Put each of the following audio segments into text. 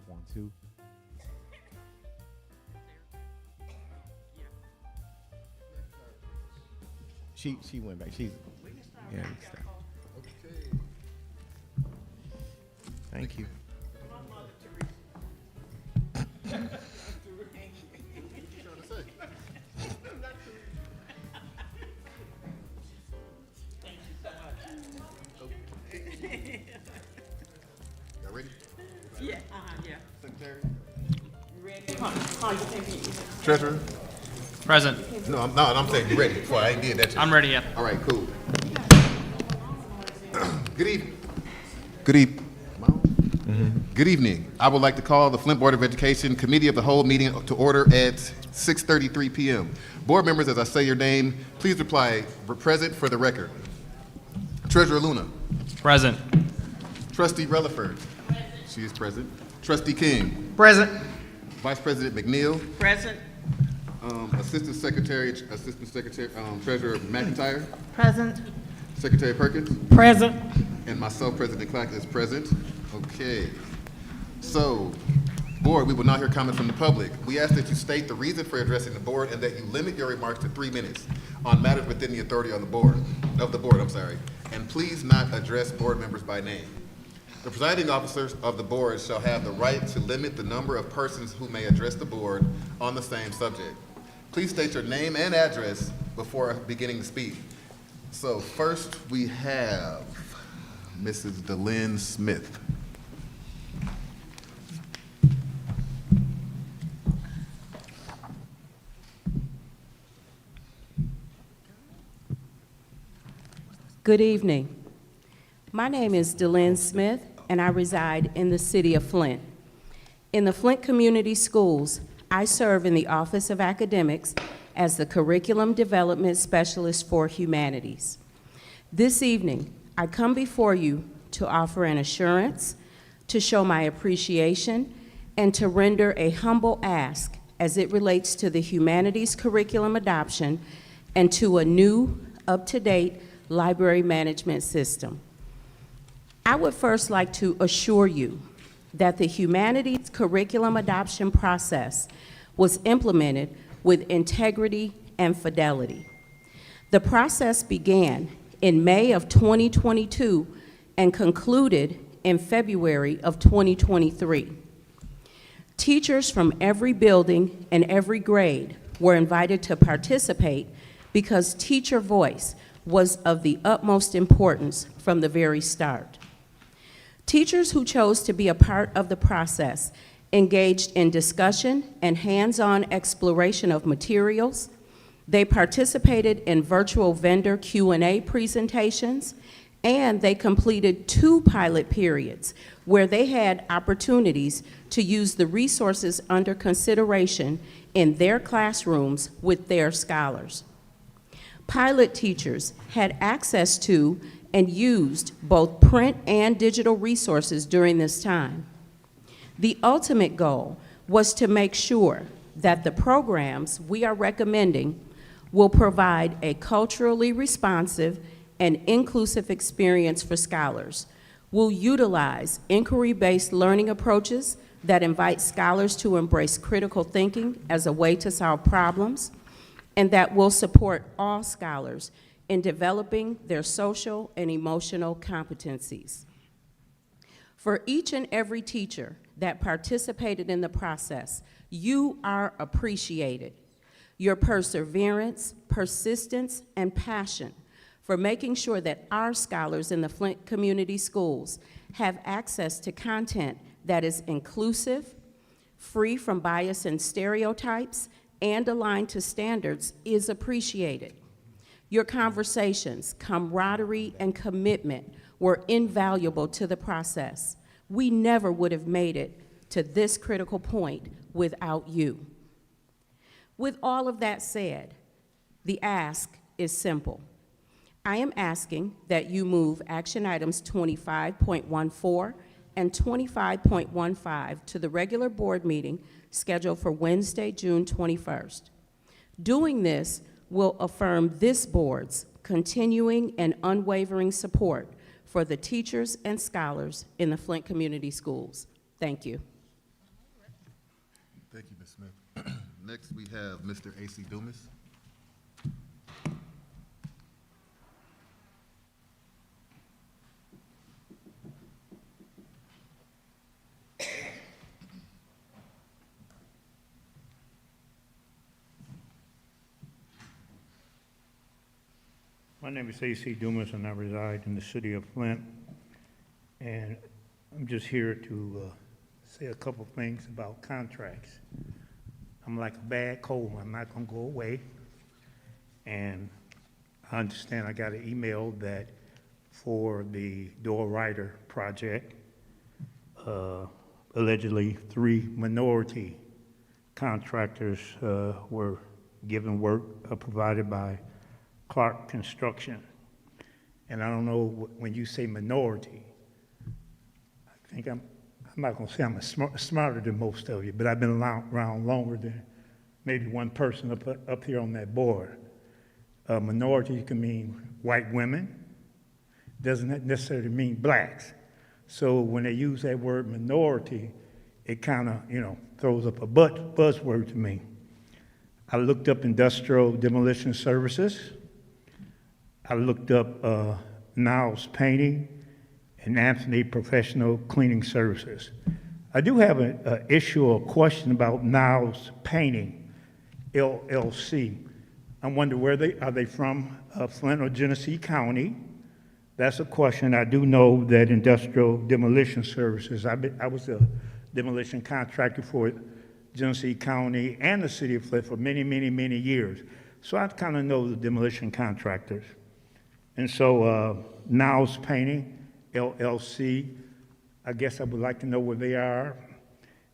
1, 2. She went back. She's yeah. Okay. Thank you. Y'all ready? Yeah, yeah. Secretary? Ready? Treasurer? Present. No, I'm saying you ready before I ain't did that yet. I'm ready, yeah. All right, cool. Good evening. Good evening. Good evening. I would like to call the Flint Board of Education Committee of the Whole meeting to order at 6:33 p.m. Board members, as I say your name, please reply present for the record. Treasurer Luna. Present. Trustee Relaford. She is present. Trustee King. Present. Vice President McNeil. Present. Assistant Secretary Treasurer McIntyre. Present. Secretary Perkins. Present. And myself, President Clark, is present. Okay. So, board, we will now hear comments from the public. We ask that you state the reason for addressing the board and that you limit your remarks to 3 minutes on matters within the authority of the board, and please not address board members by name. The presiding officers of the board shall have the right to limit the number of persons who may address the board on the same subject. Please state your name and address before beginning to speak. So first we have Mrs. DeLynn Smith. Good evening. My name is DeLynn Smith, and I reside in the city of Flint. In the Flint Community Schools, I serve in the Office of Academics as the Curriculum Development Specialist for Humanities. This evening, I come before you to offer an assurance, to show my appreciation, and to render a humble ask as it relates to the Humanities curriculum adoption and to a new, up-to-date library management system. I would first like to assure you that the Humanities curriculum adoption process was implemented with integrity and fidelity. The process began in May of 2022 and concluded in February of 2023. Teachers from every building and every grade were invited to participate because teacher voice was of the utmost importance from the very start. Teachers who chose to be a part of the process engaged in discussion and hands-on exploration of materials. They participated in virtual vendor Q&A presentations, and they completed 2 pilot periods where they had opportunities to use the resources under consideration in their classrooms with their scholars. Pilot teachers had access to and used both print and digital resources during this time. The ultimate goal was to make sure that the programs we are recommending will provide a culturally responsive and inclusive experience for scholars, will utilize inquiry-based learning approaches that invite scholars to embrace critical thinking as a way to solve problems, and that will support all scholars in developing their social and emotional competencies. For each and every teacher that participated in the process, you are appreciated. Your perseverance, persistence, and passion for making sure that our scholars in the Flint Community Schools have access to content that is inclusive, free from bias and stereotypes, and aligned to standards is appreciated. Your conversations, camaraderie, and commitment were invaluable to the process. We never would have made it to this critical point without you. With all of that said, the ask is simple. I am asking that you move action items 25.14 and 25.15 to the regular board meeting scheduled for Wednesday, June 21st. Doing this will affirm this board's continuing and unwavering support for the teachers and scholars in the Flint Community Schools. Thank you. Thank you, Ms. Smith. Next, we have Mr. A.C. Dumas. My name is A.C. Dumas, and I reside in the city of Flint. And I'm just here to say a couple things about contracts. I'm like a bad cold. I'm not going to go away. And I understand I got an email that for the door writer project, allegedly 3 minority contractors were given work provided by Clark Construction. And I don't know, when you say minority, I think I'm not going to say I'm smarter than most of you, but I've been around longer than maybe one person up here on that board. Minority can mean white women, doesn't necessarily mean blacks. So when they use that word minority, it kind of, throws up a buzzword to me. I looked up industrial demolition services. I looked up Niles Painting and Anthony Professional Cleaning Services. I do have an issue or question about Niles Painting, LLC. I wonder where are they from, Flint or Genesee County? That's a question. I do know that industrial demolition services, I was a demolition contractor for Genesee County and the city of Flint for many, many, many years. So I kind of know the demolition contractors. And so Niles Painting, LLC, I guess I would like to know where they are.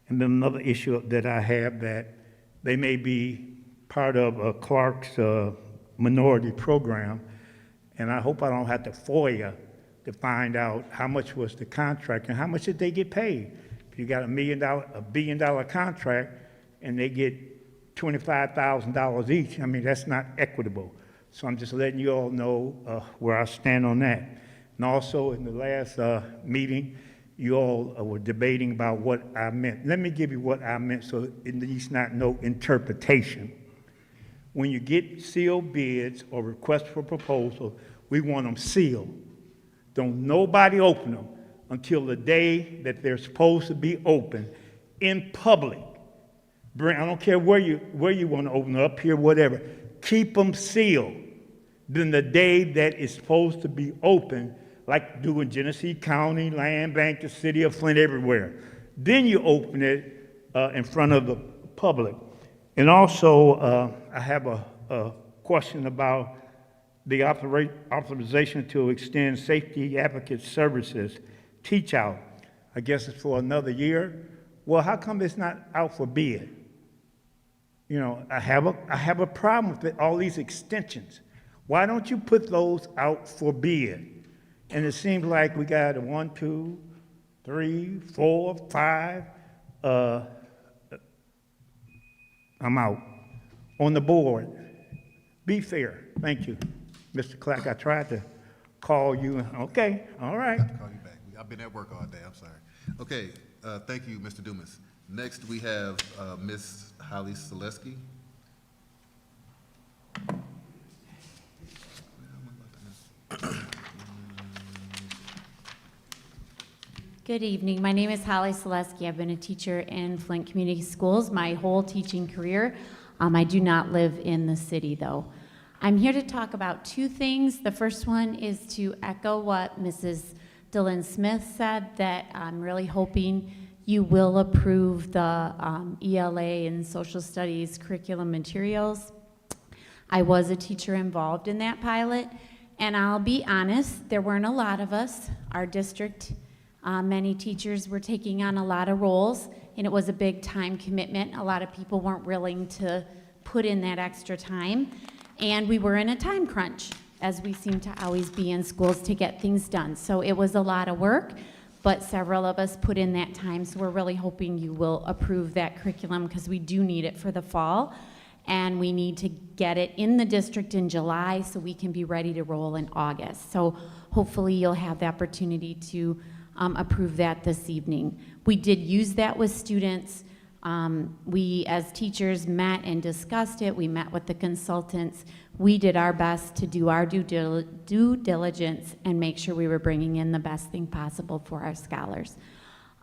And then another issue that I have, that they may be part of Clark's minority program, and I hope I don't have to FOIA to find out how much was the contract and how much did they get paid. If you got a billion dollar contract and they get $25,000 each, I mean, that's not equitable. So I'm just letting you all know where I stand on that. And also in the last meeting, you all were debating about what I meant. Let me give you what I meant so at least not no interpretation. When you get sealed bids or requests for proposal, we want them sealed. Don't nobody open them until the day that they're supposed to be open in public. I don't care where you want to open, up here, whatever. Keep them sealed. Then the day that it's supposed to be open, like doing Genesee County, Land Bank, the city of Flint, everywhere. Then you open it in front of the public. And also, I have a question about the authorization to extend safety advocate services teach out. I guess it's for another year. Well, how come it's not out for bid? I have a problem with all these extensions. Why don't you put those out for bid? And it seems like we got 1, 2, 3, 4, 5. I'm out on the board. Be fair. Thank you, Mr. Clark. I tried to call you. Okay, all right. I have to call you back. I've been at work all day. I'm sorry. Okay, thank you, Mr. Dumas. Next, we have Ms. Holly Selesky. Good evening. My name is Holly Selesky. I've been a teacher in Flint Community Schools my whole teaching career. I do not live in the city, though. I'm here to talk about 2 things. The first one is to echo what Mrs. Dylan Smith said, that I'm really hoping you will approve the ELA and social studies curriculum materials. I was a teacher involved in that pilot, and I'll be honest, there weren't a lot of us. Our district, many teachers were taking on a lot of roles, and it was a big time commitment. A lot of people weren't willing to put in that extra time, and we were in a time crunch, as we seem to always be in schools, to get things done. So it was a lot of work, but several of us put in that time, so we're really hoping you will approve that curriculum, because we do need it for the fall, and we need to get it in the district in July so we can be ready to roll in August. So hopefully you'll have the opportunity to approve that this evening. We did use that with students We, as teachers, met and discussed it. We met with the consultants. We did our best to do our due diligence and make sure we were bringing in the best thing possible for our scholars.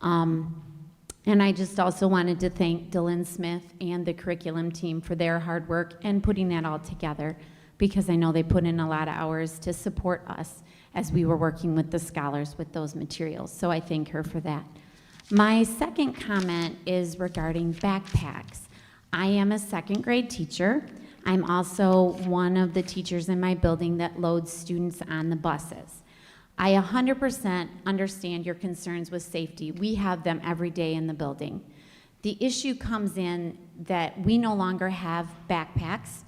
And I just also wanted to thank Dylan Smith and the curriculum team for their hard work and putting that all together, because I know they put in a lot of hours to support us as we were working with the scholars with those materials. So I thank her for that. My second comment is regarding backpacks. I am a second grade teacher. I'm also one of the teachers in my building that loads students on the buses. I 100% understand your concerns with safety. We have them every day in the building. The issue comes in that we no longer have backpacks,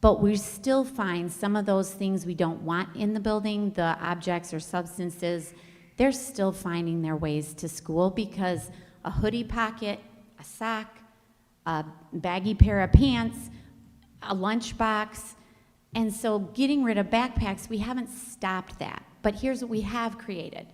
but we still find some of those things we don't want in the building, the objects or substances, they're still finding their ways to school because a hoodie pocket, a sock, a baggy pair of pants, a lunchbox, and so getting rid of backpacks, we haven't stopped that. But here's what we have created.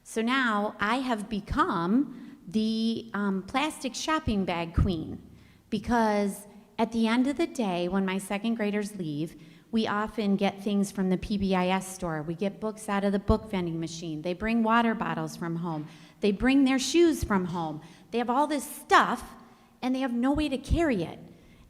So now I have become the plastic shopping bag queen, because at the end of the day, when my second graders leave, we often get things from the PBIS store. We get books out of the book vending machine. They bring water bottles from home. They bring their shoes from home. They have all this stuff, and they have no way to carry it.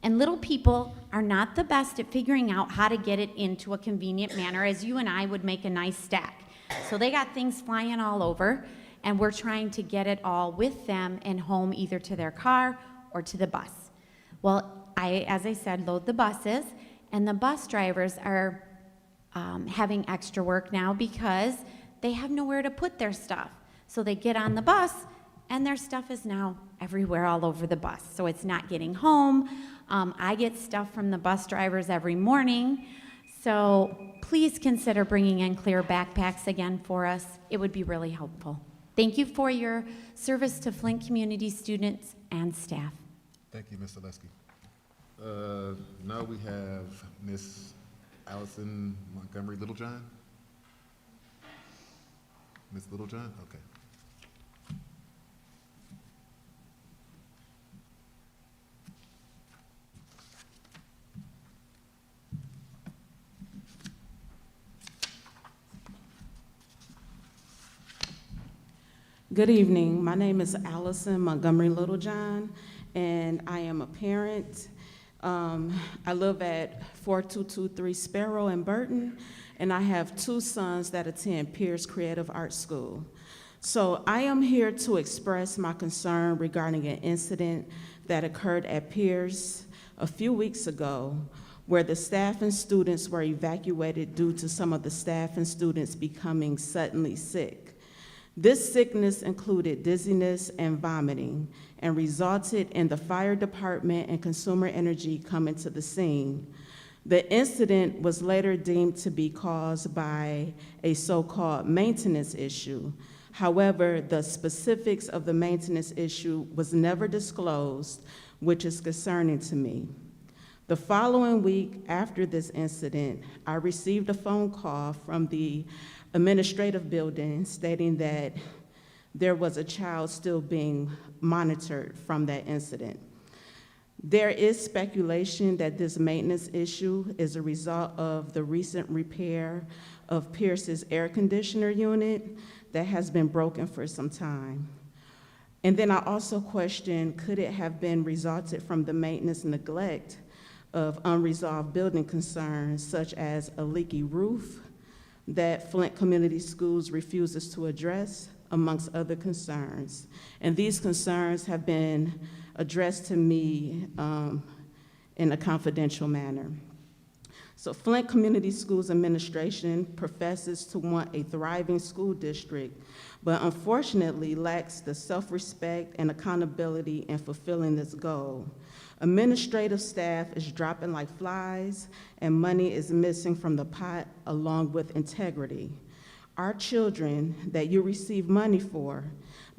And little people are not the best at figuring out how to get it into a convenient manner, as you and I would make a nice stack. So they got things flying all over, and we're trying to get it all with them and home, either to their car or to the bus. Well, as I said, load the buses, and the bus drivers are having extra work now because they have nowhere to put their stuff. So they get on the bus, and their stuff is now everywhere all over the bus. So it's not getting home. I get stuff from the bus drivers every morning. So please consider bringing in clear backpacks again for us. It would be really helpful. Thank you for your service to Flint community students and staff. Thank you, Ms. Zaleski. Now we have Ms. Allison Montgomery Littlejohn. Ms. Littlejohn, okay. Good evening. My name is Allison Montgomery Littlejohn, and I am a parent. I live at 4223 Sparrow in Burton, and I have two sons that attend Pierce Creative Arts School. So I am here to express my concern regarding an incident that occurred at Pierce a few weeks ago, where the staff and students were evacuated due to some of the staff and students becoming suddenly sick. This sickness included dizziness and vomiting and resulted in the fire department and consumer energy coming to the scene. The incident was later deemed to be caused by a so-called maintenance issue. However, the specifics of the maintenance issue was never disclosed, which is concerning to me. The following week after this incident, I received a phone call from the administrative building stating that there was a child still being monitored from that incident. There is speculation that this maintenance issue is a result of the recent repair of Pierce's air conditioner unit that has been broken for some time. And then I also question, could it have been resulted from the maintenance neglect of unresolved building concerns, such as a leaky roof that Flint Community Schools refuses to address, amongst other concerns. And these concerns have been addressed to me in a confidential manner. So Flint Community Schools Administration professes to want a thriving school district, but unfortunately lacks the self-respect and accountability in fulfilling this goal. Administrative staff is dropping like flies, and money is missing from the pot, along with integrity. Our children that you receive money for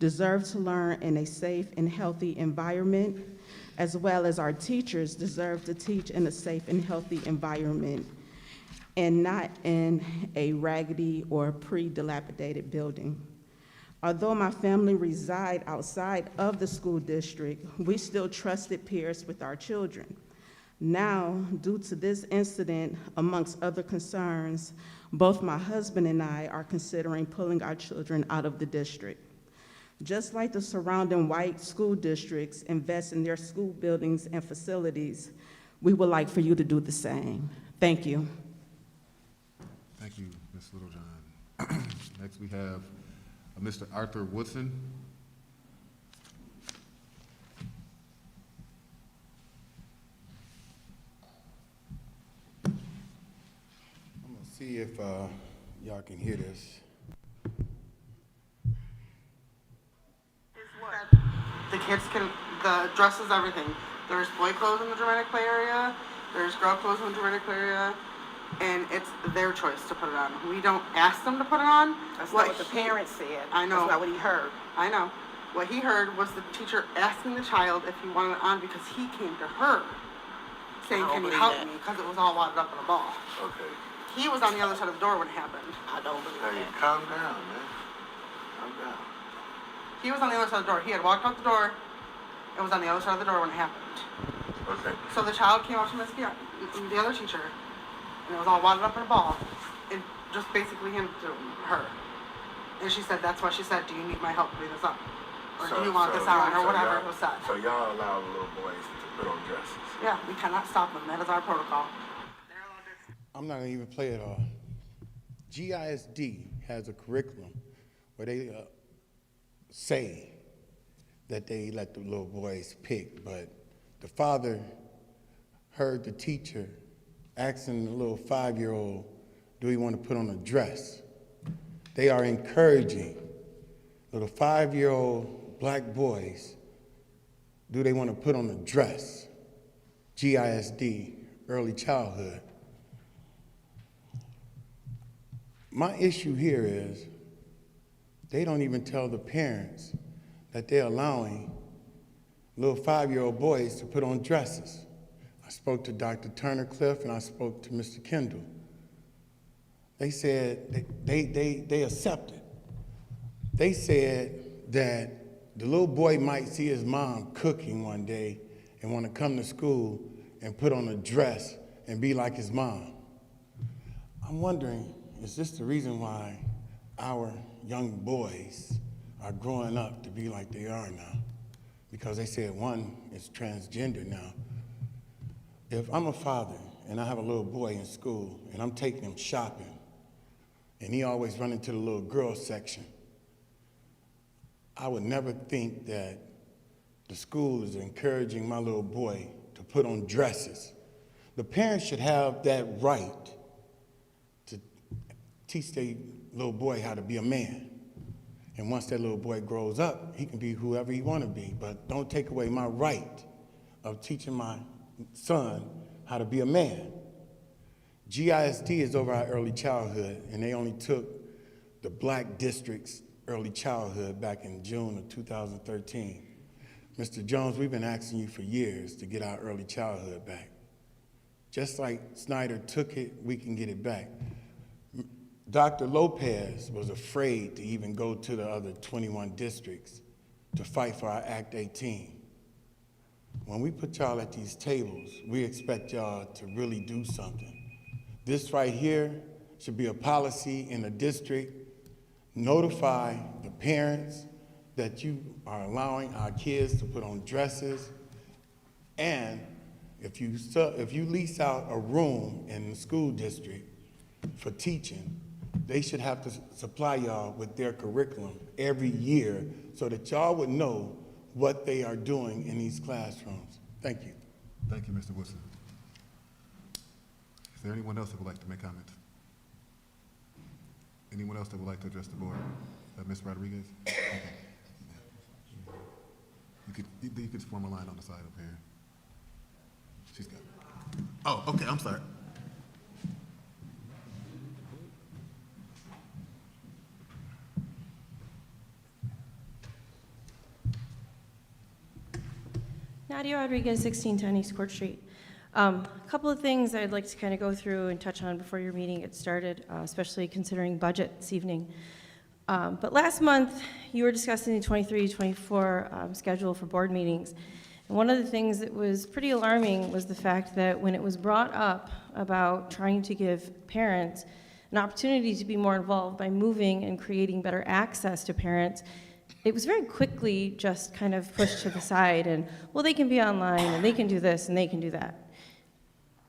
deserve to learn in a safe and healthy environment, as well as our teachers deserve to teach in a safe and healthy environment, and not in a raggedy or pre-dilapidated building. Although my family reside outside of the school district, we still trusted peers with our children. Now, due to this incident, amongst other concerns, both my husband and I are considering pulling our children out of the district. Just like the surrounding white school districts invest in their school buildings and facilities, we would like for you to do the same. Thank you. Thank you, Ms. Littlejohn. Next, we have Mr. Arthur Woodson. I'm gonna see if y'all can hear this. The kids can, the dresses, everything. There's boy clothes in the dramatic play area, there's girl clothes in the dramatic play area, and it's their choice to put it on. We don't ask them to put it on. That's not what the parents said. I know. That's not what he heard. I know. What he heard was the teacher asking the child if he wanted it on because he came to her saying, I don't "Can you believe help that. me?" Because it was all wadded up in a ball. Okay. He was on the other side of the door when it happened. I don't believe Hey, that. calm down, man. Calm down. He was on the other side of the door. He had walked out the door and was on the other side of the door when it happened. Okay. So the child came up to the other teacher, and it was all wadded up in a ball, and just basically handed it to her. And she said, that's why she said, do you need my help putting this up? Or do you want this on, or whatever it was said. So y'all allow the little boys to put on dresses? Yeah, we cannot stop them. That is our protocol. I'm not gonna even play it all. GISD has a curriculum where they say that they let the little boys pick, but the father heard the teacher asking the little 5-year-old, do he want to put on a dress? They are encouraging little 5-year-old black boys, do they want to put on a dress? GISD, early childhood. My issue here is they don't even tell the parents that they're allowing little 5-year-old boys to put on dresses. I spoke to Dr. Turner Cliff and I spoke to Mr. Kendall. They said they accepted. They said that the little boy might see his mom cooking one day and want to come to school and put on a dress and be like his mom. I'm wondering, is this the reason why our young boys are growing up to be like they are now? Because they said one is transgender now. If I'm a father and I have a little boy in school and I'm taking him shopping and he always run into the little girl section, I would never think that the school is encouraging my little boy to put on dresses. The parents should have that right to teach their little boy how to be a man. And once that little boy grows up, he can be whoever he want to be. But don't take away my right of teaching my son how to be a man. GISD is over our early childhood, and they only took the black district's early childhood back in June of 2013. Mr. Jones, we've been asking you for years to get our early childhood back. Just like Snyder took it, we can get it back. Dr. Lopez was afraid to even go to the other 21 districts to fight for our Act 18. When we put y'all at these tables, we expect y'all to really do something. This right here should be a policy in the district. Notify the parents that you are allowing our kids to put on dresses, and if you lease out a room in the school district for teaching, they should have to supply y'all with their curriculum every year so that y'all would know what they are doing in these classrooms. Thank you. Thank you, Mr. Woodson. Is there anyone else that would like to make comments? Anyone else that would like to address the board? Ms. Rodriguez? Okay. You could form a line on the side up here. She's got it. Oh, okay, I'm sorry. Nadia Rodriguez, 1610 East Court Street. A couple of things I'd like to kind of go through and touch on before your meeting gets started, especially considering budget this evening. But last month, you were discussing the 23-24 schedule for board meetings. And one of the things that was pretty alarming was the fact that when it was brought up about trying to give parents an opportunity to be more involved by moving and creating better access to parents, it was very quickly just kind of pushed to the side and, well, they can be online and they can do this and they can do that.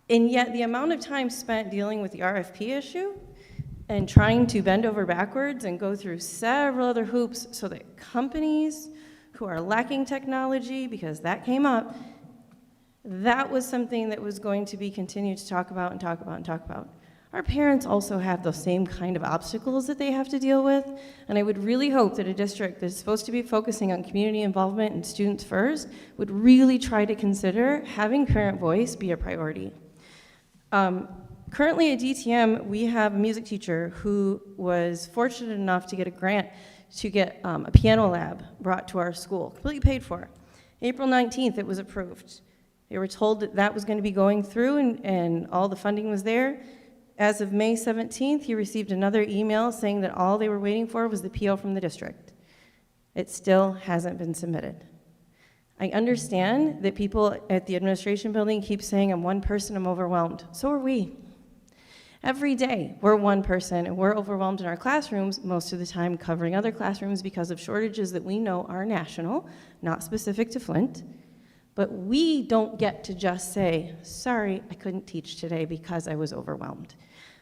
And yet the amount of time spent dealing with the RFP issue and trying to bend over backwards and go through several other hoops so that companies who are lacking technology, because that came up, that was something that was going to be continued to talk about and talk about and talk about. Our parents also have those same kind of obstacles that they have to deal with, and I would really hope that a district that is supposed to be focusing on community involvement and students first would really try to consider having parent voice be a priority. Currently at DTM, we have a music teacher who was fortunate enough to get a grant to get a piano lab brought to our school, completely paid for. April 19th, it was approved. They were told that that was going to be going through and all the funding was there. As of May 17th, he received another email saying that all they were waiting for was the PO from the district. It still hasn't been submitted. I understand that people at the administration building keep saying, I'm one person, I'm overwhelmed. So are we. Every day, we're one person, and we're overwhelmed in our classrooms, most of the time covering other classrooms because of shortages that we know are national, not specific to Flint. But we don't get to just say, sorry, I couldn't teach today because I was overwhelmed.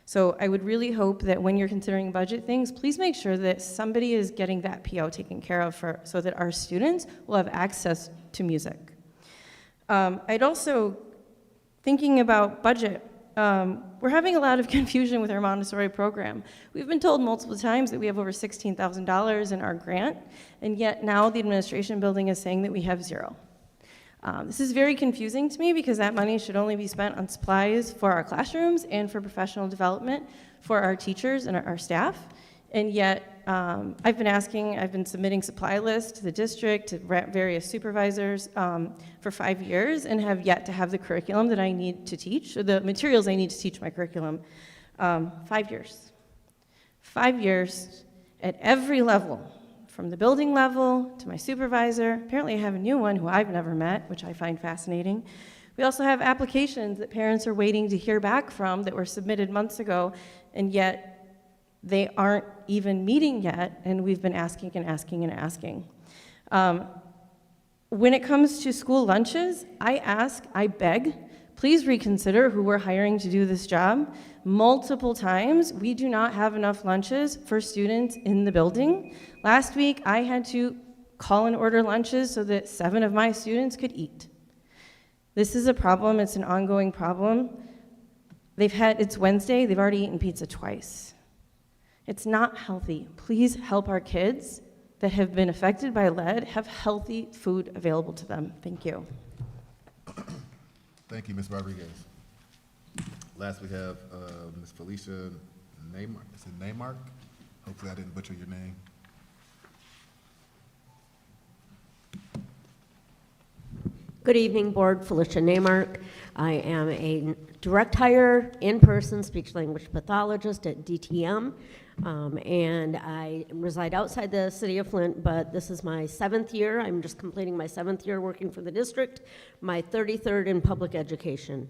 So I would really hope that when you're considering budget things, please make sure that somebody is getting that PO taken care of so that our students will have access to music. I'd also, thinking about budget, we're having a lot of confusion with our Montessori program. We've been told multiple times that we have over $16,000 in our grant, and yet now the administration building is saying that we have zero. This is very confusing to me because that money should only be spent on supplies for our classrooms and for professional development for our teachers and our staff. And yet, I've been submitting supply lists to the district, to various supervisors for 5 years and have yet to have the curriculum that I need to teach, or the materials I need to teach my curriculum. 5 years. 5 years at every level. From the building level to my supervisor. Apparently I have a new one who I've never met, which I find fascinating. We also have applications that parents are waiting to hear back from that were submitted months ago, and yet they aren't even meeting yet, and we've been asking and asking and asking. When it comes to school lunches, I beg, please reconsider who we're hiring to do this job. Multiple times, we do not have enough lunches for students in the building. Last week, I had to call and order lunches so that 7 of my students could eat. This is a problem, it's an ongoing problem. It's Wednesday, they've already eaten pizza twice. It's not healthy. Please help our kids that have been affected by lead have healthy food available to them. Thank you. Thank you, Ms. Rodriguez. Last, we have Ms. Felicia Neymark. Is it Neymark? Hopefully I didn't butcher your name. Good evening, Board. Felicia Neymark. I am a direct hire, in-person speech-language pathologist at DTM, and I reside outside the city of Flint, but this is my 7th year. I'm just completing my 7th year working for the district, my 33rd in public education.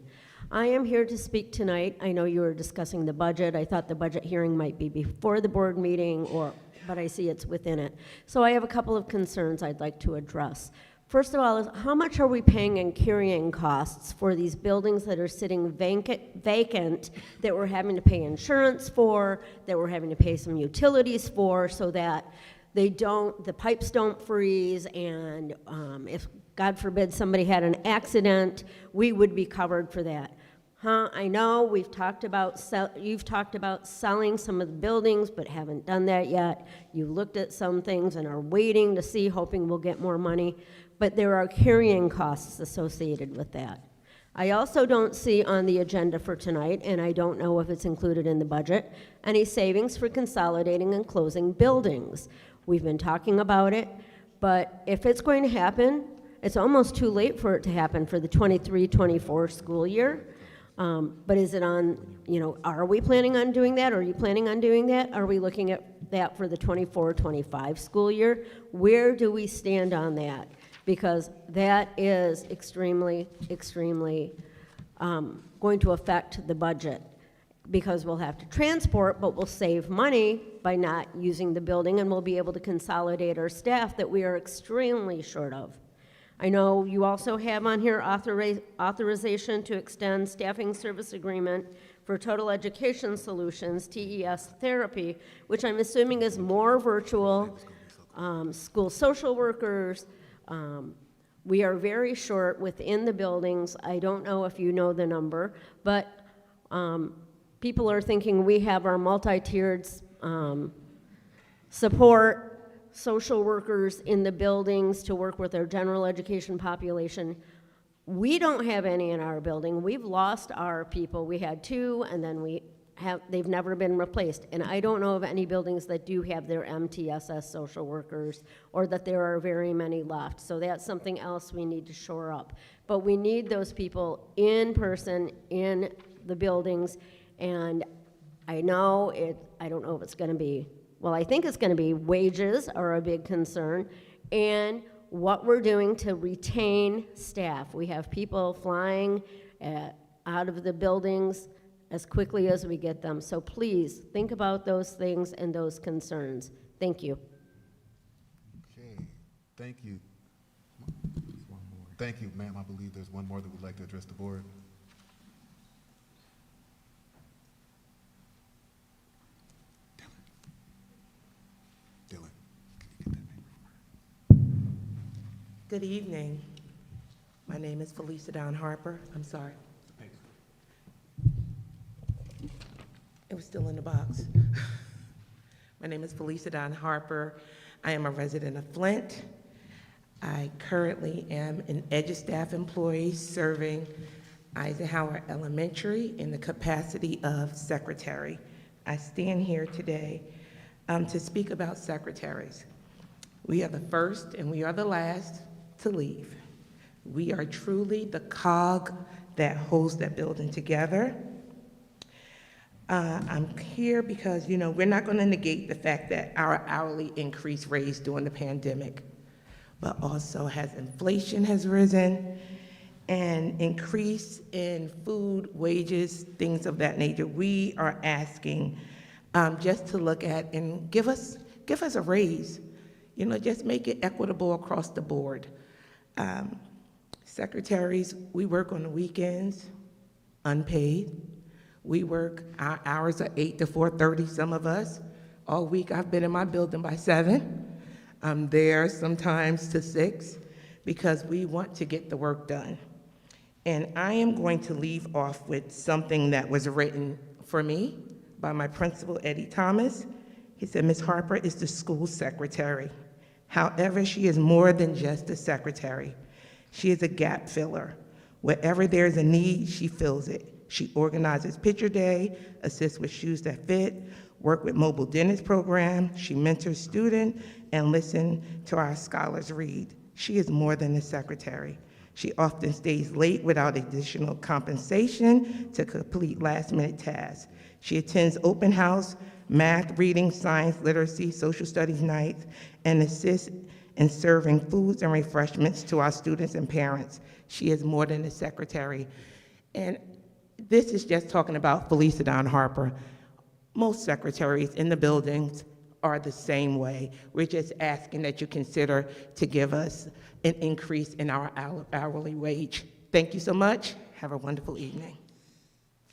I am here to speak tonight. I know you were discussing the budget. I thought the budget hearing might be before the board meeting, but I see it's within it. So I have a couple of concerns I'd like to address. First of all, is how much are we paying in carrying costs for these buildings that are sitting vacant that we're having to pay insurance for, that we're having to pay some utilities for, so that the pipes don't freeze, and if, God forbid, somebody had an accident, we would be covered for that. I know you've talked about selling some of the buildings, but haven't done that yet. You've looked at some things and are waiting to see, hoping we'll get more money, but there are carrying costs associated with that. I also don't see on the agenda for tonight, and I don't know if it's included in the budget, any savings for consolidating and closing buildings. We've been talking about it, but if it's going to happen, it's almost too late for it to happen for the 23-24 school year. But is it on, are we planning on doing that? Are you planning on doing that? Are we looking at that for the 24-25 school year. Where do we stand on that? Because that is extremely, extremely going to affect the budget, because we'll have to transport, but we'll save money by not using the building, and we'll be able to consolidate our staff that we are extremely short of. I know you also have on here authorization to extend staffing service agreement for Total Education Solutions, TES Therapy, which I'm assuming is more virtual, school social workers. We are very short within the buildings. I don't know if you know the number, but people are thinking we have our multi-tiered support social workers in the buildings to work with our general education population. We don't have any in our building. We've lost our people. We had 2, and then they've never been replaced. And I don't know of any buildings that do have their MTSS social workers, or that there are very many left. So that's something else we need to shore up. But we need those people in person in the buildings. And I know I don't know if it's gonna be, well, I think it's gonna be wages are a big concern, and what we're doing to retain staff. We have people flying out of the buildings as quickly as we get them. So please, think about those things and those concerns. Thank you. Okay, thank you. Thank you, ma'am. I believe there's one more that would like to address the board. Dylan. Good evening. My name is Felicia Dawn Harper. I'm sorry. It was still in the box. My name is Felicia Dawn Harper. I am a resident of Flint. I currently am an EduStaff employee serving Eisenhower Elementary in the capacity of secretary. I stand here today to speak about secretaries. We are the first and we are the last to leave. We are truly the cog that holds that building together. I'm here because, we're not going to negate the fact that our hourly increase raised during the pandemic, but also as inflation has risen and increase in food, wages, things of that nature. We are asking just to look at and give us a raise. Just make it equitable across the board. Secretaries, we work on the weekends, unpaid. We work, our hours are 8 to 4:30, some of us. All week I've been in my building by 7. I'm there sometimes to 6 because we want to get the work done. And I am going to leave off with something that was written for me by my principal, Eddie Thomas. He said, Ms. Harper is the school secretary. However, she is more than just a secretary. She is a gap filler. Wherever there's a need, she fills it. She organizes picture day, assists with shoes that fit, work with mobile dentist program. She mentors students and listens to our scholars read. She is more than a secretary. She often stays late without additional compensation to complete last-minute tasks. She attends open house, math, reading, science, literacy, social studies nights, and assists in serving foods and refreshments to our students and parents. She is more than a secretary. And this is just talking about Felicia Dawn Harper. Most secretaries in the buildings are the same way. We're just asking that you consider to give us an increase in our hourly wage. Thank you so much. Have a wonderful evening.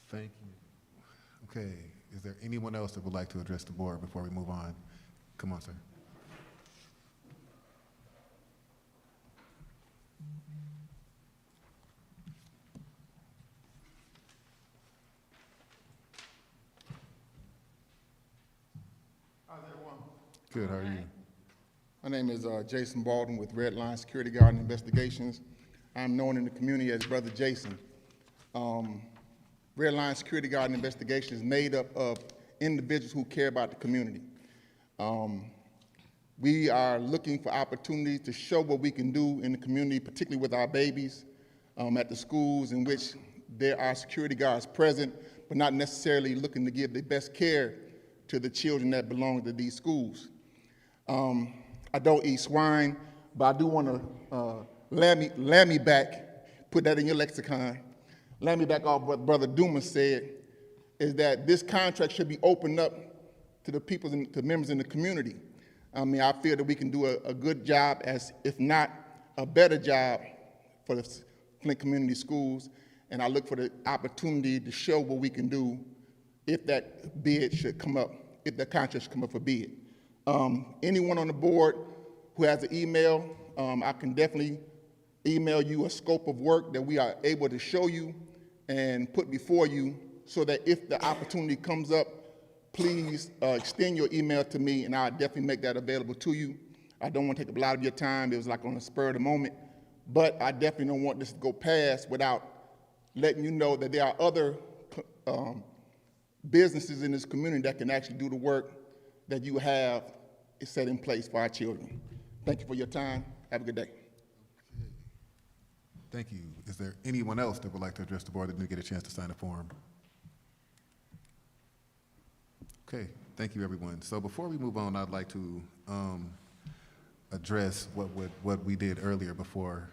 Thank you. Okay, is there anyone else that would like to address the board before we move on? Come on, sir. How's everyone? Good, how are you? My name is Jason Baldwin with Red Line Security Guard Investigations. I'm known in the community as Brother Jason. Red Line Security Guard Investigations is made up of individuals who care about the community. We are looking for opportunities to show what we can do in the community, particularly with our babies at the schools in which there are security guards present, but not necessarily looking to give the best care to the children that belong to these schools. I don't eat swine, but I do want to lammy back, put that in your lexicon. Lammy back off what Brother Dumas said, is that this contract should be opened up to the people, to members in the community. I mean, I feel that we can do a good job, as if not a better job, for the Flint Community Schools, and I look for the opportunity to show what we can do if that bid should come up, if that contract should come up for bid. Anyone on the board who has an email, I can definitely email you a scope of work that we are able to show you and put before you, so that if the opportunity comes up, please extend your email to me, and I'll definitely make that available to you. I don't want to take a lot of your time. It was like on the spur of the moment, but I definitely don't want this to go past without letting you know that there are other businesses in this community that can actually do the work that you have set in place for our children. Thank you for your time. Have a good day. Thank you. Is there anyone else that would like to address the board that didn't get a chance to sign a form? Okay, thank you, everyone. So before we move on, I'd like to address what we did earlier before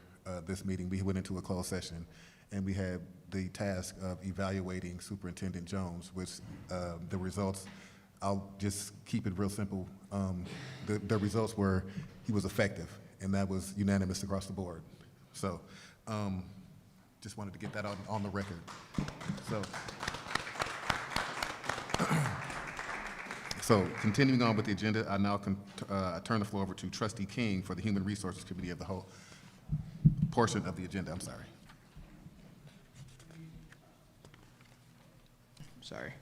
this meeting. We went into a closed session, and we had the task of evaluating Superintendent Jones, which the results, I'll just keep it real simple. The results were he was effective, and that was unanimous across the board. So just wanted to get that on the record. So continuing on with the agenda, I now turn the floor over to Trustee King for the Human Resources Committee of the whole portion of the agenda. I'm sorry. Sorry.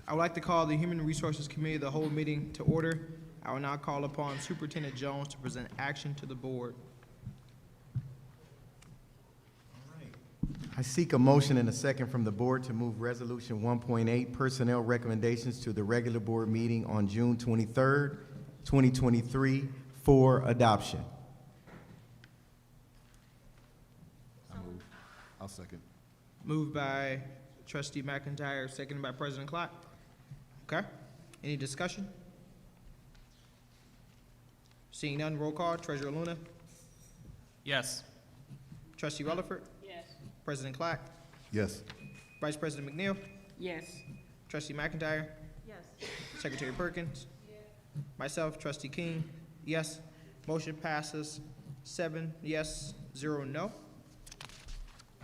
I would like to call the Human Resources Committee of the whole meeting to order. I will now call upon Superintendent Jones to present action to the board. I seek a motion and a second from the board to move Resolution 1.8, Personnel Recommendations, to the regular board meeting on June 23rd, 2023 for adoption. I'll second. Moved by Trustee McIntyre, seconded by President Clark. Okay. Any discussion? Seeing none, roll call. Treasurer Luna. Yes. Trustee Rutherford. Yes. President Clark. Yes. Vice President McNeil. Yes. Trustee McIntyre. Yes. Secretary Perkins. Myself, Trustee King. Yes. Motion passes 7 yes, 0 no.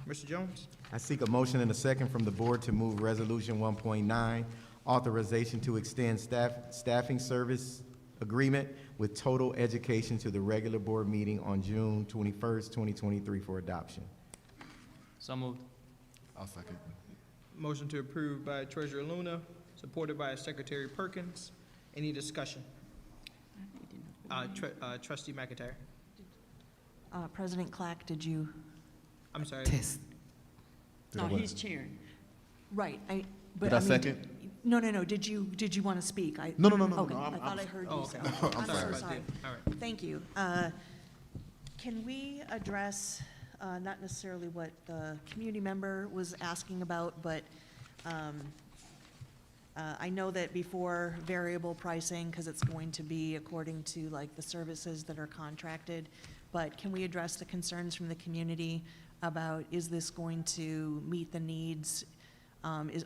Mr. Jones. I seek a motion and a second from the board to move Resolution 1.9, Authorization to extend staffing service agreement with Total Education to the regular board meeting on June 21st, 2023 for adoption. So moved. I'll second. Motion to approve by Treasurer Luna, supported by Secretary Perkins. Any discussion? Trustee McIntyre. President Clack, did you? I'm sorry. No, he's chairing. Right, Did I second? No. Did you want to speak? No. Okay, No, I thought I heard you say. I'm I'm sorry. so sorry. All right. Thank you. Can we address, not necessarily what the community member was asking about, but I know that before variable pricing, because it's going to be according to like the services that are contracted, but can we address the concerns from the community about, is this going to meet the needs,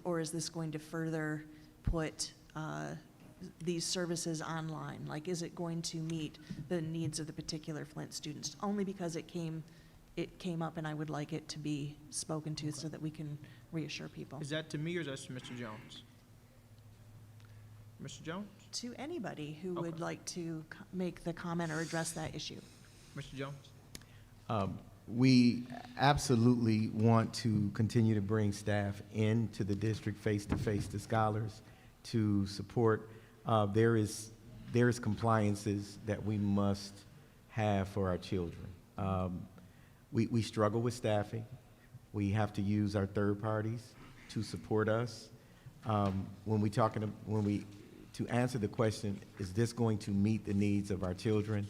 or is this going to further put these services online? Like, is it going to meet the needs of the particular Flint students? Only because it came up, and I would like it to be spoken to so that we can reassure people. Is that to me or is that to Mr. Jones? Mr. Jones? To anybody who would Okay. like to make the comment or address that issue. Mr. Jones? We absolutely want to continue to bring staff into the district face-to-face to scholars to support. There is compliances that we must have for our children. We struggle with staffing. We have to use our third parties to support us. To answer the question, is this going to meet the needs of our children?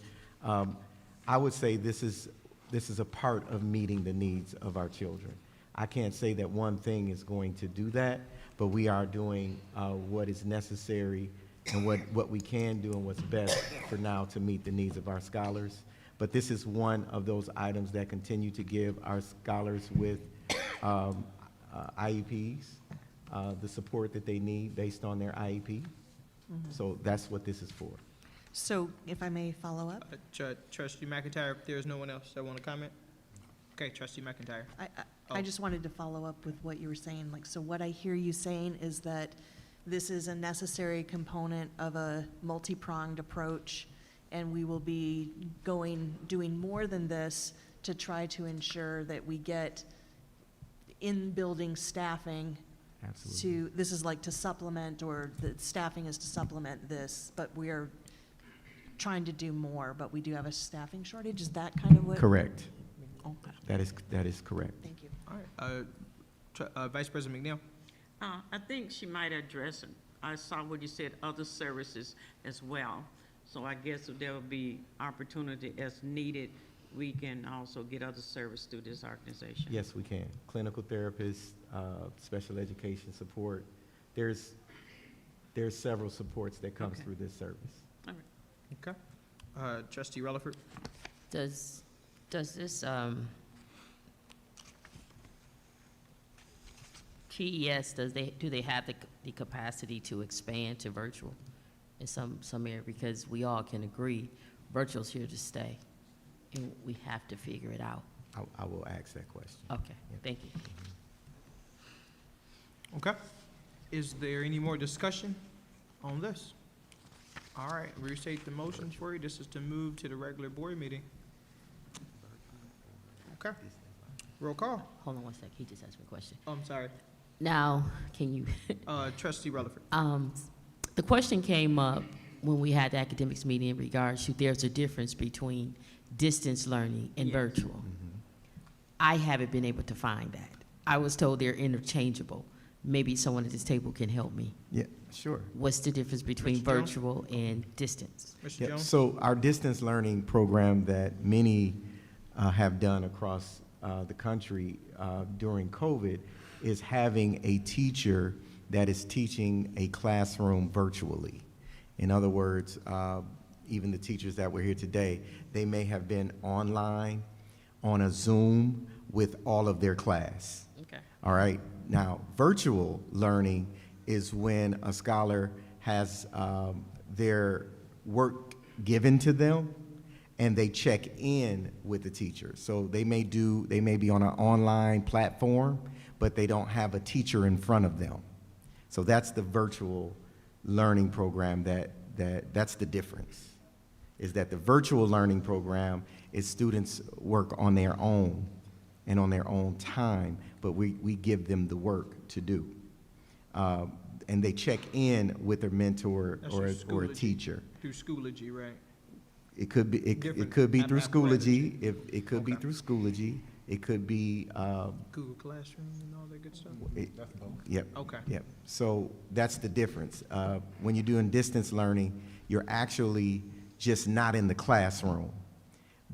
I would say this is a part of meeting the needs of our children. I can't say that one thing is going to do that, but we are doing what is necessary and what we can do and what's best for now to meet the needs of our scholars. But this is one of those items that continue to give our scholars with IEPs the support that they need based on their IEP. So that's what this is for. So if I may follow up? Trustee McIntyre, if there's no one else that want to comment? Okay, Trustee McIntyre. I just wanted to follow up with what you were saying. Like, so what I hear you saying is that this is a necessary component of a multi-pronged approach, and we will be doing more than this to try to ensure that we get in-building staffing. Absolutely. This is like to supplement, or the staffing is to supplement this, but we are trying to do more, but we do have a staffing shortage. Is that kind of what? Correct. Okay, That is correct. thank you. All right, Vice President McNeil? I think she might address it. I saw what you said, other services as well. So I guess if there will be opportunity as needed, we can also get other service through this organization. Yes, we can. Clinical therapists, special education support. There's several supports that comes through this service. All right. Okay. Trustee Rutherford? Does this TES, do they have the capacity to expand to virtual in some area? Because we all can agree, virtual's here to stay, and we have to figure it out. I will ask that question. Okay, thank you. Okay. Is there any more discussion on this? All right, restate the motion for you. This is to move to the regular board meeting. Okay. Roll call. Hold on one sec, he just asked me a question. Oh, I'm sorry. Now, can you, Trustee Rutherford. the question came up when we had the academics meeting in regards to there's a difference between distance learning and virtual. I haven't been able to find that. I was told they're interchangeable. Maybe someone at this table can help me. Yeah, sure. What's the difference between Mr. Jones? virtual and distance? Mr. Yeah, Jones? so our distance learning program that many have done across the country during COVID is having a teacher that is teaching a classroom virtually. In other words, even the teachers that were here today, they may have been online on a Zoom with all of their class. Okay. All right. Now, virtual learning is when a scholar has their work given to them and they check in with the teacher. So they may be on an online platform, but they don't have a teacher in front of them. So that's the virtual learning program that's the difference, is that the virtual learning program is students work on their own and on their own time, but we give them the work to do. And they check in with their mentor That's or through a Schoology. teacher. Through Schoology, right? It could be Different through apparatus. Schoology. It could be Okay. through Schoology. It could be Google Classroom and all that good stuff? Yep. Okay. Yep. So that's the difference. When you're doing distance learning, you're actually just not in the classroom,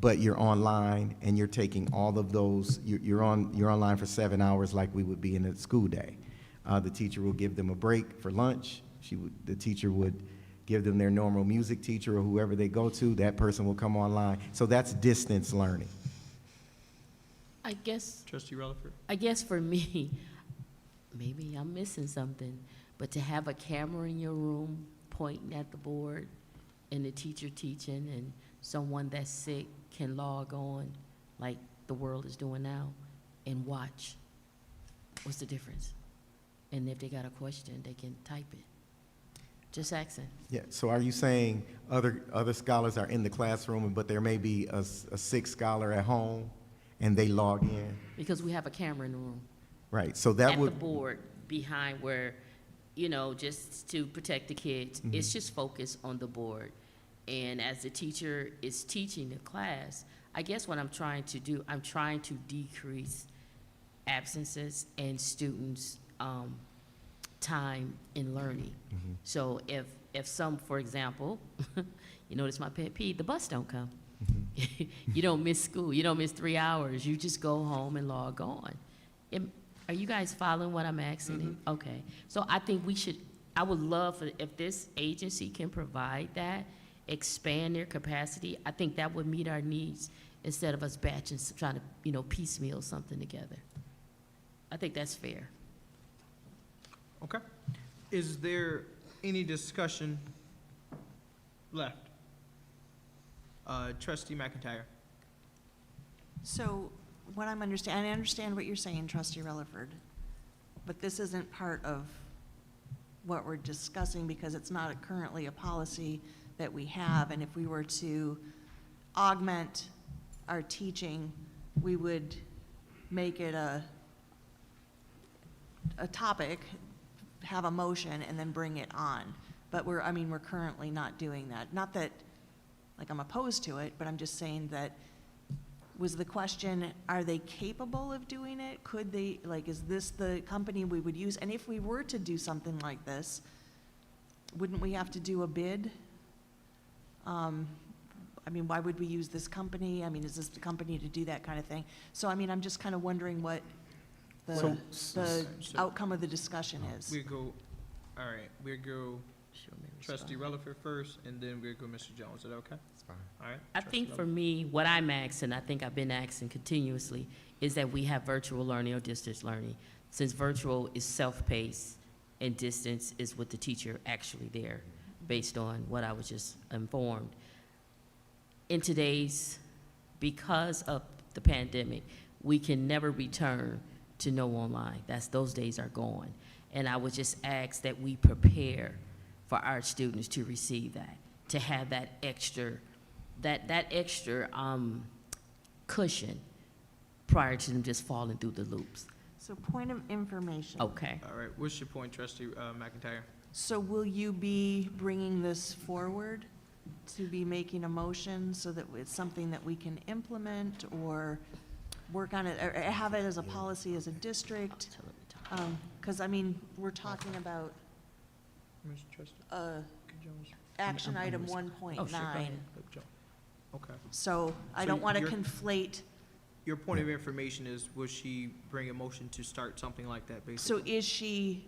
but you're online and you're taking all of those. You're online for 7 hours like we would be in a school day. The teacher will give them a break for lunch. The teacher would give them their normal music teacher or whoever they go to. That person will come online. So that's distance learning. I guess Trustee Rutherford? for me, maybe I'm missing something, but to have a camera in your room pointing at the board and the teacher teaching and someone that's sick can log on like the world is doing now and watch. What's the difference? And if they got a question, they can type it. Just asking. Yeah, so are you saying other scholars are in the classroom, but there may be a sick scholar at home and they log in? Because we have a camera in the room. Right, so that At would. the board behind where, just to protect the kids. Mm-hmm. It's just focused on the board. And as the teacher is teaching the class, I guess what I'm trying to do, I'm trying to decrease absences and students' time in learning. Mm-hmm. So if some, for example, this is my pet peeve, the bus don't come. Mm-hmm. You don't miss school, you don't miss 3 hours, you just go home and log on. Are you guys following what I'm asking? Okay, so I think I would love if this agency can provide that, expand their capacity, I think that would meet our needs instead of us batching, trying to, piecemeal something together. I think that's fair. Okay. Is there any discussion left? Trustee McIntyre. So what I understand what you're saying, Trustee Relaford, but this isn't part of what we're discussing because it's not currently a policy that we have. And if we were to augment our teaching, we would make it a topic, have a motion, and then bring it on. But we're currently not doing that. Not that, I'm opposed to it, but I'm just saying that, was the question, are they capable of doing it? Could they, is this the company we would use? And if we were to do something like this, wouldn't we have to do a bid? Why would we use this company? Is this the company to do that kind of thing? So, I'm just kind of wondering what the outcome of the discussion is. We'll go Trustee Relaford first, and then we'll go Mr. Jones. Is that okay? That's fine. All right. I think for me, what I'm asking, I think I've been asking continuously, is that we have virtual learning or distance learning. Since virtual is self-paced and distance is with the teacher actually there, based on what I was just informed. In because of the pandemic, we can never return to no online. Those days are gone. And I would just ask that we prepare for our students to receive that, to have that extra, cushion prior to them just falling through the loops. So point of information. Okay. All right. What's your point, Trustee McIntyre? So will you be bringing this forward to be making a motion so that it's something that we can implement or work on it, or have it as a policy as a district? Because, we're talking about Mr. Trustee Jones. action item Oh, sure, go 1.9. ahead. Okay. So I So don't want to you're- conflate. Your point of information is, will she bring a motion to start something like that, basically? So is she,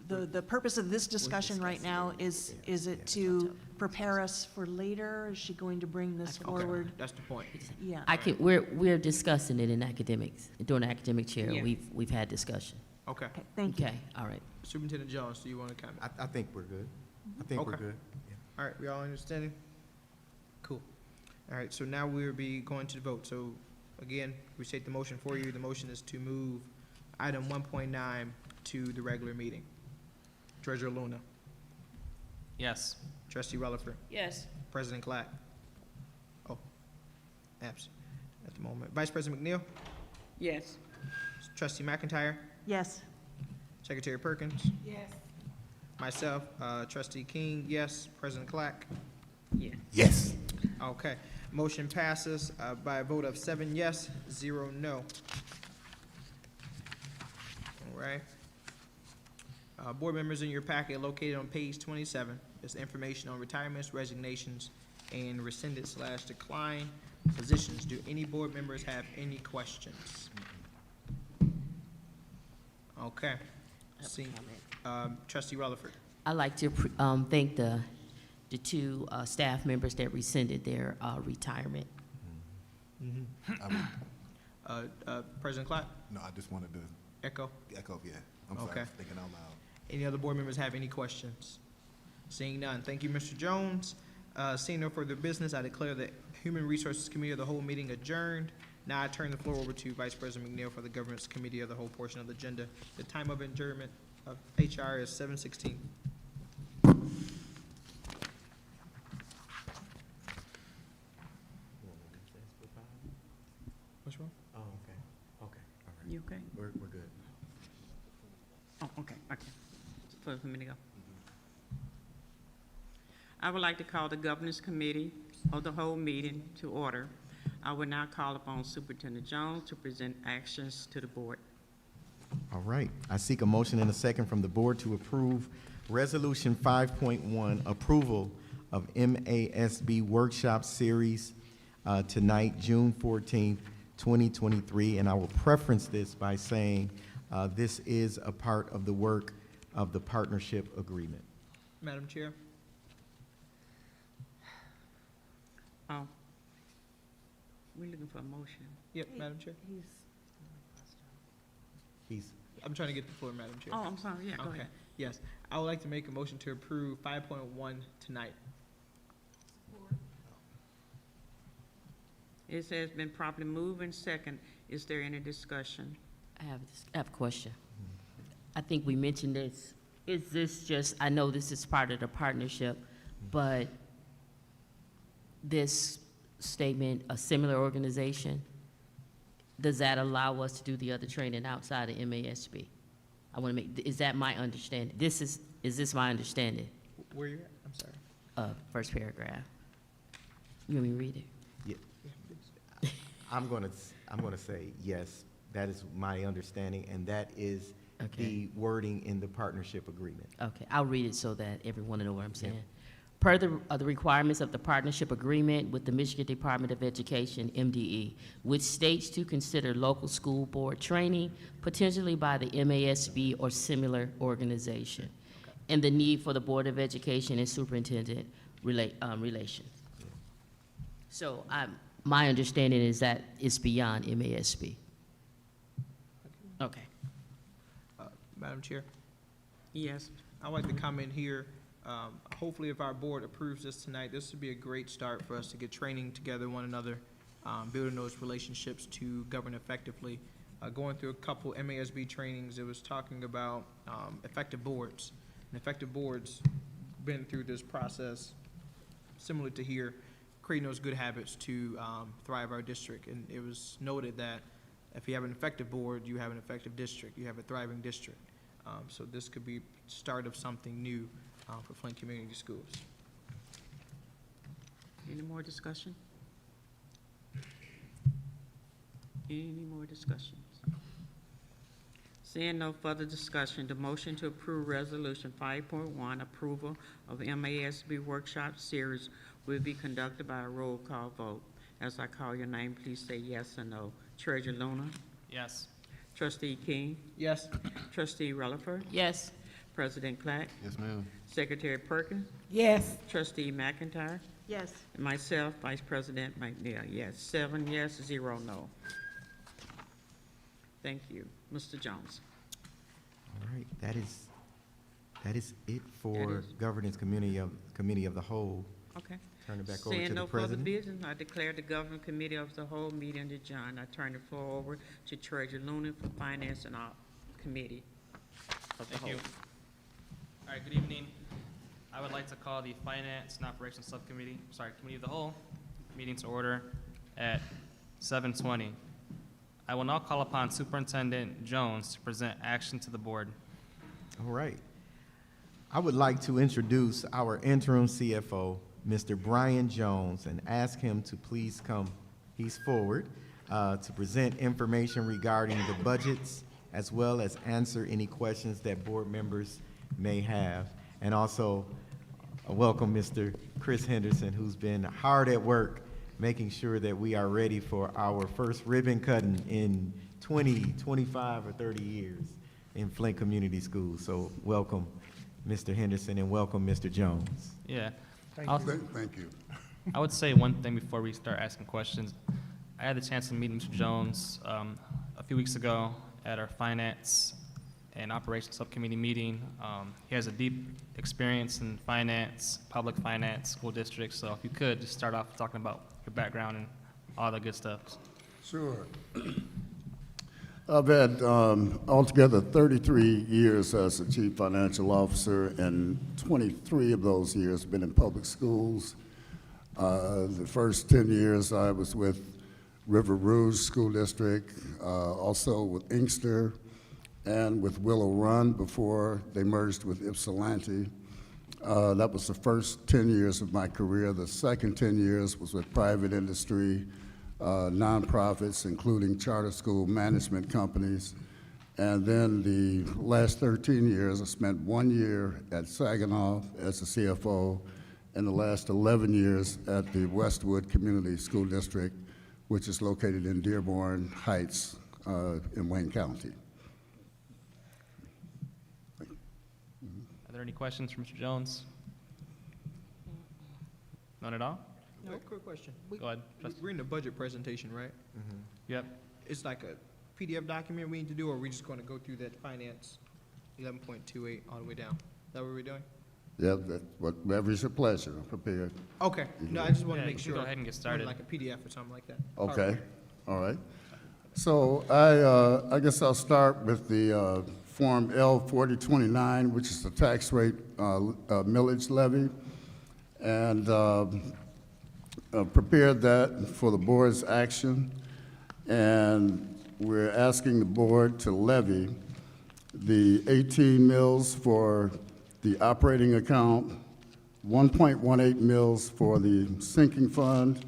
the purpose of this discussion right now, is it to prepare us for later? Is she going to bring this Okay, forward? that's the point. Yeah. We're discussing it in academics. During the academic chair, Yeah. we've had discussion. Okay. Okay, thank you. Okay, all right. Superintendent Jones, do you want to comment? I think we're good. I think we're Okay. good. All right, we all understanding? Cool. All right, so now we'll be going to the vote. So again, we state the motion for you. The motion is to move item 1.9 to the regular meeting. Treasurer Luna, Yes. Trustee Relaford, Yes. President Clack. Oh, absent at the moment. Vice President McNeil, Yes. Trustee McIntyre, Yes. Secretary Perkins, Yes. myself, Trustee King, yes. President Clack. Yes. Yes. Okay, motion passes by a vote of 7 yes, 0 no. All right. Board members, in your packet located on page 27 is information on retirements, resignations, and rescinded/decline positions. Do any board members have any questions? Okay. See, Trustee Relaford. I'd like to thank the two staff members that rescinded their retirement. President Clark, No, I just wanted to echo. echo, yeah. I'm Okay. sorry, thinking out loud. Any other board members have any questions? Seeing none. Thank you, Mr. Jones. Seeing no further business, I declare the Human Resources Committee of the Whole meeting adjourned. Now I turn the floor over to Vice President McNeil for the Governance Committee of the Whole portion of the agenda. The time of adjournment of HR is 7:16. What's wrong? Oh, okay. Okay. All right. You okay? We're good. Oh, okay. For me to go. I would like to call the Governance Committee of the Whole meeting to order. I will now call upon Superintendent Jones to present actions to the board. All right. I seek a motion and a second from the board to approve Resolution 5.1, approval of MASB Workshop Series tonight, June 14th, 2023. And I will preference this by saying this is a part of the work of the partnership agreement. Madam Chair? Oh, we're looking for a motion. Yep, Madam Chair? He's, I'm trying to get the floor, Madam Chair. Oh, I'm sorry, yeah, go Okay, ahead. yes. I would like to make a motion to approve 5.1 tonight. It has been properly moved and second. Is there any discussion? I have a question. I think we mentioned this. Is this just, I know this is part of the partnership, but this statement, a similar organization, does that allow us to do the other training outside of MASB? I want to make, is that my understanding? Is this my understanding? Where you at? I'm sorry. First paragraph. You want me to read it? yeah, Yeah, please. I'm gonna say yes, that is my understanding, and that is Okay. the wording in the partnership agreement. Okay, I'll read it so that everyone will know what I'm saying. Per the requirements of the partnership agreement with the Michigan Department of Education, MDE, which states to consider local school board training, potentially by the MASB or similar organization, and the need for the Board of Education and Superintendent relations. So my understanding is that it's beyond MASB. Okay. Madam Chair? Yes, I'd like to comment here. Hopefully, if our board approves this tonight, this would be a great start for us to get training together one another, building those relationships to govern effectively. Going through a couple MASB trainings, it was talking about effective boards. And effective boards been through this process similar to here, creating those good habits to thrive our district. And it was noted that if you have an effective board, you have an effective district, you have a thriving district. So this could be start of something new for Flint Community Schools. any more discussion? Any more discussions? Seeing no further discussion, the motion to approve Resolution 5.1, approval of MASB workshop series, will be conducted by a roll call vote. As I call your name, please say yes or no. Treasurer Luna, Yes. Trustee King, Yes? Trustee Rutherford, Yes. President Clack, Yes, ma'am. Secretary Perkins, Yes. Trustee McIntyre, Yes. and myself, Vice President McNeil. Yes, 7 yes, 0 no. Thank you. Mr. Jones. All right, that is it for That is- Governance Committee of the Whole. Okay. Turn it back over to Seeing the no further president. business, I declare the Government Committee of the Whole meeting adjourned. I turn the floor over to Treasurer Luna for Finance and our Committee of the Thank you. Whole. All right, good evening. I would like to call the Finance and Operations Subcommittee, Committee of the Whole, meeting to order at 7:20. I will now call upon Superintendent Jones to present action to the board. All right. I would like to introduce our interim CFO, Mr. Brian Jones, and ask him to please come, he's forward, to present information regarding the budgets, as well as answer any questions that board members may have. And also, welcome Mr. Chris Henderson, who's been hard at work making sure that we are ready for our first ribbon cutting in 20, 25, or 30 years in Flint Community Schools. So welcome, Mr. Henderson, and welcome, Mr. Jones. Yeah. Thank I'll- Thank you. I would say one thing before we start asking questions. I had the chance to meet Mr. Jones a few weeks ago at our Finance and Operations Subcommittee meeting. He has a deep experience in finance, public finance, school districts, so if you could, just start off talking about your background and all the good stuff. Sure. I've had altogether 33 years as a chief financial officer, and 23 of those years been in public schools. The first 10 years I was with River Rouge School District, also with Inkster, and with Willow Run before they merged with Ypsilanti. That was the first 10 years of my career. The second 10 years was with private industry, nonprofits, including charter school management companies. And then the last 13 years, I spent 1 year at Saginaw as a CFO, and the last 11 years at the Westwood Community School District, which is located in Dearborn Heights in Wayne County. Are there any questions for Mr. Jones? None at all? No, quick question. Go ahead, trustee. We're in the budget presentation, right? Yep. It's like a PDF document we need to do, or are we just going to go through that finance 11.28 all the way down? Is that what we're doing? Yeah, whatever is your pleasure, I'm prepared. Okay. No, I just want Yeah, to you make can sure. go ahead and get started. Like a PDF or something like that. Okay, all right. So I guess I'll start with the Form L-4029, which is the tax rate millage levy. And prepared that for the board's action. And we're asking the board to levy the 18 mills for the operating account, 1.18 mills for the sinking fund,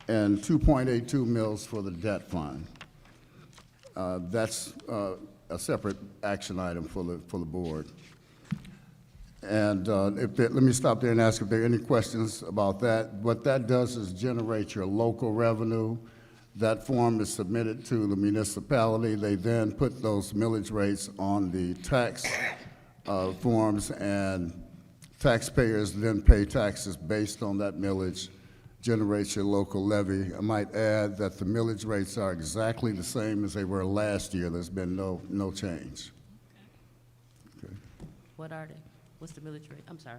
and 2.82 mills for the debt fund. That's a separate action item for the board. And let me stop there and ask if there are any questions about that. What that does is generate your local revenue. That form is submitted to the municipality. They then put those millage rates on the tax forms, and taxpayers then pay taxes based on that millage, generates your local levy. I might add that the millage rates are exactly the same as they were last year. There's been no change. Okay. What are they? What's the millage rate? I'm sorry.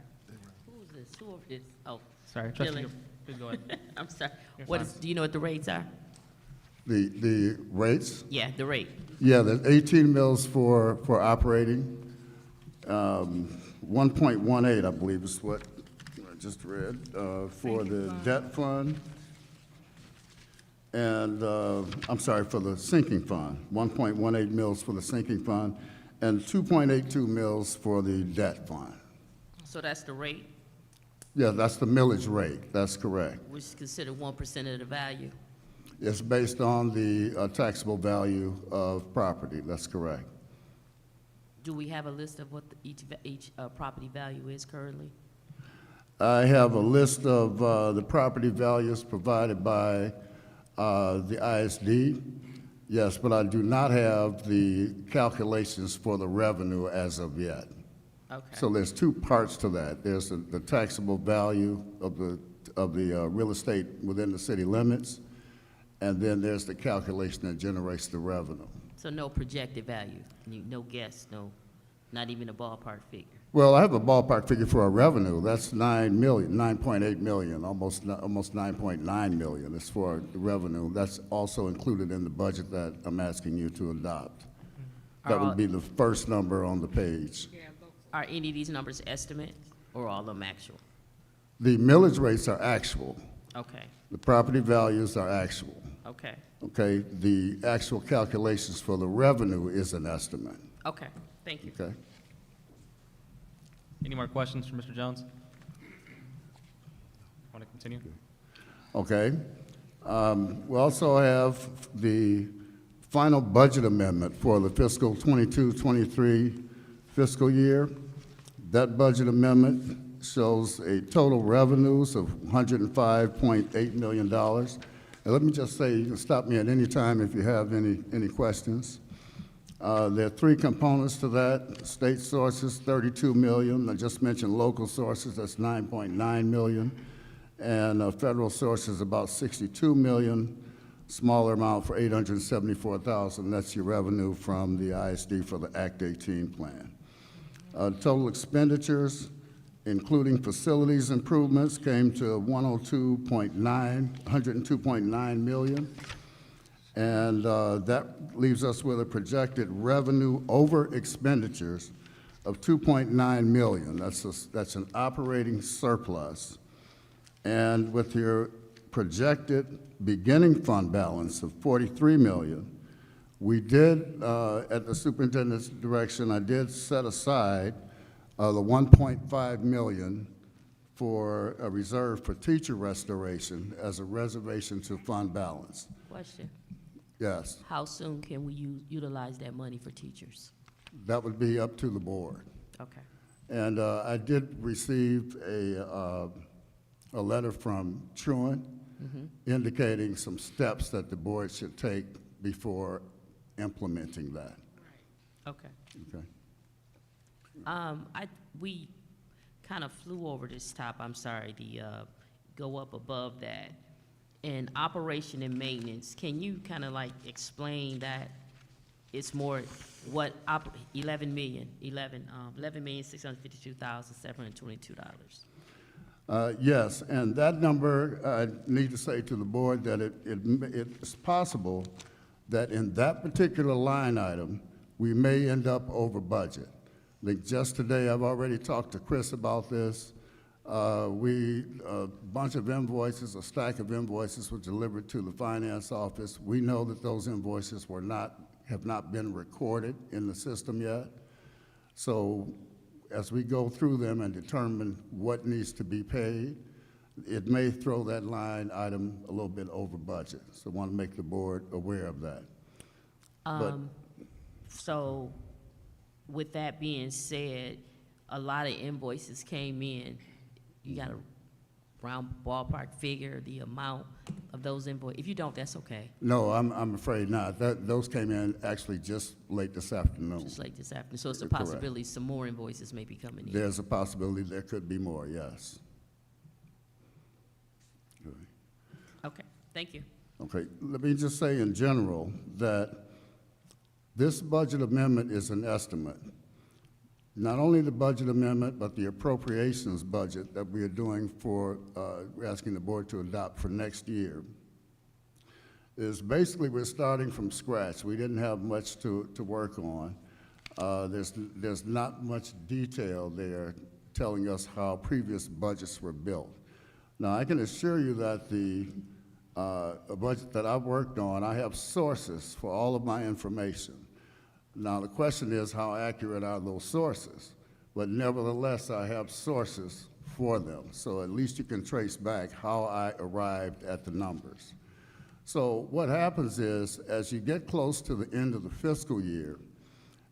Who is this? Who is? Oh, Sorry, trustee, Dylan. please go ahead. I'm sorry. You're What fine. is, do you know what the rates are? The rates? Yeah, the rate. Yeah, there's 18 mills for operating. 1.18, I believe, is what I just read, for the debt fund. And, I'm sorry, for the sinking fund, 1.18 mills for the sinking fund, and 2.82 mills for the debt fund. So that's the rate, Yeah, that's the millage rate, that's correct. which is considered 1% of the value. It's based on the taxable value of property, that's correct. Do we have a list of what each property value is currently? I have a list of the property values provided by the ISD, yes, but I do not have the calculations for the revenue as of yet. Okay. So there's two parts to that. There's the taxable value of the real estate within the city limits, and then there's the calculation that generates the revenue. So no projected value, no guess, not even a ballpark figure. Well, I have a ballpark figure for our revenue. That's 9.8 million, almost 9.9 million is for the revenue. That's also included in the budget that I'm asking you to adopt. That would be the first number on the page. Are any of these numbers estimates or all of them actual? The millage rates are actual. Okay, The property values are actual. okay, Okay, the actual calculations for the revenue is an estimate. okay, thank you. Okay. Any more questions for Mr. Jones? Want to continue? Okay. We also have the final budget amendment for the fiscal 22-23 fiscal year. That budget amendment shows a total revenues of $105.8 million. And let me just say, you can stop me at any time if you have any questions. There are three components to that. State sources, 32 million. I just mentioned local sources, that's 9.9 million. And federal sources, about 62 million. Smaller amount for 874,000. That's your revenue from the ISD for the Act 18 plan. Total expenditures, including facilities improvements, came to 102.9 million. And that leaves us with a projected revenue over expenditures of 2.9 million. That's an operating surplus. And with your projected beginning fund balance of 43 million, we did, at the superintendent's direction, I did set aside the 1.5 million for a reserve for teacher restoration as a reservation to fund balance. Question, Yes, how soon can we utilize that money for teachers? that would be up to the board. Okay, And I did receive a letter from Truant, indicating some steps that the board should take before implementing that. Okay. Okay? We kind of flew over this top, I'm sorry, go up above that. And operation and maintenance, can you kind of like explain that? It's more what, $11,652,722. Yes, and that number, I need to say to the board that it's possible that in that particular line item, we may end up over budget. Like just today, I've already talked to Chris about this. A bunch of invoices, a stack of invoices were delivered to the finance office. We know that those invoices have not been recorded in the system yet. So as we go through them and determine what needs to be paid, it may throw that line item a little bit over budget. So I want to make the board aware of that. So with that being said, a lot of invoices came in. You got a round ballpark figure, the amount of those invoices? If you don't, that's okay. No, I'm afraid not. Those came in actually just late this afternoon. Just like this afternoon. So it's a Correct. possibility some more invoices may be coming in. There's a possibility there could be more, yes. Okay, thank you. Okay, let me just say in general that this budget amendment is an estimate. Not only the budget amendment, but the appropriations budget that we are doing for, we're asking the board to adopt for next year, is basically we're starting from scratch. We didn't have much to work on. There's not much detail there telling us how previous budgets were built. Now, I can assure you that the budget that I've worked on, I have sources for all of my information. Now, the question is, how accurate are those sources? But nevertheless, I have sources for them. So at least you can trace back how I arrived at the numbers. So what happens is, as you get close to the end of the fiscal year,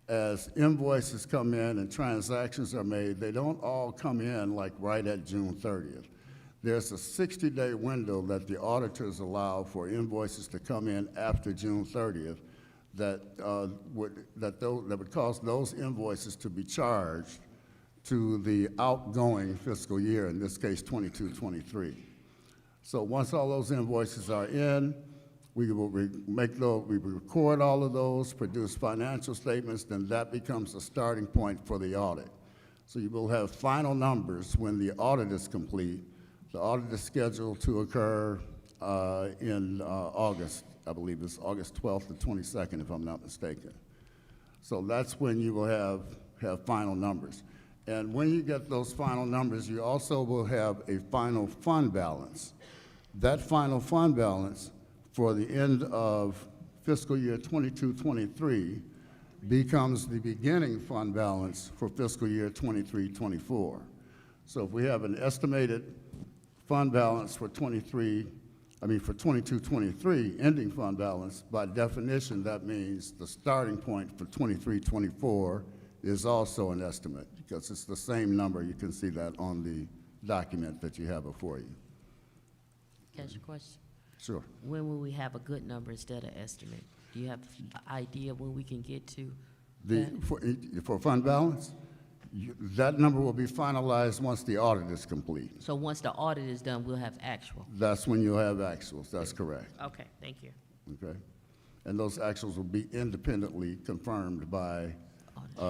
as invoices come in and transactions are made, they don't all come in like right at June 30th. There's a 60-day window that the auditors allow for invoices to come in after June 30th that would cause those invoices to be charged to the outgoing fiscal year, in this case 22-23. So once all those invoices are in, we will record all of those, produce financial statements, then that becomes the starting point for the audit. So you will have final numbers when the audit is complete. The audit is scheduled to occur in August. I believe it's August 12th to 22nd, if I'm not mistaken. So that's when you will have final numbers. And when you get those final numbers, you also will have a final fund balance. That final fund balance for the end of fiscal year 22-23 becomes the beginning fund balance for fiscal year 23-24. So if we have an estimated fund balance for 22-23, ending fund balance, by definition, that means the starting point for 23-24 is also an estimate, because it's the same number. You can see that on the document that you have before you. Can I ask you a question? Sure. When will we have a good number instead of estimate? Do you have an idea when we can get to that? For fund balance, that number will be finalized once the audit is complete. So once the audit is done, we'll have actual? That's when you'll have actuals. That's correct. Okay, thank you. Okay? And those actuals will be independently confirmed by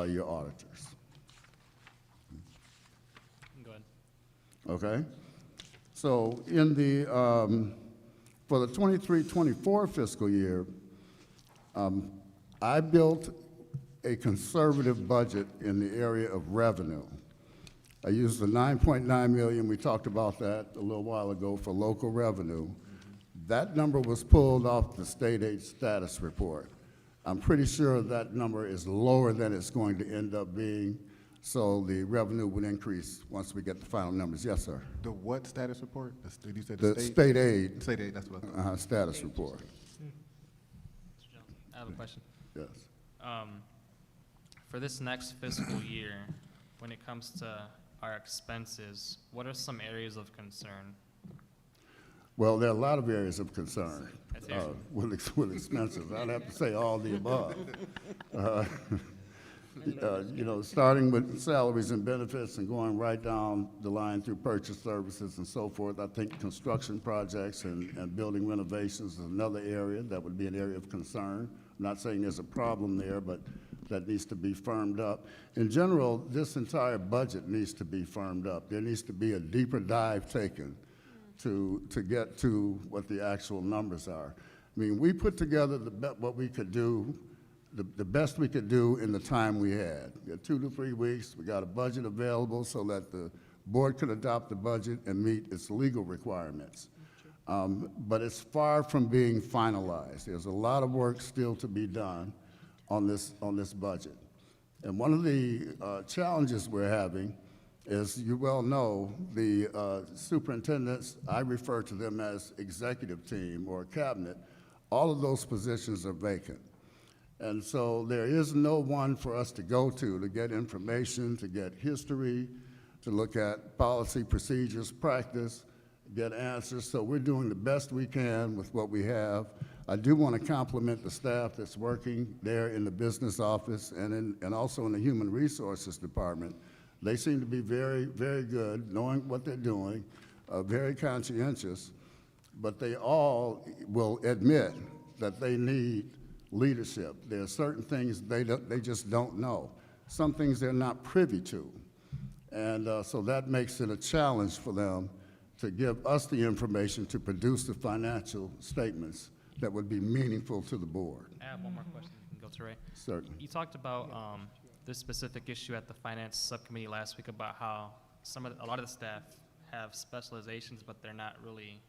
your auditors. Go ahead. Okay? So in the, for the 23-24 fiscal year, I built a conservative budget in the area of revenue. I used the 9.9 million, we talked about that a little while ago, for local revenue. That number was pulled off the state aid status report. I'm pretty sure that number is lower than it's going to end up being, so the revenue would increase once we get the final numbers. Yes, sir. The what status report? Did you say The state aid State aid, that's what I thought. status report. Mr. Jones, I have a question. Yes. For this next fiscal year, when it comes to our expenses, what are some areas of concern? Well, there are a lot of areas of concern That's it. with expenses. I'd have to say all the above. You know, starting with salaries and benefits and going right down the line through purchase services and so forth. I think construction projects and building renovations is another area that would be an area of concern. I'm not saying there's a problem there, but that needs to be firmed up. In general, this entire budget needs to be firmed up. There needs to be a deeper dive taken to get to what the actual numbers are. I mean, we put together what we could do, the best we could do in the time we had. We had 2 to 3 weeks. We got a budget available so that the board could adopt the budget and meet its legal requirements. But it's far from being finalized. There's a lot of work still to be done on this budget. And one of the challenges we're having is, you well know, the superintendents, I refer to them as executive team or cabinet, all of those positions are vacant. And so there is no one for us to go to get information, to get history, to look at policy, procedures, practice, get answers. So we're doing the best we can with what we have. I do want to compliment the staff that's working there in the business office and also in the human resources department. They seem to be very, very good, knowing what they're doing, very conscientious, but they all will admit that they need leadership. There are certain things they just don't know. Some things they're not privy to. And so that makes it a challenge for them to give us the information to produce the financial statements that would be meaningful to the board. I have one more question. You can go to Ray. Certainly. You talked about this specific issue at the finance subcommittee last week about how a lot of the staff have specializations, but they're not really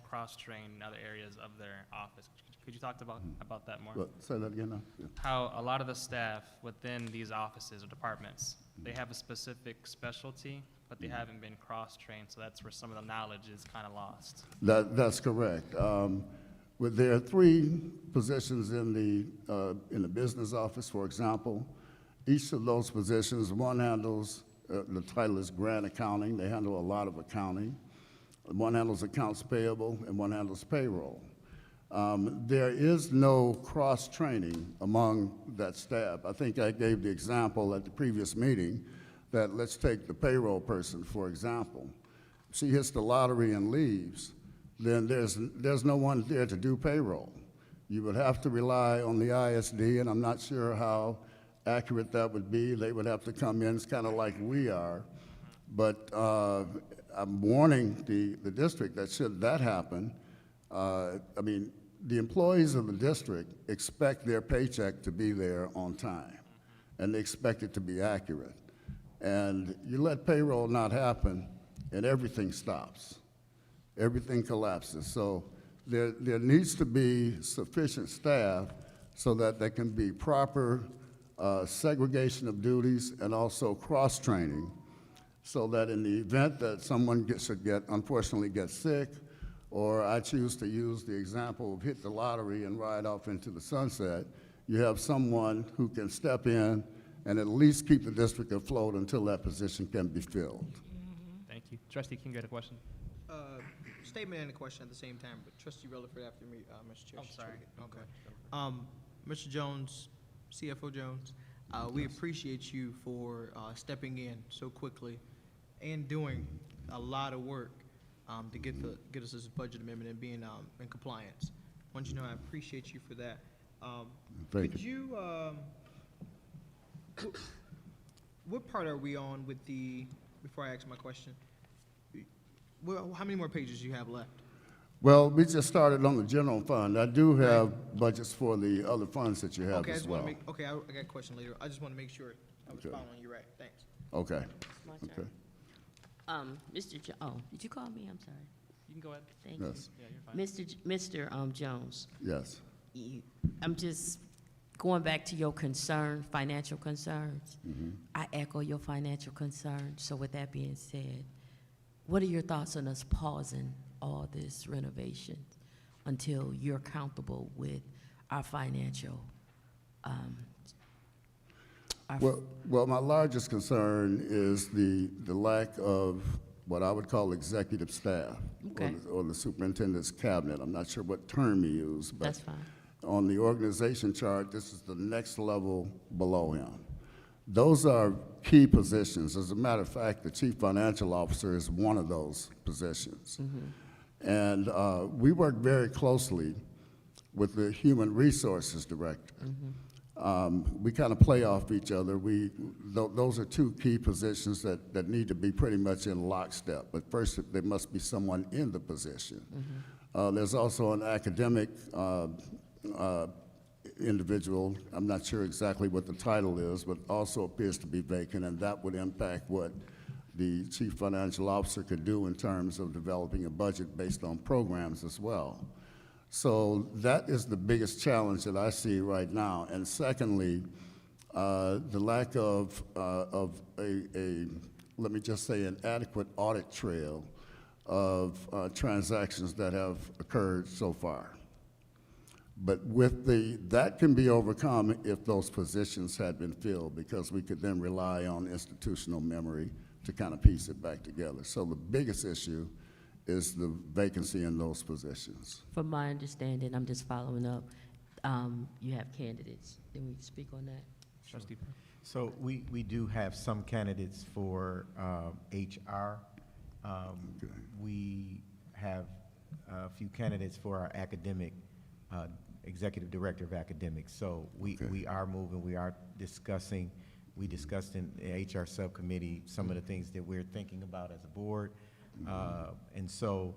cross-trained in other areas of their office. Could you talk about that more? Say that again now. Yeah. How a lot of the staff within these offices or departments, they have a specific specialty, but they haven't been cross-trained, so that's where some of the knowledge is kind of lost. That's correct. There are 3 positions in the business office, for example. Each of those positions, one handles, the title is grant accounting. They handle a lot of accounting. One handles accounts payable, and one handles payroll. There is no cross-training among that staff. I think I gave the example at the previous meeting that let's take the payroll person, for example. If she hits the lottery and leaves, then there's no one there to do payroll. You would have to rely on the ISD, and I'm not sure how accurate that would be. They would have to come in, it's kind of like we are. But I'm warning the district that should that happen, I mean, the employees of the district expect their paycheck to be there on time, and they expect it to be accurate. And you let payroll not happen, and everything stops. Everything collapses. So there needs to be sufficient staff so that there can be proper segregation of duties and also cross-training, so that in the event that someone unfortunately get sick, or I choose to use the example of hit the lottery and ride off into the sunset, you have someone who can step in and at least keep the district afloat until that position can be filled. Thank you. Trustee King, you had a question? Statement and a question at the same time, but Trustee Rutherford after me, Mr. Chair. Oh, sorry. Okay. Mr. Jones, CFO Jones, we appreciate you for stepping in so quickly and doing a lot of work to get us this budget amendment and being in compliance. I want you to know I appreciate you for that. Thank you. What part are we on with before I ask my question? Well, how many more pages do you have left? Well, we just started on the general fund. I do have budgets for the other funds that you have as well. I got a question later. I just want to make sure I was following you right. Thanks. Okay. My Okay. turn. Did you call me? I'm sorry. You can go ahead. Thank Yes. Yeah, you're fine. Mr. Jones, Yes. I'm just going back to your financial concerns. I echo your financial concerns. So with that being said, what are your thoughts on us pausing all this renovation until you're comfortable with our financial? Well, my largest concern is the lack of what I would call executive staff. Okay. Or the superintendent's cabinet. I'm not sure what term you use, but That's fine. on the organization chart, this is the next level below him. Those are key positions. As a matter of fact, the chief financial officer is one of those positions. And we work very closely with the human resources director. We kind of play off each other. Those are two key positions that need to be pretty much in lockstep. But first, there must be someone in the position. There's also an academic individual, I'm not sure exactly what the title is, but also appears to be vacant, and that would impact what the chief financial officer could do in terms of developing a budget based on programs as well. So that is the biggest challenge that I see right now. And secondly, the lack of let me just say, an adequate audit trail of transactions that have occurred so far. But that can be overcome if those positions had been filled, because we could then rely on institutional memory to kind of piece it back together. So the biggest issue is the vacancy in those positions. From my understanding, I'm just following up, you have candidates. Can we speak on that? Trustee Perkins. So we do have some candidates for HR. We have a few candidates for our academic, executive director of academics. So we are moving, we are discussing. We discussed in the HR subcommittee some of the things that we're thinking about as a board. And so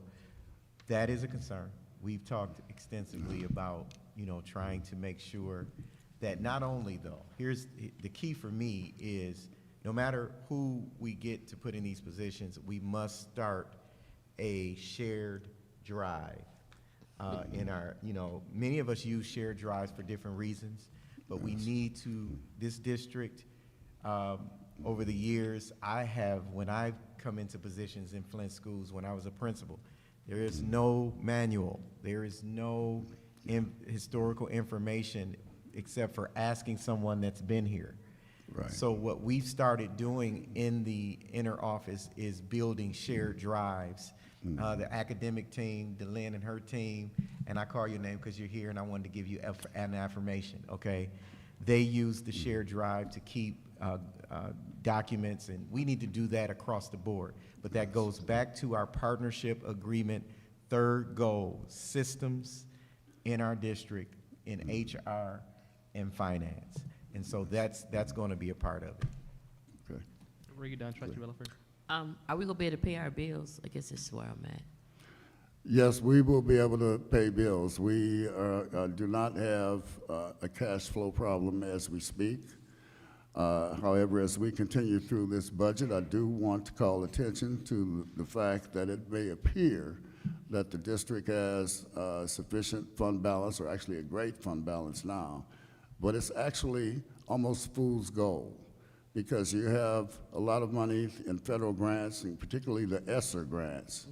that is a concern. We've talked extensively about, trying to make sure that not only though, here's the key for me is no matter who we get to put in these positions, we must start a shared drive in our, many of us use shared drives for different reasons, but we need to, this district, over the years, when I've come into positions in Flint schools, when I was a principal, there is no manual, there is no historical information except for asking someone that's been here. Right. So what we've started doing in the inner office is building shared drives. The academic team, Delynn and her team, and I call your name because you're here and I wanted to give you an affirmation, okay? They use the shared drive to keep documents, and we need to do that across the board. But that goes back to our partnership agreement, third goal, systems in our district, in HR and finance. And so that's going to be a part of it. Okay. Were you done, Trustee Rutherford? Are we gonna be able to pay our bills? I guess this is where I'm at. Yes, we will be able to pay bills. We do not have a cash flow problem as we speak. However, as we continue through this budget, I do want to call attention to the fact that it may appear that the district has sufficient fund balance, or actually a great fund balance now, but it's actually almost fool's gold, because you have a lot of money in federal grants, and particularly the ESSER grants.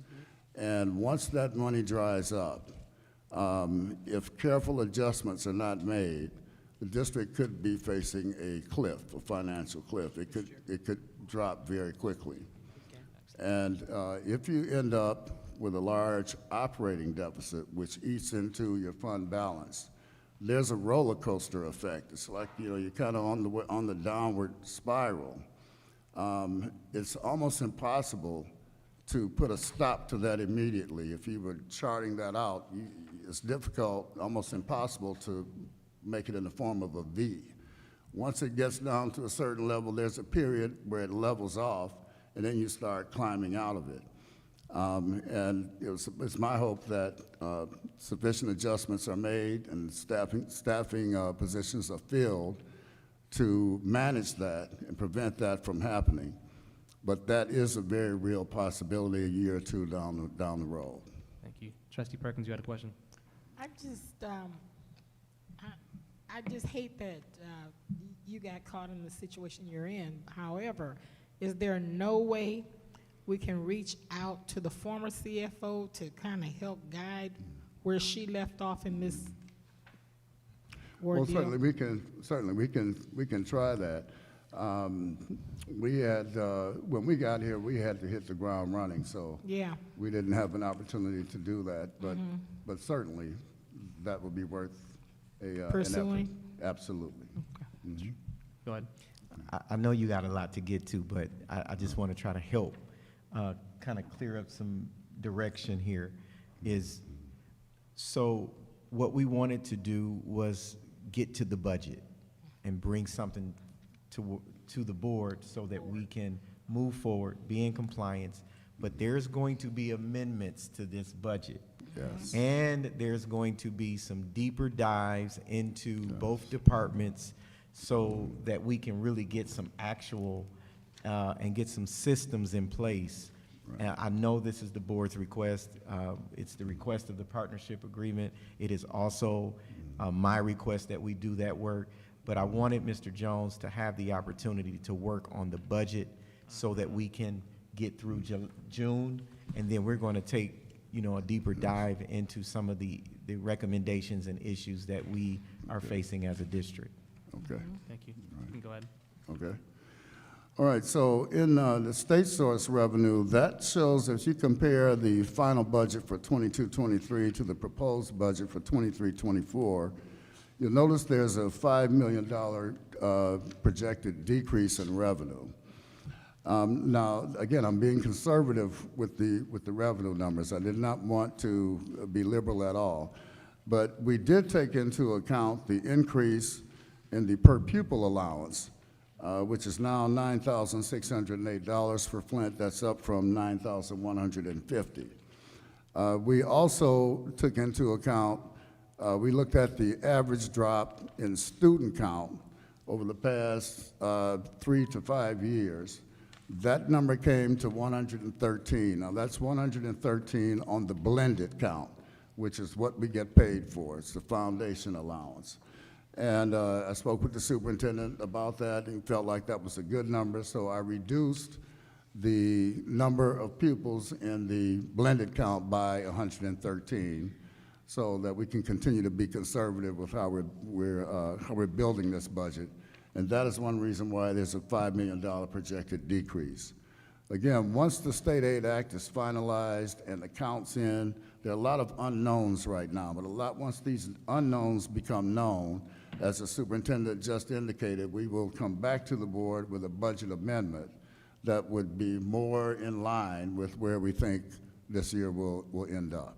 And once that money dries up, if careful adjustments are not made, the district could be facing a cliff, a financial cliff. It could drop very quickly. And if you end up with a large operating deficit, which eats into your fund balance, there's a roller coaster effect. It's like, you're kind of on the downward spiral. It's almost impossible to put a stop to that immediately. If you were charting that out, it's difficult, almost impossible to make it in the form of a V. Once it gets down to a certain level, there's a period where it levels off, and then you start climbing out of it. And it's my hope that sufficient adjustments are made and staffing positions are filled to manage that and prevent that from happening. But that is a very real possibility a year or two down the road. Thank you. Trustee Perkins, you had a question? I just hate that you got caught in the situation you're in. However, is there no way we can reach out to the former CFO to kind of help guide where she left off in this ordeal? Well, certainly we can try that. We had, when we got here, we had to hit the ground running, so Yeah. we didn't have an opportunity to do that, but certainly that would be worth an effort. Pursuing? Absolutely. Mhm. Go ahead. I know you got a lot to get to, but I just want to try to help kind of clear up some direction here. So what we wanted to do was get to the budget and bring something to the board so that we can move forward, be in compliance. But there's going to be amendments to this budget. Yes. And there's going to be some deeper dives into both departments so that we can really get some actual and get some systems in place. And I know this is the board's request. It's the request of the partnership agreement. It is also my request that we do that work. But I wanted Mr. Jones to have the opportunity to work on the budget so that we can get through June, and then we're going to take, a deeper dive into some of the recommendations and issues that we are facing as a district. Okay. Thank you. You can go ahead. Okay. All right, so in the state source revenue, that shows if you compare the final budget for 22-23 to the proposed budget for 23-24, you'll notice there's a $5 million projected decrease in revenue. Now, again, I'm being conservative with the revenue numbers. I did not want to be liberal at all. But we did take into account the increase in the per pupil allowance, which is now $9,608 for Flint. That's up from $9,150. We also took into account, we looked at the average drop in student count over the past 3 to 5 years. That number came to 113. Now, that's 113 on the blended count, which is what we get paid for. It's the foundation allowance. And I spoke with the superintendent about that. He felt like that was a good number, so I reduced the number of pupils in the blended count by 113 so that we can continue to be conservative with how we're building this budget. And that is one reason why there's a $5 million projected decrease. Again, once the State Aid Act is finalized and the counts in, there are a lot of unknowns right now, but once these unknowns become known, as the superintendent just indicated, we will come back to the board with a budget amendment that would be more in line with where we think this year will end up.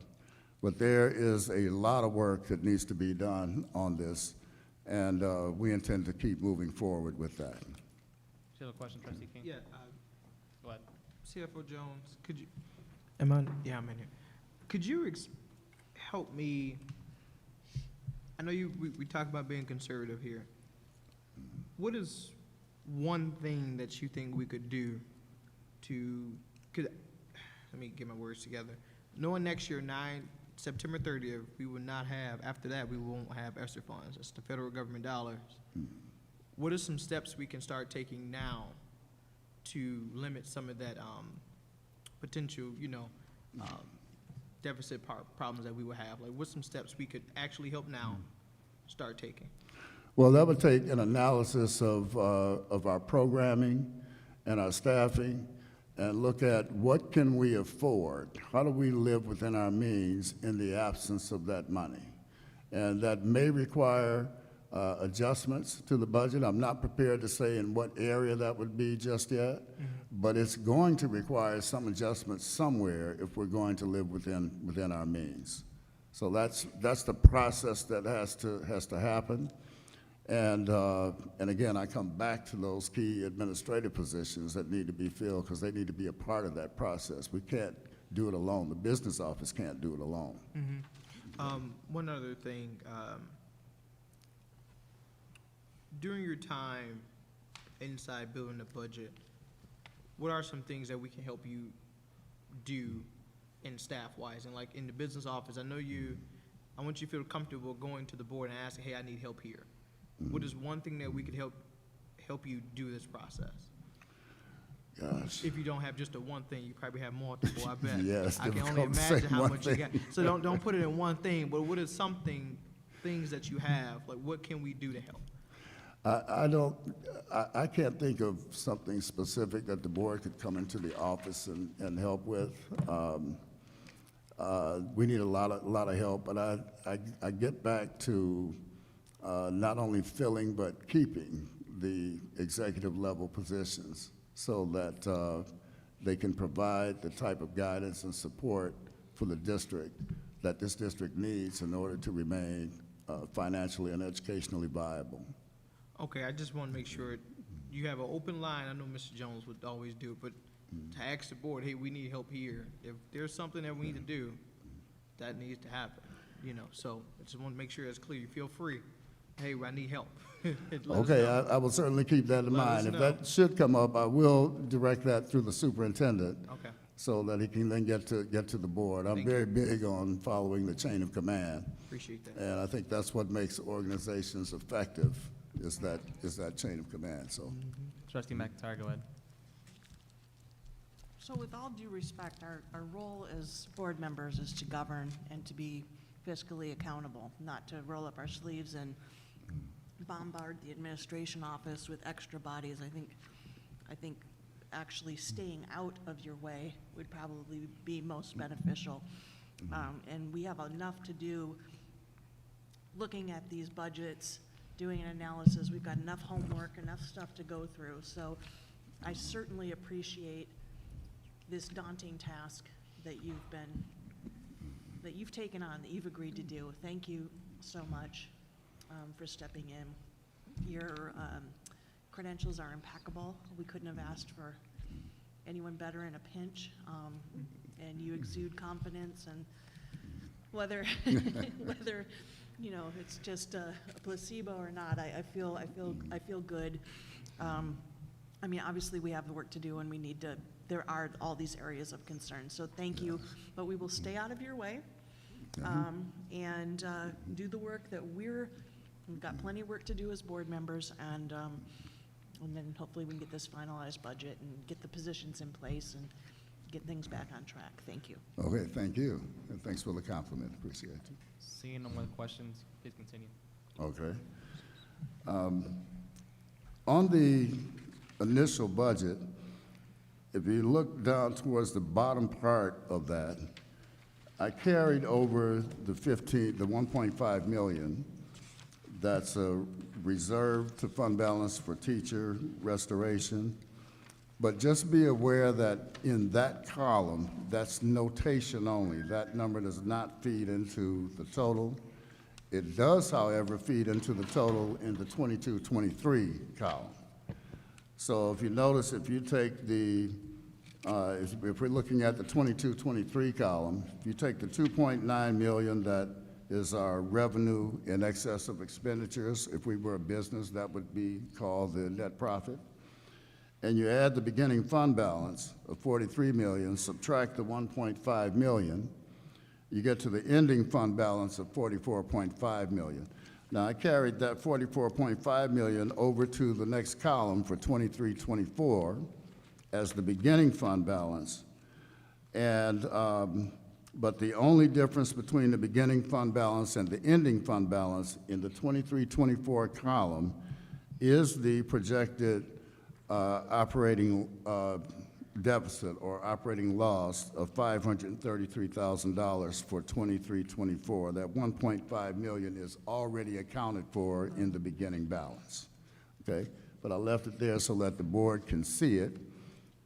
But there is a lot of work that needs to be done on this, and we intend to keep moving forward with that. Do you have a question, Trustee King? Yeah, Go ahead. CFO Jones, could you, am I, yeah, I'm in here. Could you help me, I know we talk about being conservative here. What is one thing that you think we could do let me get my words together. Knowing next year, September 30th, we will not have, after that, we won't have ESSER funds. It's the federal government dollars. What are some steps we can start taking now to limit some of that potential, deficit problems that we will have? Like, what's some steps we could actually help now start taking? Well, that would take an analysis of our programming and our staffing and look at what can we afford? How do we live within our means in the absence of that money? And that may require adjustments to the budget. I'm not prepared to say in what area that would be just yet, but it's going to require some adjustments somewhere if we're going to live within our means. So that's the process that has to happen. And again, I come back to those key administrative positions that need to be filled because they need to be a part of that process. We can't do it alone. The business office can't do it alone. One other thing, during your time inside building the budget, what are some things that we can help you do in staff-wise? And like in the business office, I want you to feel comfortable going to the board and asking, hey, I need help here. What is one thing that we could help you do this process? Gosh. If you don't have just a one thing, you probably have multiple, I bet. Yes, I can only difficult to say imagine how one much you got. thing. So don't put it in one thing, but what is things that you have? Like, what can we do to help? I can't think of something specific that the board could come into the office and help with. We need a lot of help, but I get back to not only filling but keeping the executive level positions so that they can provide the type of guidance and support for the district that this district needs in order to remain financially and educationally viable. Okay, I just want to make sure you have an open line. I know Mr. Jones would always do it, but to ask the board, hey, we need help here. If there's something that we need to do, that needs to happen, you know. So I just want to make sure it's clear. You feel free. Hey, I need help. Let us Okay, know. I will certainly keep that in Let us mind. If know. that should come up, I will direct that through the superintendent Okay. so that he can then get to the board. I'm Thank very big on following the chain of command. Appreciate that. And I think that's what makes organizations effective, is that chain of command, so. Trustee McIntyre, go ahead. So with all due respect, our role as board members is to govern and to be fiscally accountable, not to roll up our sleeves and bombard the administration office with extra bodies. I think actually staying out of your way would probably be most beneficial. And we have enough to do looking at these budgets, doing an analysis. We've got enough homework, enough stuff to go through. So I certainly appreciate this daunting task that you've taken on, that you've agreed to do. Thank you so much for stepping in. Your credentials are impeccable. We couldn't have asked for anyone better in a pinch. And you exude confidence, and whether you know it's just a placebo or not, I feel good. I mean, obviously we have the work to do, and we need to. There are all these areas of concern. So thank you, but we will stay out of your way and do the work that we've got plenty of work to do as board members, and then hopefully we can get this finalized budget and get the positions in place and get things back on track. Thank you. Okay, thank you. And thanks for the compliment, appreciate it. Seeing no more questions, please continue. Okay. On the initial budget, if you look down towards the bottom part of that, I carried over the 1.5 million that's reserved to fund balance for teacher restoration. But just be aware that in that column, that's notation only. That number does not feed into the total. It does, however, feed into the total in the 22-23 column. So if you notice, if you take the, if we're looking at the 22-23 column, if you take the 2.9 million that is our revenue in excess of expenditures, if we were a business, that would be called the net profit. And you add the beginning fund balance of 43 million, subtract the 1.5 million, you get to the ending fund balance of 44.5 million. Now, I carried that 44.5 million over to the next column for 23-24 as the beginning fund balance. And, but the only difference between the beginning fund balance and the ending fund balance in the 23-24 column is the projected operating deficit or operating loss of $533,000 for 23-24. That 1.5 million is already accounted for in the beginning balance, okay? But I left it there so that the board can see it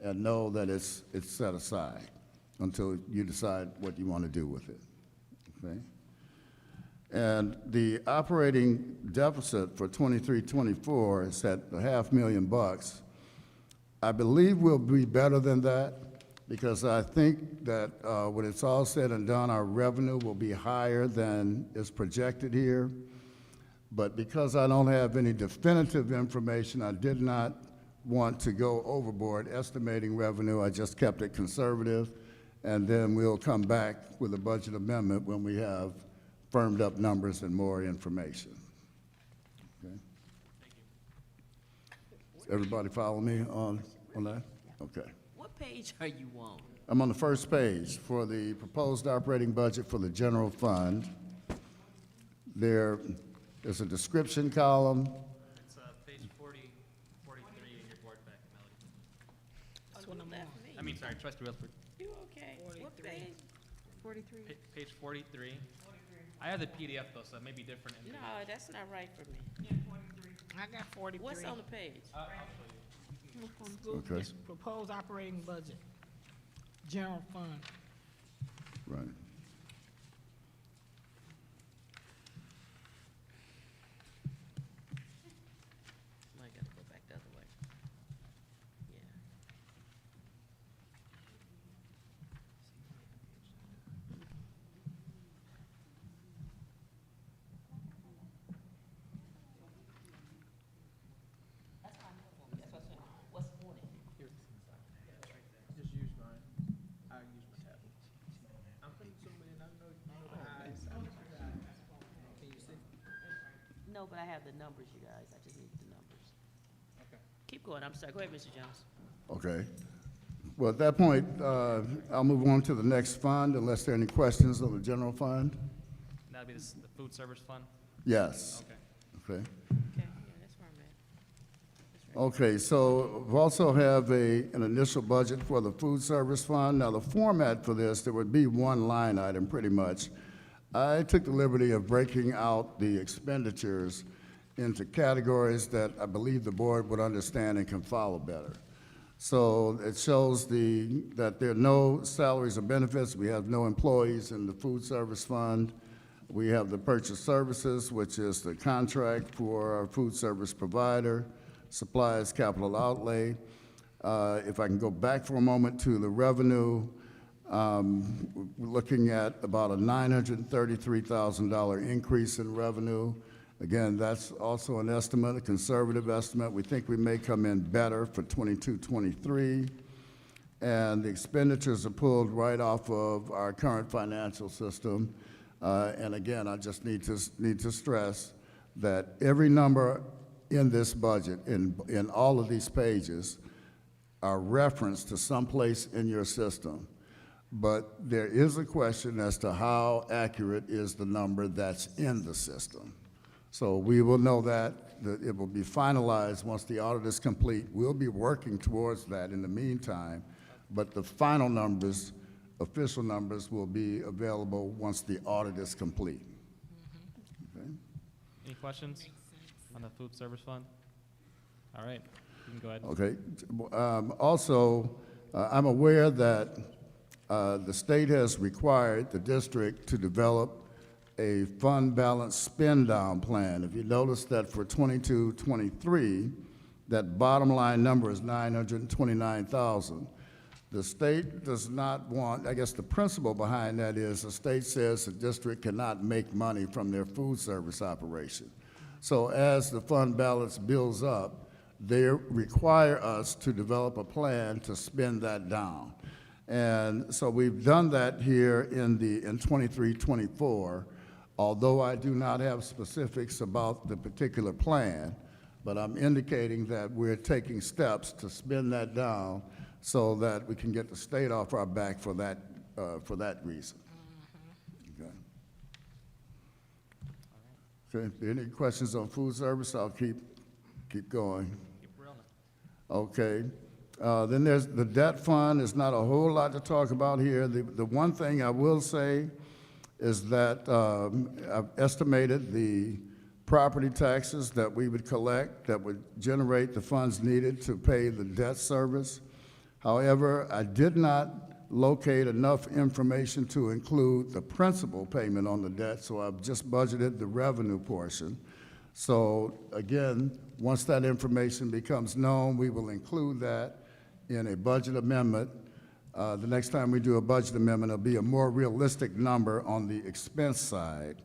and know that it's set aside until you decide what you want to do with it, okay? And the operating deficit for 23-24 is at $500,000. I believe we'll be better than that because I think that when it's all said and done, our revenue will be higher than is projected here. But because I don't have any definitive information, I did not want to go overboard estimating revenue. I just kept it conservative, and then we'll come back with a budget amendment when we have firmed up numbers and more information. Okay? Everybody follow me on that? Okay. What page are you on? I'm on the first page for the proposed operating budget for the general fund. There's a description column. It's page sorry, trustee Rutherford. You okay? What page? 43. Page 43. I have the PDF though, so it may be different. No, that's not right for me. I got 43. What's on the page? School Okay. Proposed operating budget, general fund. Right. I gotta go back the other way. Yeah. That's what I'm saying. What's on it? Just use mine. I'll use my tablet. I'm putting zoom in, I know the eyes. Can you see? No, but I have the numbers, you guys. I just need the numbers. Okay. Keep going. I'm sorry. Go ahead, Mr. Jones. Okay. Well, at that point, I'll move on to the next fund unless there are any questions on the general fund. That'd be the food service fund? Yes. Okay. Okay. Okay, yeah, that's where I'm at. That's right. Okay, so we also have an initial budget for the food service fund. Now, the format for this, there would be one line item pretty much. I took the liberty of breaking out the expenditures into categories that I believe the board would understand and can follow better. So it shows that there are no salaries or benefits. We have no employees in the food service fund. We have the purchase services, which is the contract for our food service provider, supplies, capital outlay. If I can go back for a moment to the revenue, we're looking at about a $933,000 increase in revenue. Again, that's also an estimate, a conservative estimate. We think we may come in better for 22-23. And the expenditures are pulled right off of our current financial system. And again, I just need to stress that every number in this budget, in all of these pages, are referenced to someplace in your system. But there is a question as to how accurate is the number that's in the system. So we will know that it will be finalized once the audit is complete. We'll be working towards that in the meantime, but the final numbers, official numbers, will be available once the audit is complete. Okay. Any questions on the food service fund? All right, you can go ahead. Okay. Also, I'm aware that the state has required the district to develop a fund balance spend down plan. If you notice that for 22-23, that bottom line number is $929,000. The state does not want, I guess the principle behind that is the state says the district cannot make money from their food service operation. So as the fund balance builds up, they require us to develop a plan to spend that down. And so we've done that here in 23-24, although I do not have specifics about the particular plan, but I'm indicating that we're taking steps to spend that down so that we can get the state off our back for that reason. Okay. Okay, if there are any questions on food service, I'll keep going. Keep rolling. Okay. Then there's the debt fund. There's not a whole lot to talk about here. The one thing I will say is that I've estimated the property taxes that we would collect that would generate the funds needed to pay the debt service. However, I did not locate enough information to include the principal payment on the debt, so I've just budgeted the revenue portion. So again, once that information becomes known, we will include that in a budget amendment. The next time we do a budget amendment, it'll be a more realistic number on the expense side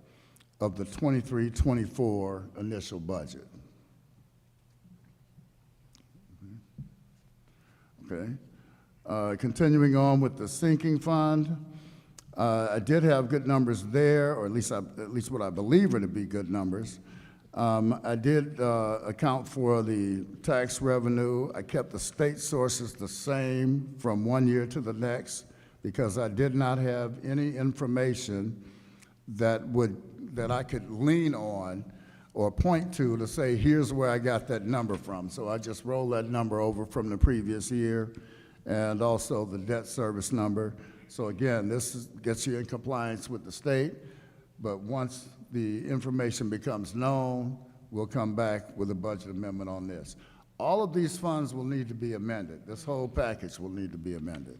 of the 23-24 initial budget. Okay. Continuing on with the sinking fund, I did have good numbers there, or at least what I believe are to be good numbers. I did account for the tax revenue. I kept the state sources the same from one year to the next because I did not have any information that I could lean on or point to say, here's where I got that number from. So I just rolled that number over from the previous year. and also the debt service number. So again, gets you in compliance with the state, but once the information becomes known, we'll come back with a budget amendment on this. All of these funds will need to be amended. This whole package will need to be amended,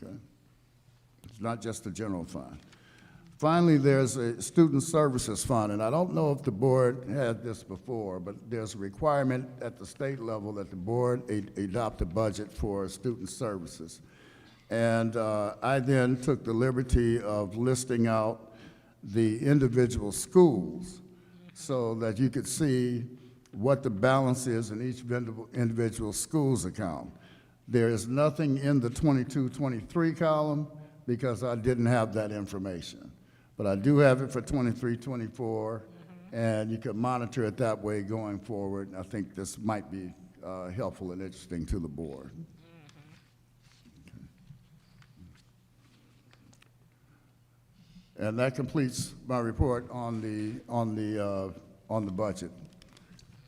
okay? It's not just the general fund. Finally, there's a student services fund, and I don't know if the board had this before, but there's a requirement at the state level that the board adopt a budget for student services. And I then took the liberty of listing out the individual schools so that you could see what the balance is in each individual school's account. There is nothing in the 22-23 column because I didn't have that information. But I do have it for 23-24, and you can monitor it that way going forward. And I think this might be helpful and interesting to the board. Okay. And that completes my report on the budget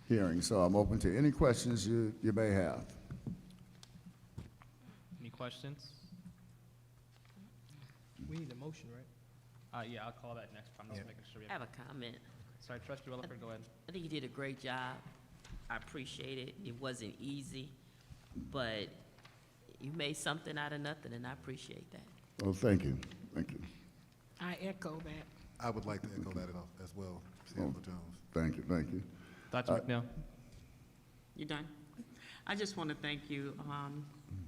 hearing. So I'm open to any questions you may have. Any questions? We need a motion, right? Yeah, I'll call that next. I'm just making sure we I have. have a comment. Sorry, Trustee Rutherford, go ahead. I think you did a great job. I appreciate it. It wasn't easy, but you made something out of nothing, and I appreciate that. Well, thank you. Thank you. I echo that. I would like to echo that as well, Senator Jones. Thank you. Thank you. Dr. McNeil? You done? I just want to thank you.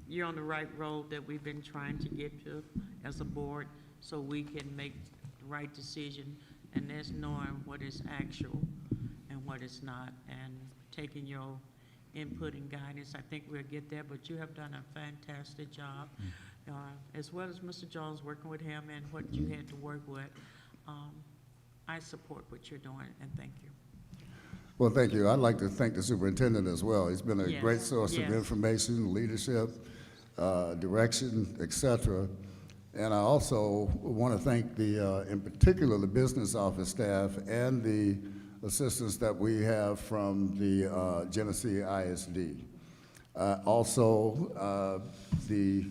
You're on the right road that we've been trying to get to as a board so we can make the right decision, and that's knowing what is actual and what is not, and taking your input and guidance. I think we'll get there, but you have done a fantastic job, as well as Mr. Jones, working with him and what you had to work with. I support what you're doing, and thank you. Well, thank you. I'd like to thank the superintendent as well. He's been a Yes, great source of yes. information, leadership, direction, et cetera. And I also want to thank in particular, the business office staff and the assistance that we have from the Genesee ISD. Also, the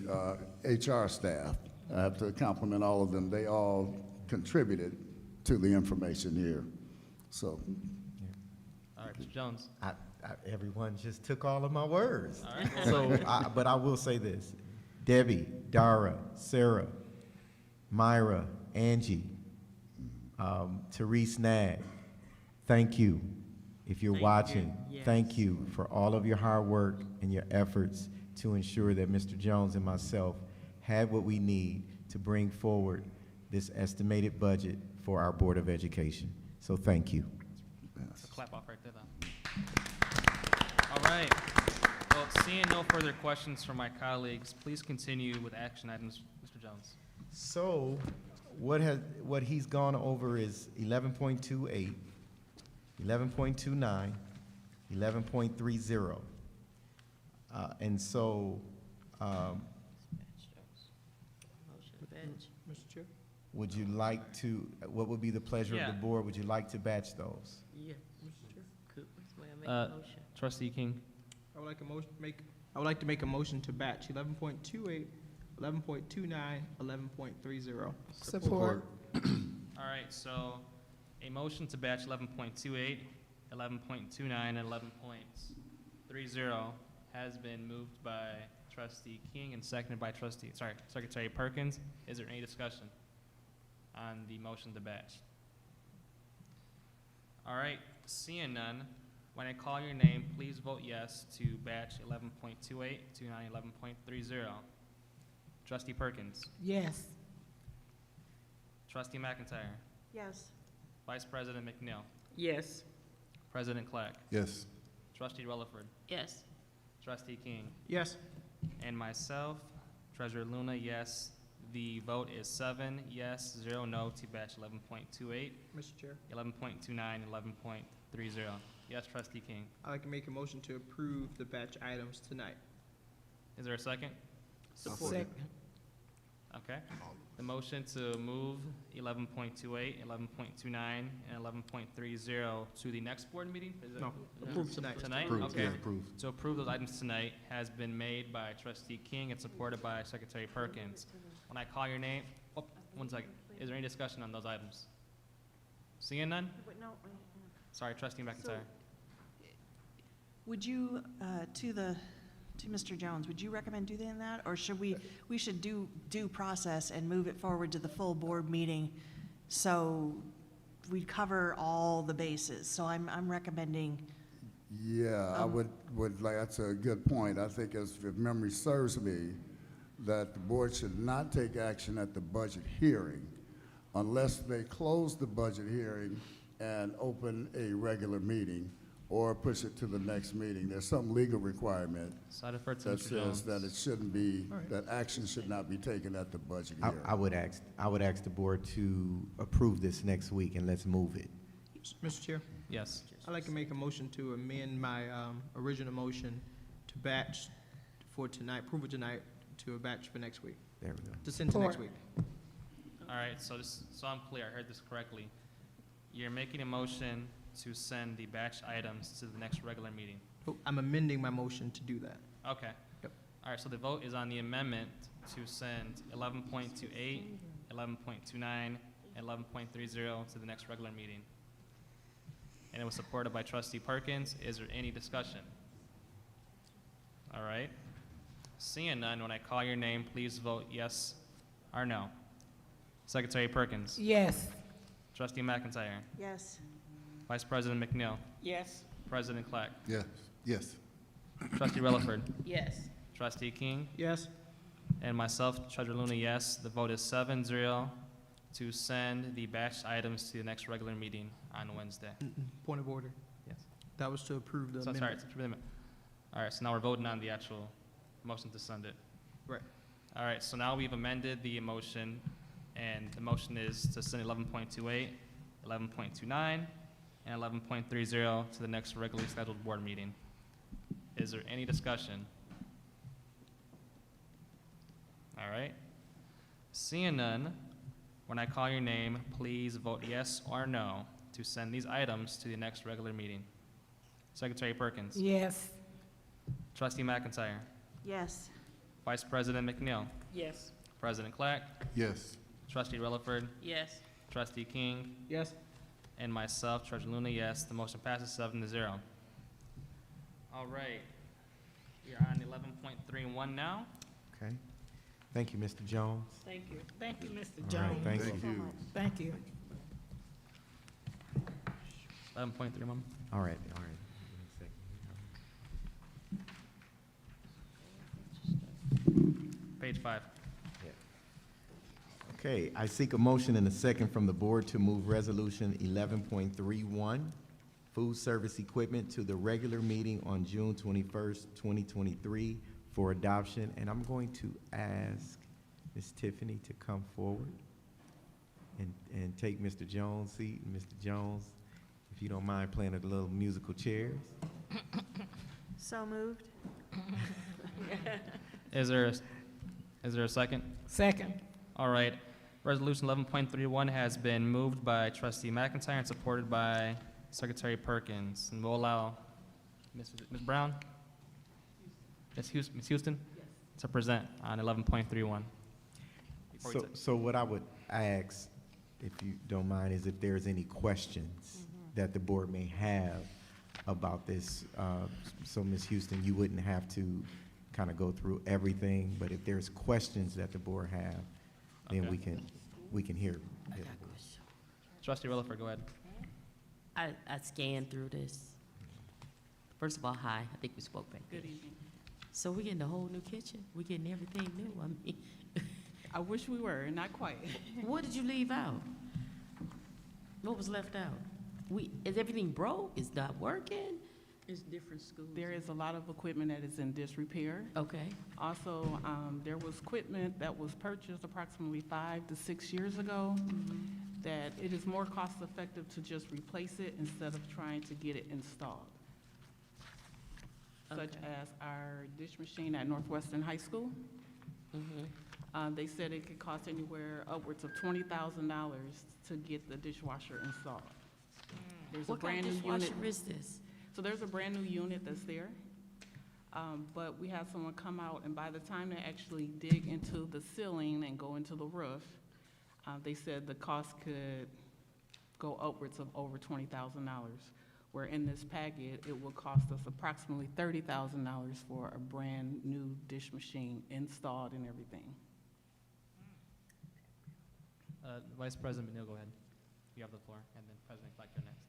HR staff. I have to compliment all of them. They all contributed to the information here. So, All right, Mr. Jones. Everyone just took all of my words. All right. So, but I will say this. Debbie, Dara, Sarah, Myra, Angie, Therese Nag, thank you. If you're Thank you. watching, Yes. thank you for all of your hard work and your efforts to ensure that Mr. Jones and myself had what we need to bring forward this estimated budget for our Board of Education. So thank you. So clap off right there, though. All right. Well, seeing no further questions from my colleagues, please continue with action items, Mr. Jones. So, what he's gone over is 11.28, 11.29, 11.30. And so, Motion to bench. Mr. Chair? would you like to, what would be the pleasure of Yeah. the board? Would you like to batch those? Yes. Mr. Chair? Good. May I make a motion? Trustee King? I would like to make a motion to batch 11.28, 11.29, 11.30. Support. All right, so a motion to batch 11.28, 11.29, and 11.30 has been moved by Trustee King and seconded by Secretary Perkins. Is there any discussion on the motion to batch? All right, seeing none, when I call your name, please vote yes to batch 11.28, 29, 11.30. Trustee Perkins, Yes. Trustee McIntyre, Yes. Vice President McNeil, Yes. President Clack, Yes. Trustee Rutherford, Yes. Trustee King, Yes. and myself, Treasurer Luna, yes. The vote is 7 yes, 0 no to batch 11.28, Mr. Chair, 11.29, 11.30. Yes, Trustee King. I'd like to make a motion to approve the batch items tonight. Is there a second? Support. Second. Okay. The motion to move 11.28, 11.29, and 11.30 to the next board meeting? Is it- No, approve tonight. Tonight? Approved, Okay. yeah, approved. To approve those items tonight has been made by trustee King and supported by Secretary Perkins. When I call your name, oh, 1 second. Is there any discussion on those items? Seeing none? Sorry, trustee McIntyre. Would you, to Mr. Jones, would you recommend doing that? Or should we should do due process and move it forward to the full board meeting so we cover all the bases? So I'm recommending, Yeah, I would like, that's a good point. I think if memory serves me, that the board should not take action at the budget hearing unless they close the budget hearing and open a regular meeting or push it to the next meeting. There's some legal requirement So I defer to that Mr. Jones. says that it shouldn't be, that action should not be taken at the budget hearing. I would ask the board to approve this next week and let's move it. Mr. Chair, Yes. I'd like to make a motion to amend my original motion to batch for tonight, approval tonight, to a batch for next week, There we go. to send to next week. All right, so I'm clear, I heard this correctly. You're making a motion to send the batch items to the next regular meeting. Oh, I'm amending my motion to do that. Okay. Yep. All right, so the vote is on the amendment to send 11.28, 11.29, and 11.30 to the next regular meeting. And it was supported by trustee Perkins. Is there any discussion? All right. Seeing none, when I call your name, please vote yes or no. Secretary Perkins. Yes. Trustee McIntyre. yes. Vice President McNeil. Yes. President Clack. Yes, yes. Trustee Relaford. Yes. Trustee King. Yes? And myself, Treasurer Luna, yes. The vote is 7-0 to send the batch items to the next regular meeting on Wednesday. Point of order. Yes. That was to approve the So, sorry, amendment. it's a amendment. All right, so now we're voting on the actual motion to send it. Right. All right, so now we've amended the motion, and the motion is to send 11.28, 11.29, and 11.30 to the next regularly scheduled board meeting. Is there any discussion? All right. Seeing none, when I call your name, please vote yes or no to send these items to the next regular meeting. Secretary Perkins. Yes. Trustee McIntyre. Yes. Vice President McNeil. Yes. President Clack. Yes. Trustee Relaford. Yes. Trustee King. Yes? And myself, Treasurer Luna, yes. The motion passes 7-0. All right. We're on 11.31 now. Okay. Thank you, Mr. Jones. Thank you. Thank you, Mr. All right, Jones. thank Thank you. you. Thank you. 11.31. All right. Page 5. Okay, I seek a motion and a second from the board to move resolution 11.31, food service equipment, to the regular meeting on June 21st, 2023 for adoption. And I'm going to ask Ms. Tiffany to come forward and take Mr. Jones' seat. And Mr. Jones, if you don't mind playing the little musical chairs. So moved? Is there a second? Second. All right. Resolution 11.31 has been moved by Trustee McIntyre and supported by Secretary Perkins. And we'll allow Ms. Brown? Ms. Houston? To present on 11.31. So what I would ask, if you don't mind, is if there's any questions that the board may have about this. So Ms. Houston, you wouldn't have to kind of go through everything, but if there's questions that the board have, then Okay. we can hear. I got a question. Trustee Relaford, go ahead. I scanned through this. First of all, hi, I think we spoke back then. Good evening. So we getting a whole new kitchen? We getting everything new? I mean, I wish we were, not quite. what did you leave out? What was left out? Is everything broke? Is not working? It's different schools. There is a lot of equipment that is in disrepair. Okay, Also, there was equipment that was purchased approximately 5 to 6 years ago, that it is more cost-effective to just replace it instead of trying to get it installed. Such Okay. as our dish machine at Northwestern High School. They said it could cost anywhere upwards of $20,000 to get the dishwasher installed. There's a What kind brand of new unit. dishwasher is this? So there's a brand new unit that's there. But we had someone come out, and by the time they actually dig into the ceiling and go into the roof, they said the cost could go upwards of over $20,000, where in this packet, it will cost us approximately $30,000 for a brand-new dish machine installed and everything. Vice President McNeil, go ahead. You have the floor, and then President Clark, you're next.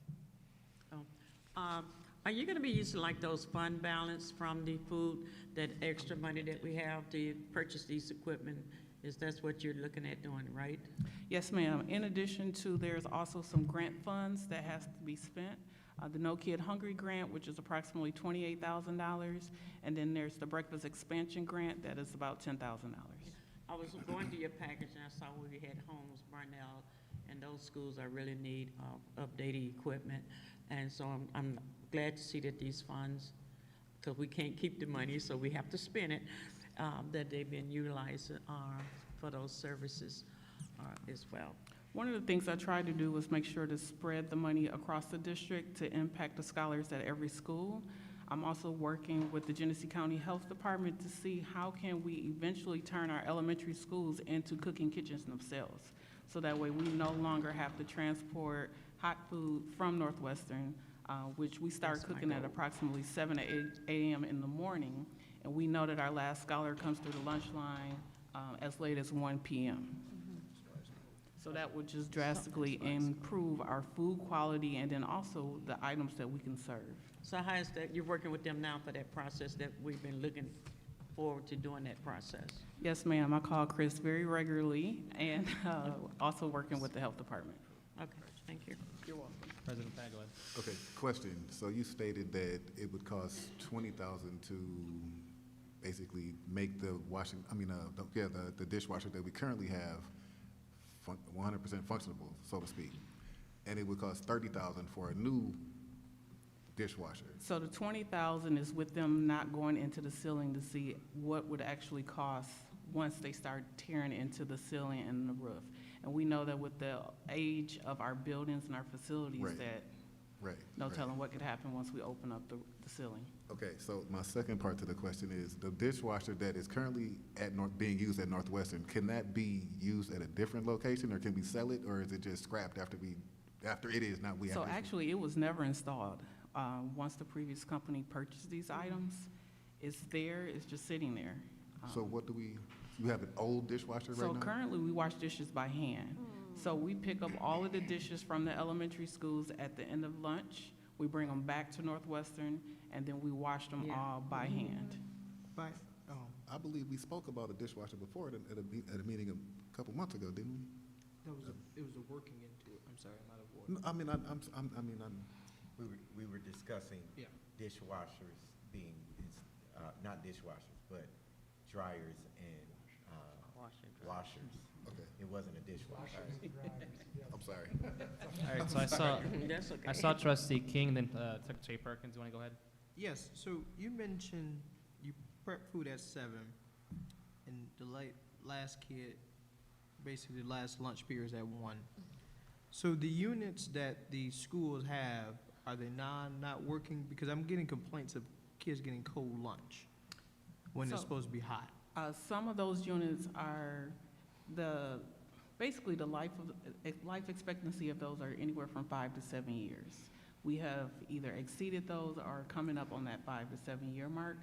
Are you gonna be using like those fund balance from the food, that extra money that we have to purchase these equipment? Is that what you're looking at doing, right? Yes, ma'am. In addition to, there's also some grant funds that has to be spent. The No Kid Hungry grant, which is approximately $28,000, and then there's the Breakfast Expansion grant that is about $10,000. I was going through your package and I saw where you had homes, Brownell, and those schools are really need updated equipment. And so I'm glad to see that these funds, because we can't keep the money, so we have to spend it, that they've been utilized for those services as well. One of the things I tried to do was make sure to spread the money across the district to impact the scholars at every school. I'm also working with the Genesee County Health Department to see how can we eventually turn our elementary schools into cooking kitchens themselves. So that way we no longer have to transport hot food from Northwestern, which we start cooking at approximately 7 to 8 a.m. in the morning. And we know that our last scholar comes through the lunch line as late as 1 p.m. So that would just drastically improve our food quality and then also the items that we can serve. So how is that, you're working with them now for that process that we've been looking forward to doing that process? Yes, ma'am. I call Chris very regularly and also working with the health department. Okay, thank you. You're welcome. President Pat, go ahead. Okay, question. So you stated that it would cost $20,000 to basically make the washing, the dishwasher that we currently have 100% functionable, so to speak. And it would cost $30,000 for a new dishwasher. So the $20,000 is with them not going into the ceiling to see what would actually cost once they start tearing into the ceiling and the roof. And we know that with the age of our buildings and our facilities Right. that Right. no right. telling what could happen once we open up the ceiling. Okay, so my second part to the question is, the dishwasher that is currently being used at Northwestern, can that be used at a different location, or can we sell it, or is it just scrapped after it is not we have? So actually, it was never installed. Once the previous company purchased these items, it's there, it's just sitting there. So what do you have an old dishwasher right So now? currently, we wash dishes by hand. So we pick up all of the dishes from the elementary schools at the end of lunch. We bring them back to Northwestern, and then we wash them all by hand. But, I believe we spoke about a dishwasher before at a meeting a couple months ago, didn't we? it was a working into it. I'm sorry, I'm out of order. No, I mean, We were discussing Yeah. dishwashers being, not dishwashers, but dryers and washers. Okay, It wasn't a dishwasher. I'm sorry. All right, so That's okay. I saw Trustee King, then Secretary Perkins. You want to go ahead? Yes, so you mentioned you prep food at 7, and the last kid, basically the last lunch period is at 1. So the units that the schools have, are they not working? Because I'm getting complaints of kids getting cold lunch when it's So- supposed to be hot. Some of those units are basically the life expectancy of those are anywhere from 5 to 7 years. We have either exceeded those or coming up on that 5 to 7 year mark.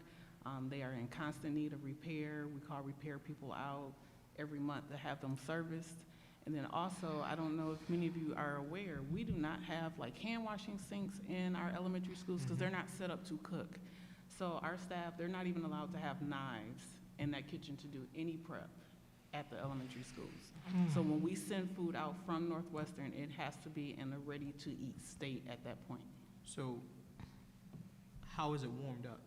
They are in constant need of repair. We call repair people out every month to have them serviced. And then also, I don't know if many of you are aware, we do not have like hand washing sinks in our elementary schools because they're not set up to cook. So our staff, they're not even allowed to have knives in that kitchen to do any prep at the elementary schools. So when we send food out from Northwestern, it has to be in a ready-to-eat state at that point. So how is it warmed up?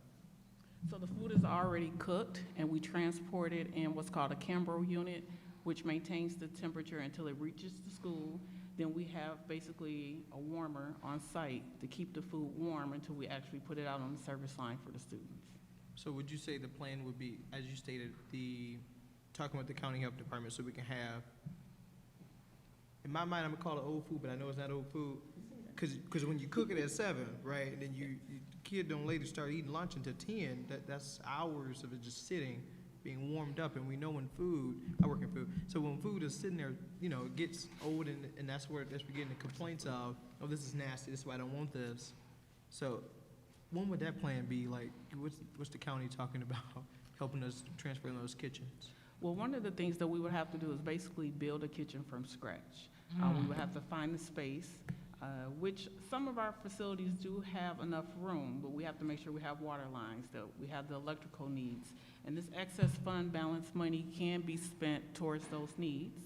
So the food is already cooked, and we transport it in what's called a Cambro unit, which maintains the temperature until it reaches the school. Then we have basically a warmer on site to keep the food warm until we actually put it out on the service line for the students. So would you say the plan would be, as you stated, the talking with the county health department so we can have, in my mind, I'm gonna call it old food, but I know it's not old food. Cause when you cook it at 7, right, and then you kid don't later start eating lunch until 10, that's hours of it just sitting, being warmed up, and we know when food, I work in food, so when food is sitting there, you know, it gets old, and that's where we're getting the complaints of, oh, this is nasty, this is why I don't want this. So when would that plan be? Like, what's the county talking about, helping us transfer those kitchens? Well, one of the things that we would have to do is basically build a kitchen from scratch. We would have to find the space, which some of our facilities do have enough room, but we have to make sure we have water lines, that we have the electrical needs. And this excess fund balance money can be spent towards those needs.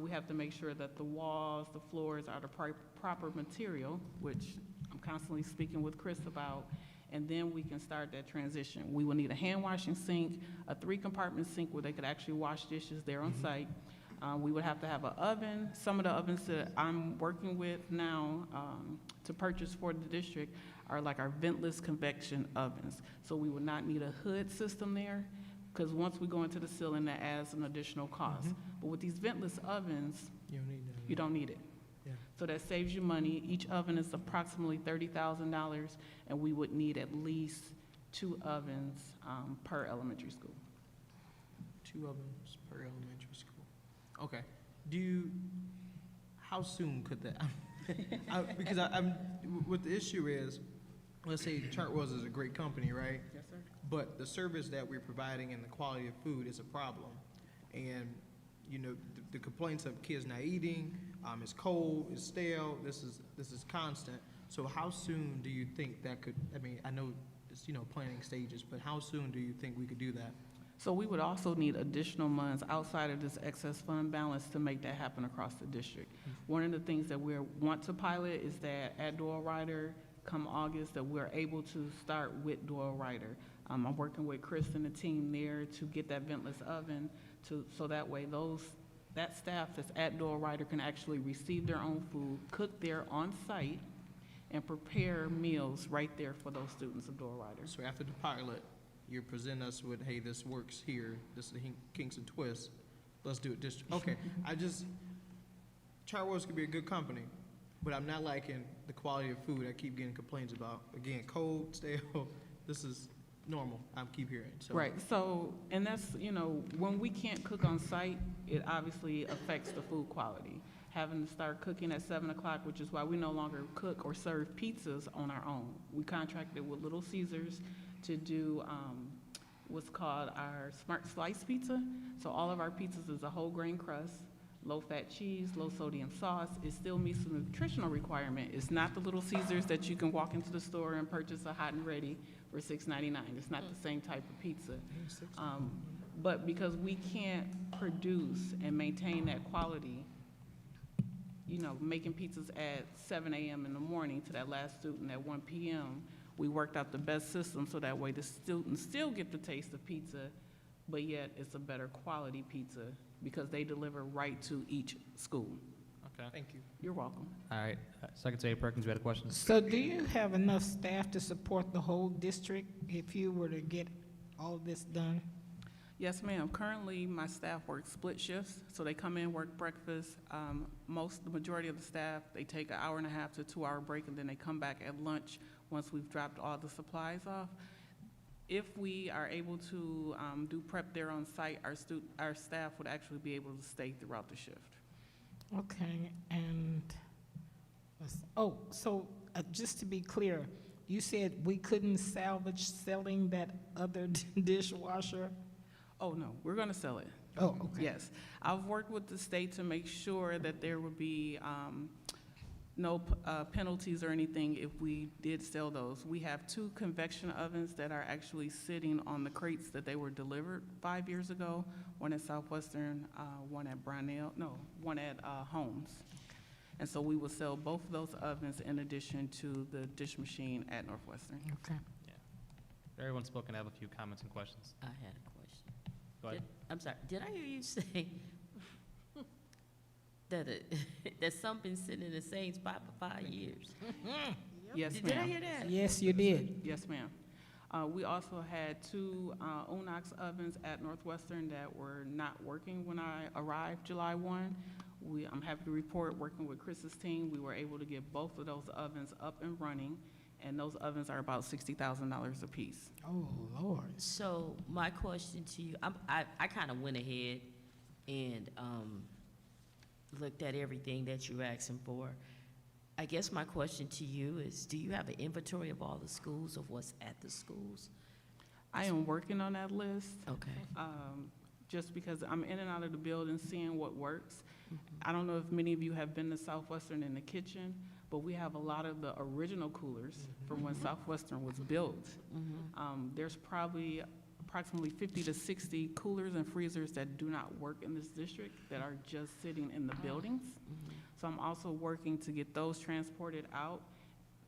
We have to make sure that the walls, the floors are the proper material, which I'm constantly speaking with Chris about, and then we can start that transition. We will need a hand washing sink, a 3-compartment sink where they could actually wash dishes there on site. We would have to have an oven. Some of the ovens that I'm working with now to purchase for the district are like our ventless convection ovens. So we would not need a hood system there, because once we go into the ceiling, that adds an additional cost. But with these ventless ovens, you don't need it. Yeah. So that saves you money. Each oven is approximately $30,000, and we would need at least 2 ovens per elementary school. 2 ovens per elementary school. Okay. How soon could that? Because I'm, what the issue is, let's say Chartwell's is a great company, right? Yes, sir. But the service that we're providing and the quality of food is a problem. And, you know, the complaints of kids not eating, it's cold, it's stale, this is constant. So how soon do you think that could, I mean, I know it's, you know, planning stages, but how soon do you think we could do that? So we would also need additional funds outside of this excess fund balance to make that happen across the district. One of the things that we want to pilot is that at Doyle Ryder, come August, that we're able to start with Doyle Ryder. I'm working with Chris and the team there to get that ventless oven so that way that staff that's at Doyle Ryder can actually receive their own food, cook there on site, and prepare meals right there for those students of Doyle Ryder. So after the pilot, you present us with, hey, this works here, this is the kinks and twists, let's do it district. Okay, Chartwell's could be a good company, but I'm not liking the quality of food I keep getting complaints about. Again, cold, stale, this is normal, I keep hearing. So. Right, so, and that's, you know, when we can't cook on site, it obviously affects the food quality. Having to start cooking at 7 o'clock, which is why we no longer cook or serve pizzas on our own. We contracted with Little Caesars to do what's called our Smart Slice Pizza. So all of our pizzas is a whole grain crust, low-fat cheese, low-sodium sauce. It still meets the nutritional requirement. It's not the Little Caesars that you can walk into the store and purchase a hot and ready for $6.99. It's not the same type of pizza. But because we can't produce and maintain that quality, you know, making pizzas at 7 a.m. in the morning to that last student at 1 p.m., we worked out the best system so that way the students still get the taste of pizza, but yet it's a better quality pizza because they deliver right to each school. Okay. Thank you. You're welcome. All right. Secretary Perkins, you had a question? So do you have enough staff to support the whole district if you were to get all this done? Yes, ma'am. Currently, my staff works split shifts, so they come in, work breakfast. The majority of the staff, they take an 1.5 to 2 hour break, and then they come back at lunch once we've dropped all the supplies off. If we are able to do prep there on site, our staff would actually be able to stay throughout the shift. Okay, and, just to be clear, you said we couldn't salvage selling that other dishwasher? Oh, no, we're gonna sell it. Oh, okay. Yes. I've worked with the state to make sure that there would be no penalties or anything if we did sell those. We have 2 convection ovens that are actually sitting on the crates that they were delivered 5 years ago, one at Southwestern, one at Brownell, one at Holmes. And so we will sell both of those ovens in addition to the dish machine at Northwestern. Okay. Everyone's spoken. I have a few comments and questions. I had a question. Go ahead. I'm sorry, did I hear you say that some been sitting in the same spot for 5 years? Yes, Did I ma'am. hear that? Yes, you did. Yes, ma'am. We also had 2 Unox ovens at Northwestern that were not working when I arrived July 1. I'm happy to report, working with Chris's team, we were able to get both of those ovens up and running, and those ovens are about $60,000 a piece. Oh, Lord. So my question to you, I kind of went ahead and looked at everything that you're asking for. I guess my question to you is, do you have an inventory of all the schools, of what's at the schools? I am working on that list. Okay. Just because I'm in and out of the building seeing what works. I don't know if many of you have been to Southwestern in the kitchen, but we have a lot of the original coolers from when Southwestern was built. There's probably approximately 50 to 60 coolers and freezers that do not work in this district that are just sitting in the buildings. So I'm also working to get those transported out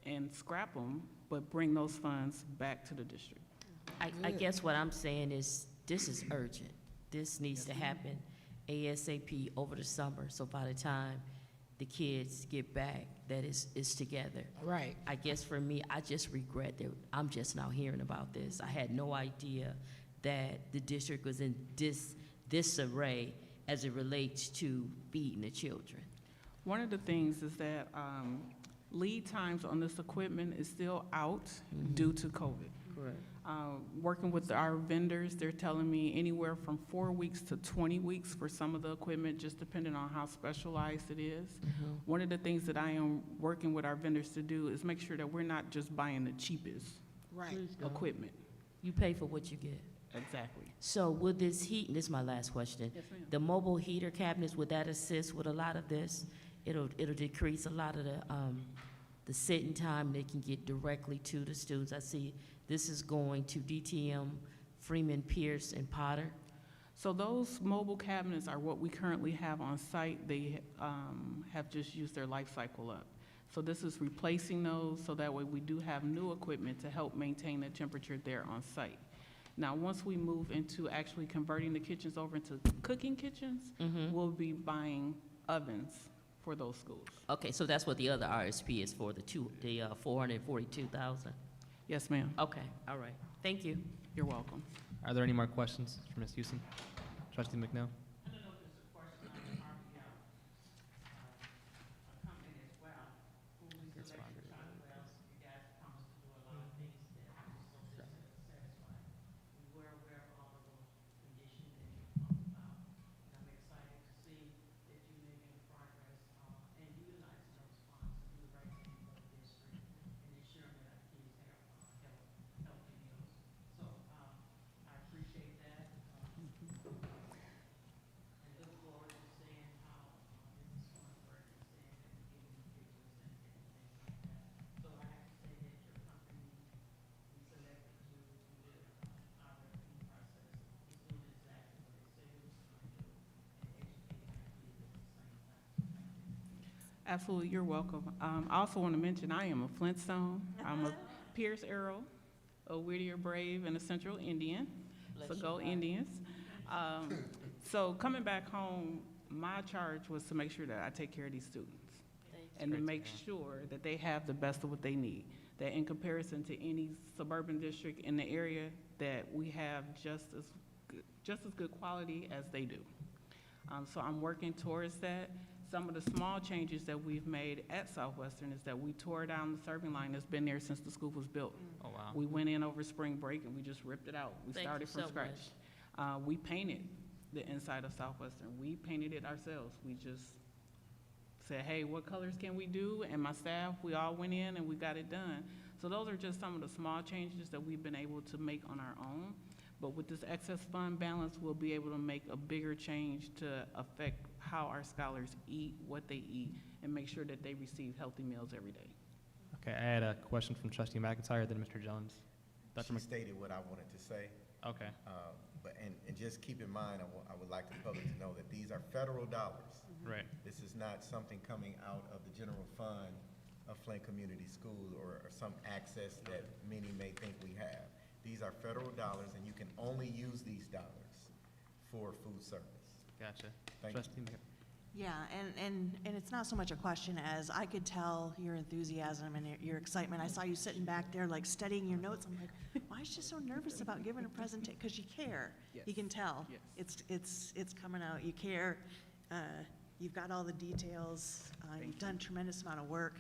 and scrap them, but bring those funds back to the district. I guess what I'm saying is, this is urgent. This needs to happen ASAP over the summer, so by the time the kids get back, that it's together. Right. I guess for me, I just regret that I'm just now hearing about this. I had no idea that the district was in disarray as it relates to feeding the children. One of the things is that lead times on this equipment is still out due to COVID. Correct. Working with our vendors, they're telling me anywhere from 4 weeks to 20 weeks for some of the equipment, just depending on how specialized it is. One of the things that I am working with our vendors to do is make sure that we're not just buying the cheapest Right. equipment. You pay for what you get. Exactly. So would this heat, and this is my last question, Yes, ma'am. the mobile heater cabinets, would that assist with a lot of this? It'll decrease a lot of the sitting time. They can get directly to the students. I see this is going to DTM, Freeman, Pierce, and Potter. So those mobile cabinets are what we currently have on site. They have just used their life cycle up. So this is replacing those, so that way we do have new equipment to help maintain the temperature there on site. Now, once we move into actually converting the kitchens over into cooking kitchens, we'll be buying ovens for those schools. Okay, so that's what the other RSP is for, the 442,000. Yes, ma'am. Okay, all right. Thank you. You're welcome. Are there any more questions for Ms. Houston? Trustee McNeil? I don't know if there's a question on the RPL, a company as well, who we selected John Wells. You guys promised to do a lot of things that so satisfied. We were aware of all of those conditions that you talked about. And I'm excited to see that you're making progress and utilizing those funds to do the right thing for the district and ensuring that our kids have healthy meals. So I appreciate that. And look forward to seeing how this is going to work and seeing that we're getting the pictures and things like that. So I have to say that your company we selected to do the RFP process is doing exactly what they said it was going to do and educating our kids at the same time. Absolutely, you're welcome. I also want to mention I am a Flintstone. I'm a Pierce Arrow, a Whittier Brave, and a Central Indian. So go Indians. So coming back home, my charge was to make sure that I take care of these students and to make sure that they have the best of what they need. That in comparison to any suburban district in the area, that we have just as good quality as they do. So I'm working towards that. Some of the small changes that we've made at Southwestern is that we tore down the serving line that's been there since the school was built. Oh, wow. We went in over spring break and we just ripped it out. We Thank started you from so scratch. We painted the inside of Southwestern. We painted it ourselves. We just said, hey, what colors can we do? And my staff, we all went in and we got it done. So those are just some of the small changes that we've been able to make on our own. But with this excess fund balance, we'll be able to make a bigger change to affect how our scholars eat, what they eat, and make sure that they receive healthy meals every day. Okay, I had a question from Trustee McIntyre, then Mr. Jones. She stated what I wanted to say. Okay. And just keep in mind, I would like the public to know that these are federal dollars. Right. This is not something coming out of the general fund of Flint Community Schools or some access that many may think we have. These are federal dollars, and you can only use these dollars for food service. Gotcha. Thank you. Trustee Yeah, and it's not so much a question as I could tell your enthusiasm and your excitement. I saw you sitting back there like studying your notes. I'm like, why is she so nervous about giving a presentation? Because you care. Yes. You can tell. Yes. It's coming out. You care. You've got all the details. You've done a tremendous amount of work.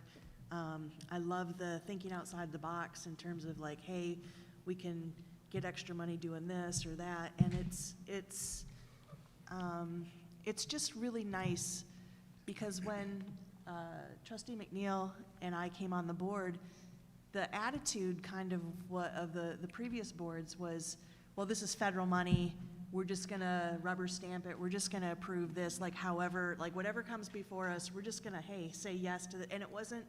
I love the thinking outside the box in terms of like, hey, we can get extra money doing this or that, and it's just really nice because when Trustee McNeil and I came on the board, the attitude kind of the previous boards was, well, this is federal money. We're just gonna rubber stamp it. We're just gonna approve this, like however, like whatever comes before us, we're just gonna, hey, say yes to it. And it wasn't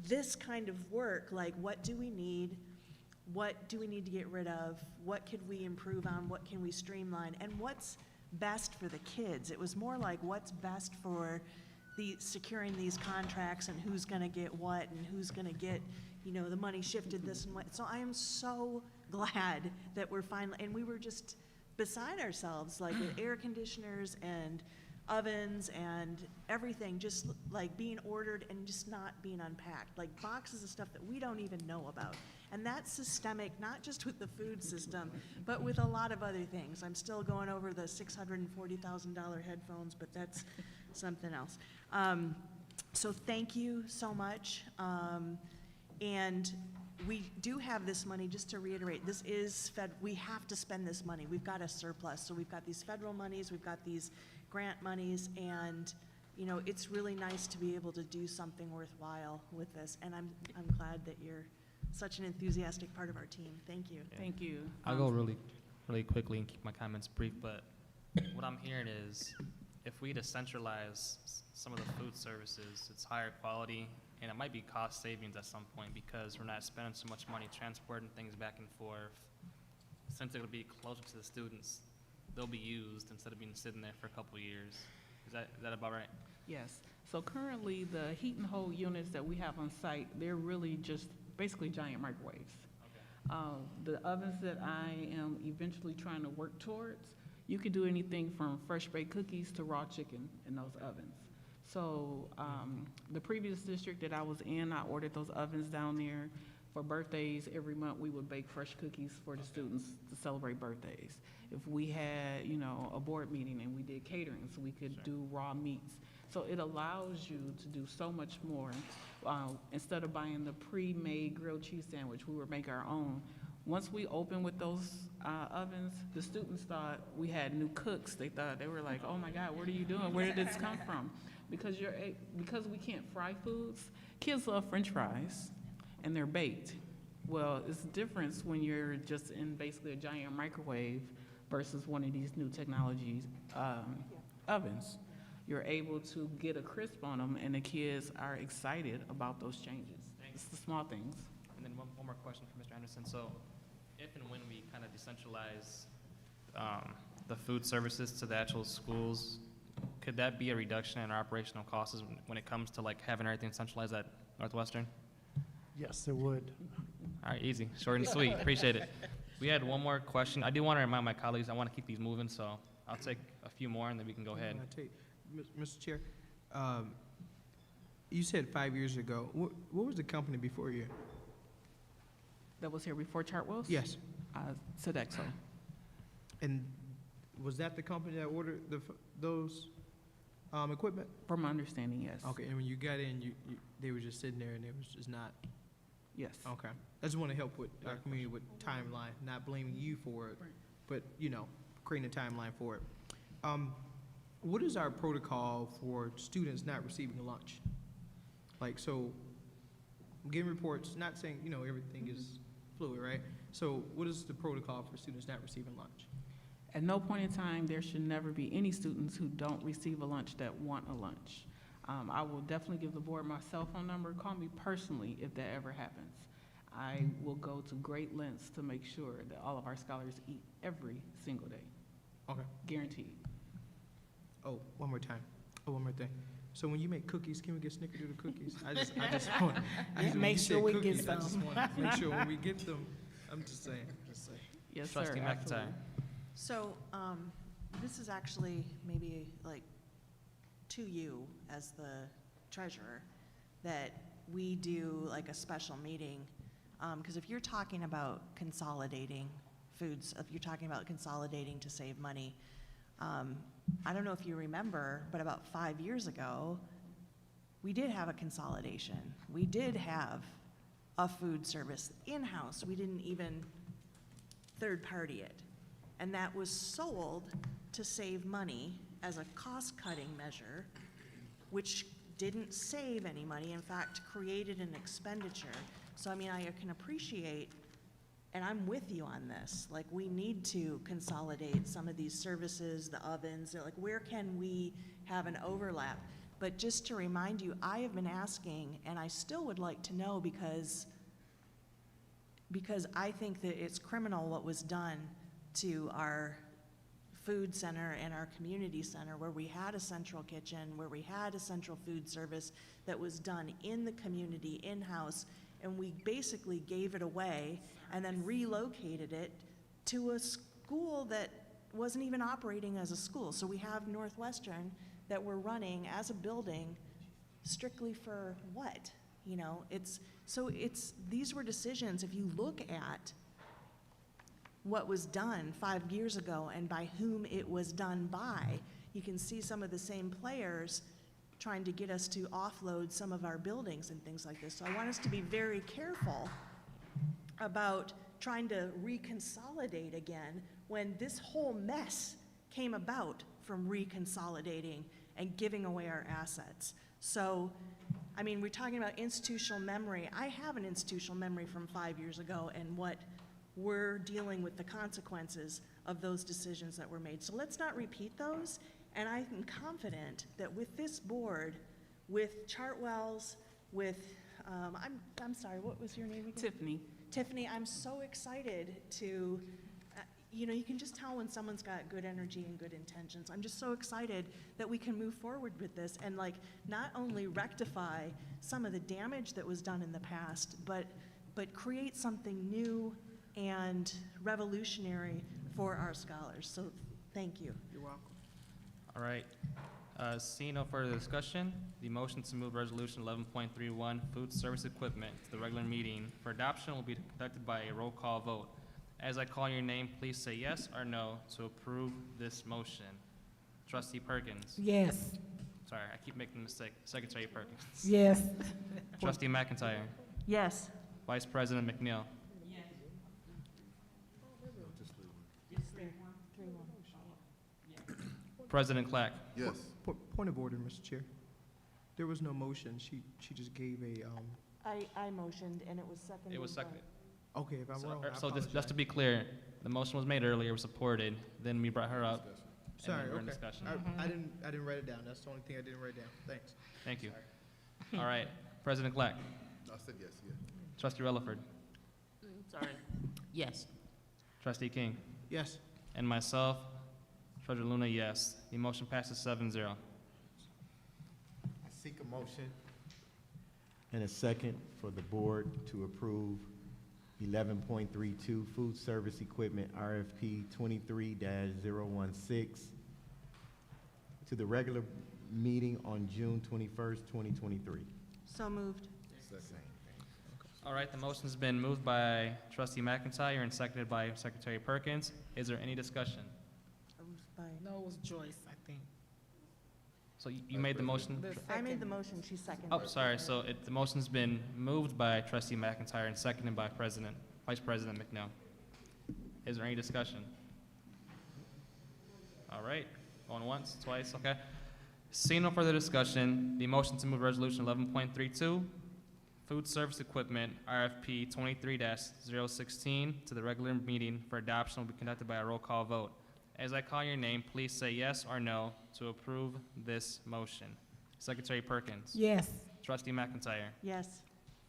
this kind of work, like what do we need? What do we need to get rid of? What could we improve on? What can we streamline? And what's best for the kids? It was more like what's best for securing these contracts and who's gonna get what and who's gonna get, the money shifted this and what. So I am so glad that we're finally, and we were just beside ourselves, like with air conditioners and ovens and everything, just like being ordered and just not being unpacked, like boxes of stuff that we don't even know about. And that's systemic, not just with the food system, but with a lot of other things. I'm still going over the $640,000 headphones, but that's something else. So thank you so much. And we do have this money, just to reiterate, this is we have to spend this money. We've got a surplus. So we've got these federal monies, we've got these grant monies, and it's really nice to be able to do something worthwhile with this. And I'm glad that you're such an enthusiastic part of our team. Thank you. Yeah. Thank you. I'll go really, really quickly and keep my comments brief, but what I'm hearing is if we decentralize some of the food services, it's higher quality, and it might be cost savings at some point because we're not spending so much money transporting things back and forth. Since it'll be closer to the students, they'll be used instead of being sitting there for a couple of years. Is that about right? Yes. So currently, the heat and hold units that we have on site, they're really just basically giant microwaves. Okay. The ovens that I am eventually trying to work towards, you could do anything from fresh baked cookies to raw chicken in those ovens. So the previous district that I was in, I ordered those ovens down there. For birthdays, every month we would bake fresh cookies for the students to celebrate birthdays. If we had, a board meeting and we did catering, so we could do raw meats. So it allows you to do so much more. Instead of buying the pre-made grilled cheese sandwich, we would make our own. Once we opened with those ovens, the students thought we had new cooks. They were like, oh my God, what are you doing? Where did this come from? Because we can't fry foods, kids love French fries and they're baked. Well, it's a difference when you're just in basically a giant microwave versus one of these new technologies ovens. You're able to get a crisp on them, and the kids are excited about those changes. It's the small things. And then one more question for Mr. Anderson. So if and when we kind of decentralize the food services to the actual schools, could that be a reduction in our operational costs when it comes to like having everything centralized at Northwestern? Yes, it would. All right, easy, short and sweet, appreciate it. We had one more question. I do want to remind my colleagues, I want to keep these moving, so I'll take a few more and then we can go ahead. Mr. Chair, you said 5 years ago. What was the company before you? That was here before Chartwell's? Yes. Sodexo. And was that the company that ordered those equipment? From my understanding, yes. Okay, and when you got in, they were just sitting there and it was just not? Yes. Okay. I just want to help with our community with timeline, not blaming you for it, but, creating a timeline for it. What is our protocol for students not receiving lunch? Like, so I'm getting reports, not saying, everything is fluid, right? So what is the protocol for students not receiving lunch? At no point in time, there should never be any students who don't receive a lunch that want a lunch. I will definitely give the board my cell phone number. Call me personally if that ever happens. I will go to great lengths to make sure that all of our scholars eat every single day. Okay. Guaranteed. Oh, one more thing. So when you make cookies, can we get snickerdoodle cookies? I just want. Make sure we get some. I just want to make sure when we get them. I'm just saying. Yes, sir. Trustee Absolutely. McIntyre. So this is actually maybe like to you as the treasurer, that we do like a special meeting. Because if you're talking about consolidating foods, if you're talking about consolidating to save money, I don't know if you remember, but about 5 years ago, we did have a consolidation. We did have a food service in-house. We didn't even third-party it. And that was sold to save money as a cost-cutting measure, which didn't save any money, in fact, created an expenditure. So, I mean, I can appreciate, and I'm with you on this, like, we need to consolidate some of these services, the ovens, like, where can we have an overlap? But just to remind you, I have been asking, and I still would like to know, because I think that it's criminal what was done to our food center and our community center, where we had a central kitchen, where we had a central food service that was done in the community, in-house, and we basically gave it away and then relocated it to a school that wasn't even operating as a school. So we have Northwestern that we're running as a building strictly for what? You know, these were decisions, if you look at what was done 5 years ago and by whom it was done by, you can see some of the same players trying to get us to offload some of our buildings and things like this. So I want us to be very careful about trying to reconsolidate again when this whole mess came about from reconsolidating and giving away our assets. So, I mean, we're talking about institutional memory. I have an institutional memory from 5 years ago and what we're dealing with the consequences of those decisions that were made. So let's not repeat those. And I'm confident that with this board, with Chartwell's, with, I'm sorry, what was your name again? Tiffany. Tiffany, I'm so excited to, you know, you can just tell when someone's got good energy and good intentions. I'm just so excited that we can move forward with this and, like, not only rectify some of the damage that was done in the past, but create something new and revolutionary for our scholars. So thank you. You're welcome. All right. Seeing no further discussion, the motion to move resolution 11.31, food service equipment, to the regular meeting for adoption will be conducted by a roll call vote. As I call your name, please say yes or no to approve this motion. Trustee Perkins. Yes. Sorry, I keep making a mistake. Secretary Perkins. Yes. Trustee McIntyre. Yes. Vice President McNeil. President Clack. Yes. Point of order, Mr. Chair. There was no motion. She just gave a, I motioned and it was seconded. It was seconded. okay, if I'm wrong, I So just to apologize. be clear, the motion was made earlier, was supported, then we brought her up. and Sorry, then we're in okay. discussion. I didn't write it down. That's the only thing I didn't write down. Thanks. Thank you. All right, President Clack. I said yes, yeah. Trustee Rutherford. Sorry. Yes. Trustee King. Yes. And myself, Treasurer Luna, yes. The motion passes 7-0. I seek a motion and a second for the board to approve 11.32 food service equipment RFP 23-016 to the regular meeting on June 21st, 2023. So moved. All right, the motion's been moved by Trustee McIntyre and seconded by Secretary Perkins. Is there any discussion? No, it was Joyce, I think. So you made the motion? I made the motion, she seconded. Oh, sorry, so the motion's been moved by Trustee McIntyre and seconded by Vice President McNeil. Is there any discussion? All right, going once, twice, okay. Seeing no further discussion, the motion to move resolution 11.32, food service equipment, RFP 23-016, to the regular meeting for adoption will be conducted by a roll call vote. As I call your name, please say yes or no to approve this motion. Secretary Perkins. Yes. Trustee McIntyre. Yes.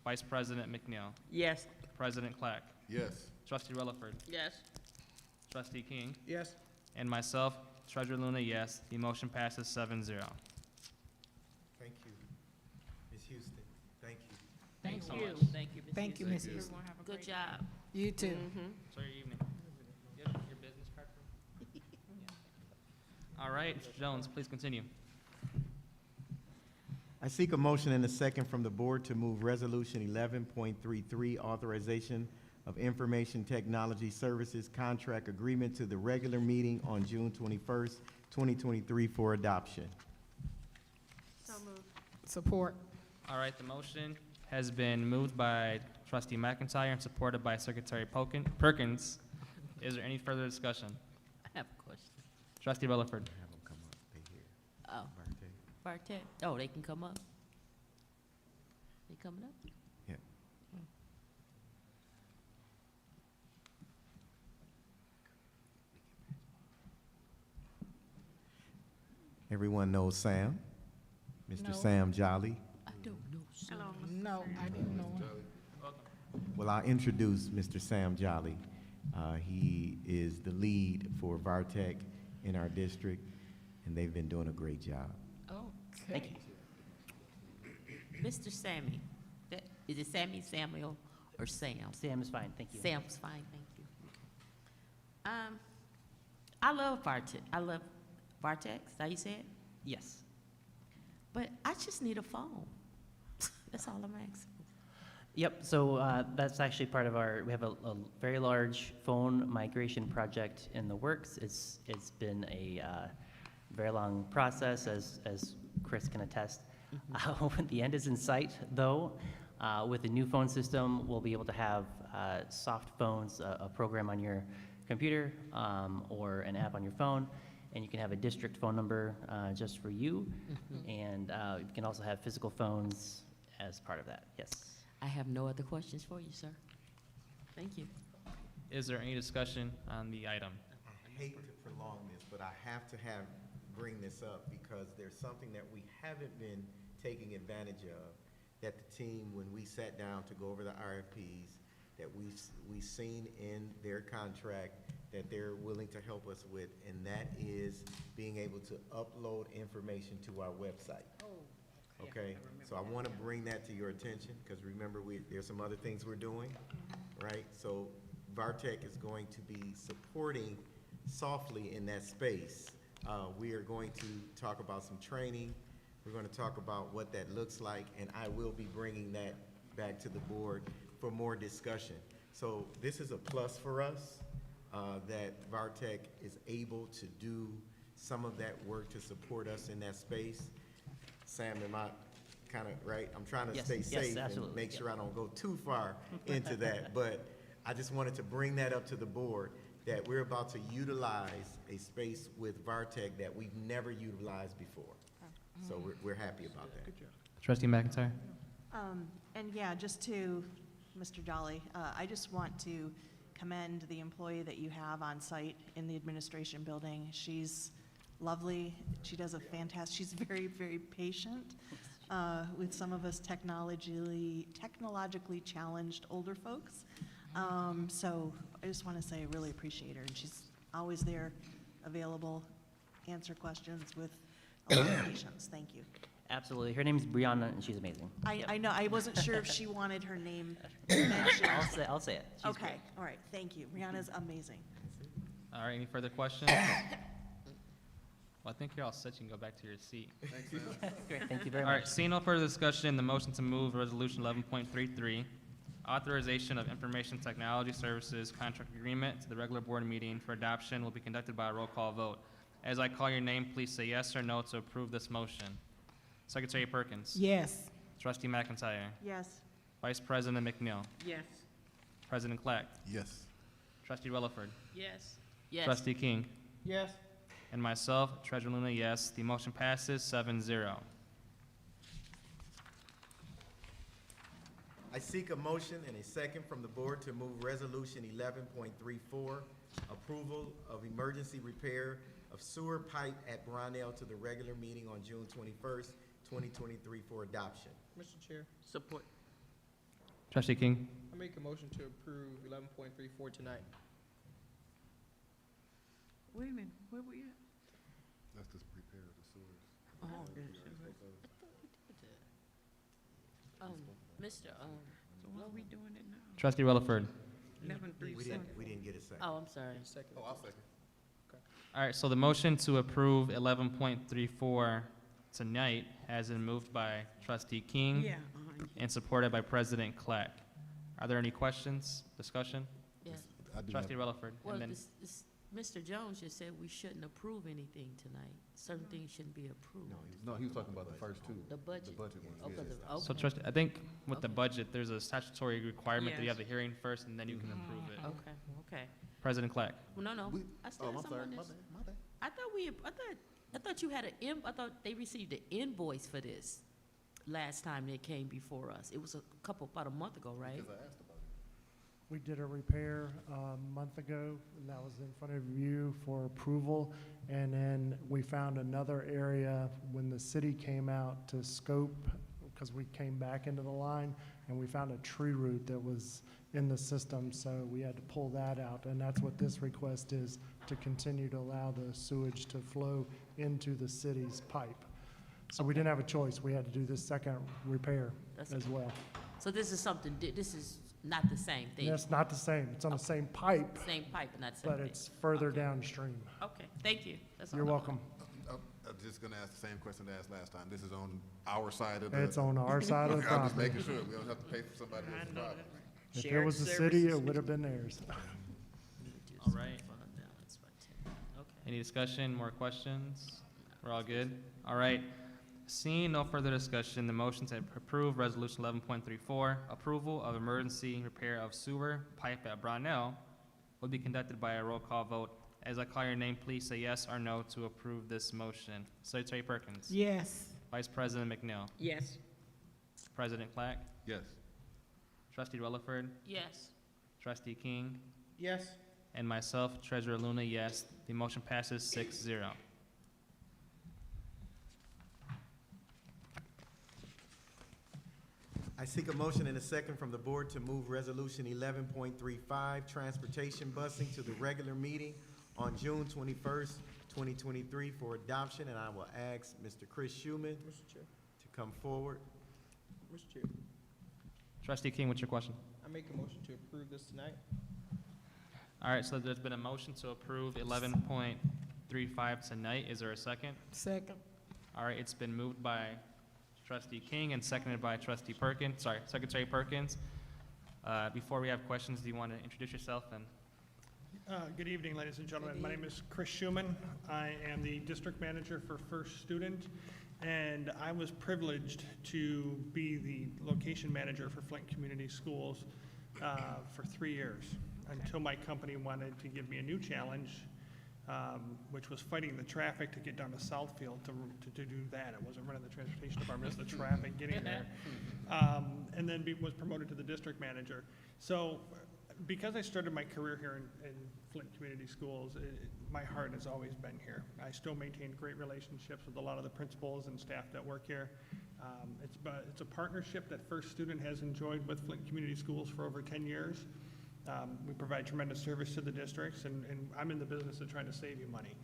Vice President McNeil. Yes. President Clack. Yes. Trustee Rutherford. Yes. Trustee King. Yes. And myself, Treasurer Luna, yes. The motion passes 7-0. Thank you. Ms. Houston, thank you. Thank so you. much. Thank you, Ms. Thank you, Houston. Ms. Houston. Good job. You too. Enjoy your evening. You have your business card for me? All right, Mr. Jones, please continue. I seek a motion and a second from the board to move Resolution 11.33, Authorization of Information Technology Services Contract Agreement to the regular meeting on June 21st, 2023 for adoption. Support. All right, the motion has been moved by trustee McIntyre and supported by Secretary Perkins. Is there any further discussion? I have a question. Trustee Rutherford. Have them come up, they here. Oh, Bartek. Oh, they can come up? They coming up? Yeah. Everyone knows Sam, Mr. No. Sam Jolly. I don't know. Hello, Mr. No, I didn't know. Well, I'll introduce Mr. Sam Jolly. He is the lead for VARTEC in our district, and they've been doing a great job. Oh, thank you. Mr. Sammy, is it Sammy, Samuel, or Sam? Sam is fine, thank you. Sam's fine, thank you. I love Bartek. I love Bartek, is that how you say it? Yes. But I just need a phone. That's all I'm asking. Yep, so that's actually part of we have a very large phone migration project in the works. It's been a very long process, as Chris can attest. The end is in sight, though. With the new phone system, we'll be able to have soft phones, a program on your computer or an app on your phone, and you can have a district phone number just for you, and you can also have physical phones as part of that, yes. I have no other questions for you, sir. Thank you. Is there any discussion on the item? I hate to prolong this, but I have to bring this up because there's something that we haven't been taking advantage of, that the team, when we sat down to go over the RFPs, that we've seen in their contract that they're willing to help us with, and that is being able to upload information to our website. Okay, so I want to bring that to your attention, because remember, there's some other things we're doing, right? So VARTEC is going to be supporting softly in that space. We are going to talk about some training. We're going to talk about what that looks like, and I will be bringing that back to the board for more discussion. So this is a plus for us, that VARTEC is able to do some of that work to support us in that space. Sam, am I kind of right? I'm trying to Yes, stay yes, safe and absolutely, make yeah. sure I don't go too far into that, but I just wanted to bring that up to the board, that we're about to utilize a space with VARTEC that we've never utilized before. So we're happy about that. Trustee McIntyre? And yeah, just to Mr. Jolly, I just want to commend the employee that you have on site in the administration building. She's lovely. She does a fantastic, she's very, very patient with some of us technologically challenged older folks. So I just want to say I really appreciate her, and she's always there, available, answer questions with a lot of patience. Thank you. Absolutely. Her name is Brianna, and she's amazing. I know, I wasn't sure if she wanted her name mentioned. I'll say it. She's Okay, great. all right, thank you. Rihanna's amazing. All right, any further questions? Well, I think you're all set. You can go back to your seat. Great, thank you very All much. right, seeing no further discussion, the motion to move Resolution 11.33, authorization of information technology services contract agreement to the regular board meeting for adoption will be conducted by a roll call vote. As I call your name, please say yes or no to approve this motion. Secretary Perkins. Yes. Trustee McIntyre. Yes. Vice President McNeil. Yes. President Clack. Yes. Trustee Rutherford. Yes. Yes. Trustee King. Yes. And myself, Treasurer Luna, yes. The motion passes 7-0. I seek a motion and a second from the board to move Resolution 11.34, approval of emergency repair of sewer pipe at Brownell to the regular meeting on June 21st, 2023 for adoption. Mr. Chair, Support. Trustee King. I make a motion to approve 11.34 tonight. Wait a minute, where we at? That's just prepare the sewers. Oh, Mr. so why are we doing it now? Trustee Rutherford. 11.37. We didn't get a second. Oh, I'm sorry. Second. Oh, I'll second. All right, so the motion to approve 11.34 tonight has been moved by trustee King Yeah. and supported by President Clack. Are there any questions, discussion? Yes. Trustee Rutherford. Well, And then, Mr. Jones just said we shouldn't approve anything tonight. Certain things shouldn't be approved. No, he was talking about the first two. The budget. The budget ones, Okay, yes. so okay. trustee, I think with the Okay. budget, there's a statutory requirement that you have Yes. the hearing first and then you can approve it. Okay, okay. President Clack. Well, no, We- I still Oh, have I'm some sorry, on my this. bad, my bad. I thought you had I thought they received an invoice for this last time they came before us. It was about a month ago, right? Because I asked about it. We did a repair a month ago, and that was in front of you for approval. And then we found another area when the city came out to scope, because we came back into the line, and we found a tree root that was in the system, so we had to pull that out. And that's what this request is, to continue to allow the sewage to flow into the city's pipe. So we didn't have a choice. We had to do this second repair That's as well. So this is something, this is not the same thing? And it's not the same. It's on the same pipe, Same pipe, but not the same but thing? it's further Okay. downstream. Okay, thank you. That's all You're I know. welcome. I'm just gonna ask the same question I asked last time. This is on our side of the. It's on our side of the I'm just property. making sure, we don't have to pay for somebody else's problem. If it Shared was the city, it services. would have been theirs. All right. Fund balance by 10. Okay. Any discussion, more questions? We're all good? All right. Seeing no further discussion, the motion to approve Resolution 11.34, approval of emergency repair of sewer pipe at Brownell, will be conducted by a roll call vote. As I call your name, please say yes or no to approve this motion. Secretary Perkins. Yes. Vice President McNeil. Yes. President Clack. Yes. Trustee Rutherford. Yes. Trustee King. Yes. And myself, Treasurer Luna, yes. The motion passes 6-0. I seek a motion and a second from the board to move Resolution 11.35, transportation busing, to the regular meeting on June 21st, 2023 for adoption, and I will ask Mr. Chris Schuman Mr. Chair. to come forward. Mr. Chair. Trustee King, what's your question? I make a motion to approve this tonight. All right, so there's been a motion to approve 11.35 tonight. Is there a second? Second. All right, it's been moved by Trustee King and seconded by Trustee Perkins, sorry, Secretary Perkins. Before we have questions, do you want to introduce yourself and? Good evening, ladies and gentlemen. My name is Chris Schuman. I am the district manager for First Student, and I was privileged to be the location manager for Flint Community Schools for 3 years, until my company wanted to give me a new challenge, which was fighting the traffic to get down to Southfield to do that. It wasn't running the transportation department, it was the traffic getting there. And then was promoted to the district manager. So because I started my career here in Flint Community Schools, my heart has always been here. I still maintain great relationships with a lot of the principals and staff that work here. It's a partnership that First Student has enjoyed with Flint Community Schools for over 10 years. We provide tremendous service to the districts, and I'm in the business of trying to save you money.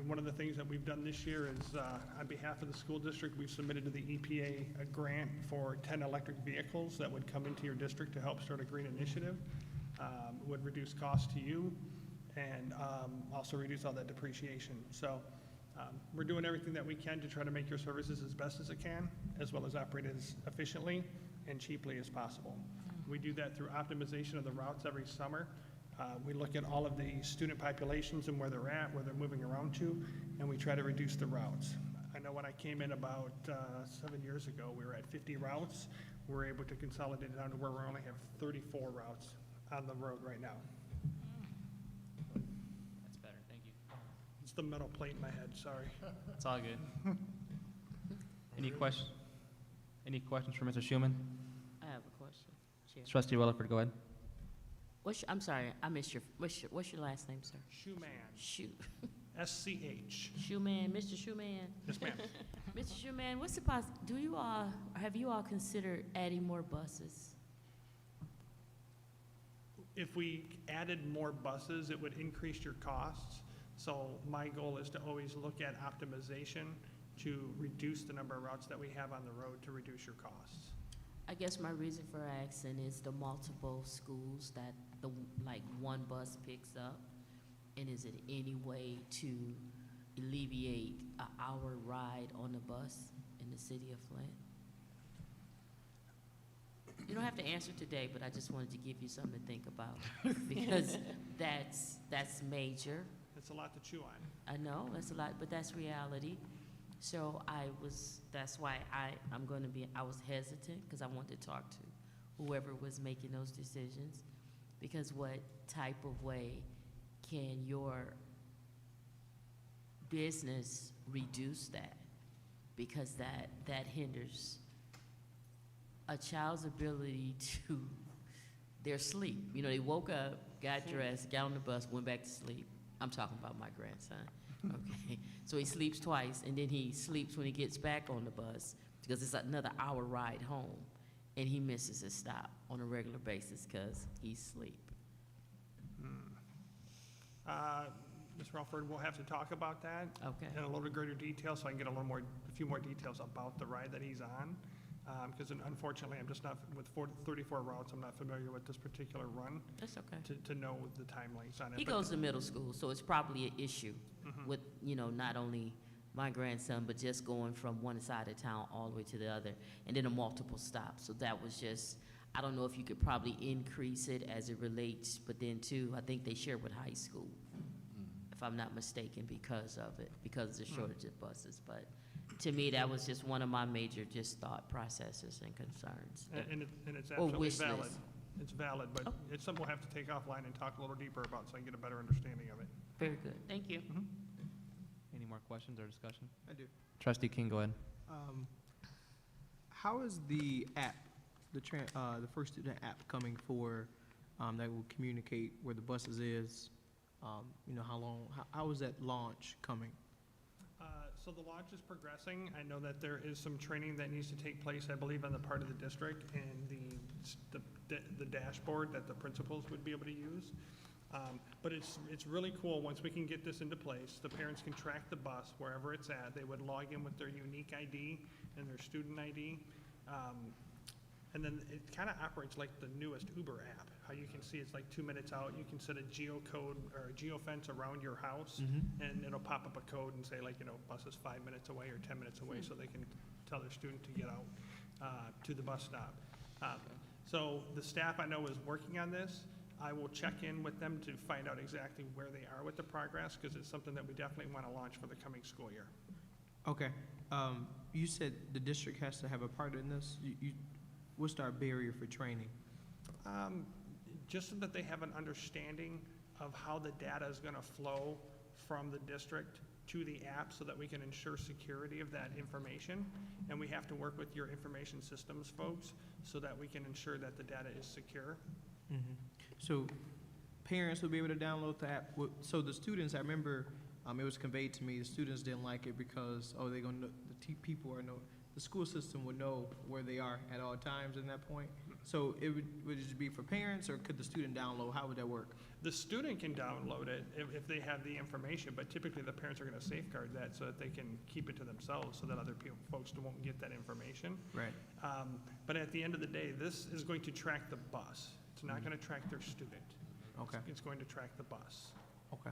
One of the things that we've done this year is, on behalf of the school district, we've submitted to the EPA a grant for 10 electric vehicles that would come into your district to help start a green initiative. It would reduce costs to you and also reduce all that depreciation. So we're doing everything that we can to try to make your services as best as it can, as well as operate as efficiently and cheaply as possible. We do that through optimization of the routes every summer. We look at all of the student populations and where they're at, where they're moving around to, and we try to reduce the routes. I know when I came in about 7 years ago, we were at 50 routes. We're able to consolidate it down to where we only have 34 routes on the road right now. That's better, thank you. It's the metal plate in my head, sorry. It's all good. Any questions for Mr. Schuman? I have a question, Chair. Trustee Rutherford, go ahead. I'm sorry, I missed what's your last name, sir? Shoeman, Shoe, SCH. Shoeman, Mr. Shoeman. Yes, ma'am. Mr. Shoeman, what's the have you all considered adding more buses? If we added more buses, it would increase your costs. So my goal is to always look at optimization to reduce the number of routes that we have on the road to reduce your costs. I guess my reason for asking is the multiple schools that one bus picks up. And is it any way to alleviate an hour ride on the bus in the city of Flint? You don't have to answer today, but I just wanted to give you something to think about, because that's major. It's a lot to chew on. I know, that's a lot, but that's reality. So that's why I was hesitant, because I wanted to talk to whoever was making those decisions, because what type of way can your business reduce that? Because that hinders a child's ability to their sleep. You know, they woke up, got dressed, got on the bus, went back to sleep. I'm talking about my grandson, okay? So he sleeps twice, and then he sleeps when he gets back on the bus, because it's another hour ride home, and he misses his stop on a regular basis because he's asleep. Ms. Relford, we'll have to talk about that Okay. in a little bit greater detail, so I can get a few more details about the ride that he's on. Because unfortunately, I'm just not, with 34 routes, I'm not familiar with this particular run That's okay. to know the time lengths on it. He But- goes to middle school, so it's probably an issue with, not only my grandson, but just going from one side of town all the way to the other, and then a multiple stops. So that was just, I don't know if you could probably increase it as it relates, but then too, I think they share with high school, if I'm not mistaken, because of the shortage of buses. But to me, that was just one of my major just thought processes and concerns. And it's Or absolutely wish valid. list. It's valid, but it's something we'll have to take offline and talk a little deeper about so I can get a better understanding of it. Very good, thank you. Any more questions or discussion? I do. Trustee King, go ahead. How is the app, the First Student app coming for, that will communicate where the buses is? How is that launch coming? So the launch is progressing. I know that there is some training that needs to take place, I believe, on the part of the district and the dashboard that the principals would be able to use. But it's really cool. Once we can get this into place, the parents can track the bus wherever it's at. They would log in with their unique ID and their student ID. And then it kind of operates like the newest Uber app. How you can see it's like 2 minutes out. You can set a geocode or a geofence around your house, and it'll pop up a code and say, like, bus is 5 minutes away or 10 minutes away, so they can tell their student to get out to the bus stop. So the staff I know is working on this. I will check in with them to find out exactly where they are with the progress, because it's something that we definitely want to launch for the coming school year. Okay. You said the district has to have a part in this. What's our barrier for training? Just so that they have an understanding of how the data is going to flow from the district to the app, so that we can ensure security of that information. And we have to work with your information systems folks so that we can ensure that the data is secure. So parents will be able to download the app. So the students, I remember it was conveyed to me, the students didn't like it because, they're going to, the school system would know where they are at all times at that point. So would it just be for parents, or could the student download? How would that work? The student can download it if they have the information, but typically the parents are going to safeguard that so that they can keep it to themselves, so that other folks won't get that information. Right. But at the end of the day, this is going to track the bus. It's not going to track their student. Okay. It's going to track the bus. Okay.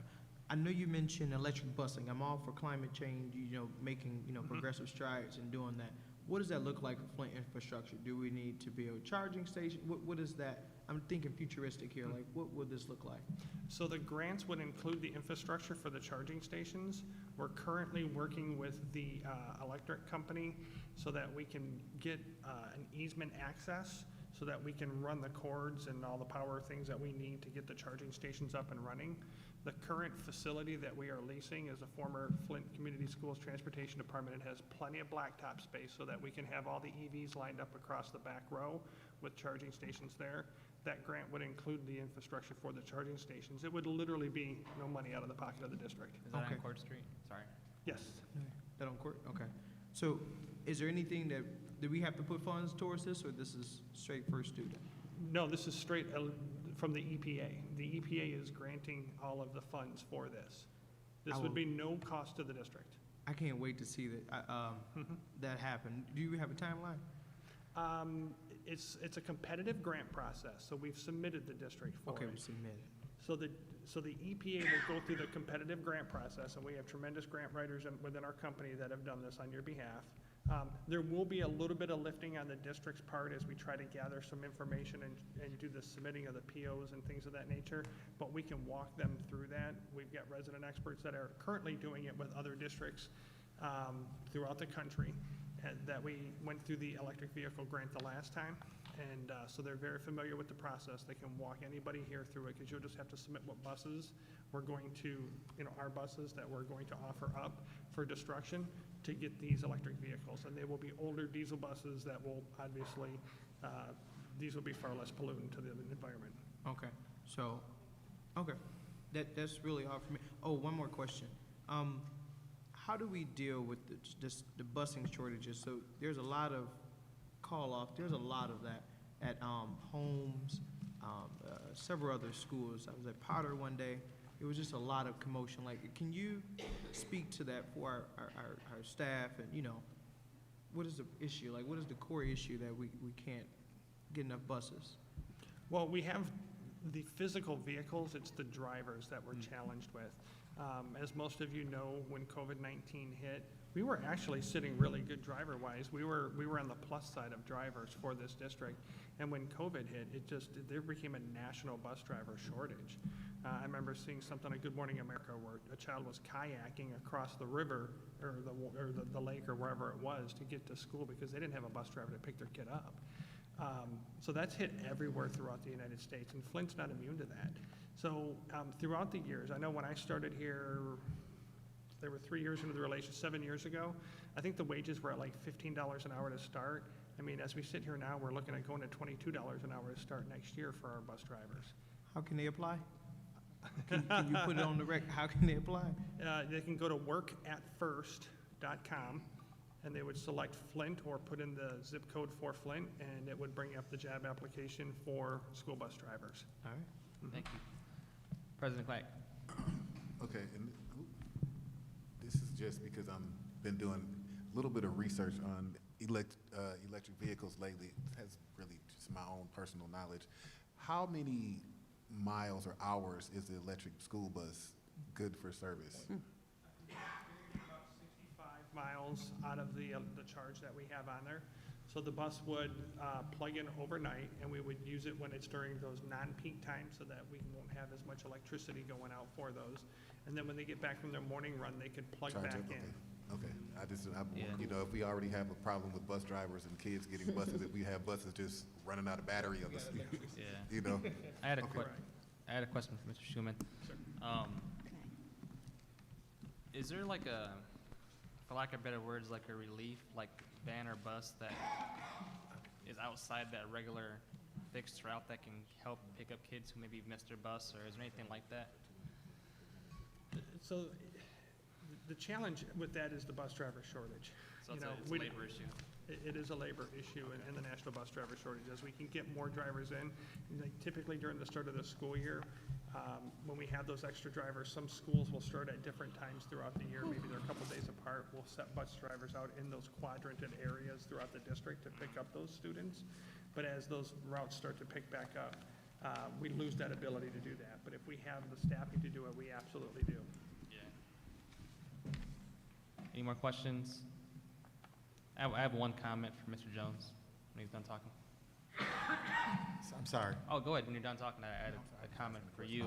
I know you mentioned electric busing. I'm all for climate change, making, progressive strides and doing that. What does that look like for Flint infrastructure? Do we need to build charging stations? What is that? I'm thinking futuristic here. Like, what would this look like? So the grants would include the infrastructure for the charging stations. We're currently working with the electric company so that we can get an easement access, so that we can run the cords and all the power things that we need to get the charging stations up and running. The current facility that we are leasing is a former Flint Community Schools Transportation Department. It has plenty of blacktop space so that we can have all the EVs lined up across the back row with charging stations there. That grant would include the infrastructure for the charging stations. It would literally be no money out of the pocket of the district. Is that Okay. on Court Street? Sorry. Yes. That on court? Okay. So is there anything do we have to put funds towards this, or this is straight first student? No, this is straight from the EPA. The EPA is granting all of the funds for this. This would be no cost to the district. I can't wait to see that happen. Do you have a timeline? It's a competitive grant process, so we've submitted the district for Okay, it. we submitted. So the EPA will go through the competitive grant process, and we have tremendous grant writers within our company that have done this on your behalf. There will be a little bit of lifting on the district's part as we try to gather some information and do the submitting of the POs and things of that nature, but we can walk them through that. We've got resident experts that are currently doing it with other districts throughout the country, and that we went through the electric vehicle grant the last time. And so they're very familiar with the process. They can walk anybody here through it, because you'll just have to submit what buses we're going to, our buses that we're going to offer up for destruction to get these electric vehicles. And they will be older diesel buses that will obviously, these will be far less pollutant to the environment. Okay, so, okay, that's really all for me. Oh, one more question. How do we deal with the busing shortages? So there's a lot of call off, there's a lot of that at Holmes, several other schools. I was at Potter one day. It was just a lot of commotion. Like, can you speak to that for our staff, and what is the issue? Like, what is the core issue that we can't get enough buses? Well, we have the physical vehicles, it's the drivers that we're challenged with. As most of you know, when COVID-19 hit, we were actually sitting really good driver-wise. We were on the plus side of drivers for this district. And when COVID hit, there became a national bus driver shortage. I remember seeing something on Good Morning America where a child was kayaking across the river or the lake or wherever it was to get to school because they didn't have a bus driver to pick their kid up. So that's hit everywhere throughout the United States, and Flint's not immune to that. So throughout the years, I know when I started here, they were 3 years into the relationship, 7 years ago. I think the wages were at like $15 an hour to start. I mean, as we sit here now, we're looking at going to $22 an hour to start next year for our bus drivers. How can they apply? Can you put it on the record? How can they apply? They can go to workatfirst.com, and they would select Flint or put in the zip code for Flint, and it would bring up the job application for school bus drivers. All right. Thank you. President Clark. Okay, and this is just because I've been doing a little bit of research on electric vehicles lately. It has really just my own personal knowledge. How many miles or hours is the electric school bus good for service? About 65 miles out of the charge that we have on there. So the bus would plug in overnight, and we would use it when it's during those non-peak times so that we won't have as much electricity going out for those. And then when they get back from their morning run, they could plug back in. Okay. If we already have a problem with bus drivers and kids getting buses, if we have buses just running out of battery on us, I had a question for Mr. Schuman. Sure. Is there like for lack of better words, like a relief, like van or bus that is outside that regular fixed route that can help pick up kids who maybe missed their bus, or is there anything like that? So the challenge with that is the bus driver shortage. So it's a labor issue. It is a labor issue in the national bus driver shortage. As we can get more drivers in, like typically during the start of the school year, when we have those extra drivers, some schools will start at different times throughout the year. Maybe they're a couple days apart. We'll set bus drivers out in those quadranted areas throughout the district to pick up those students. But as those routes start to pick back up, we lose that ability to do that. But if we have the staffing to do it, we absolutely do. Yeah. Any more questions? I have one comment for Mr. Jones when he's done talking. I'm sorry. Oh, go ahead. When you're done talking, I had a comment for you.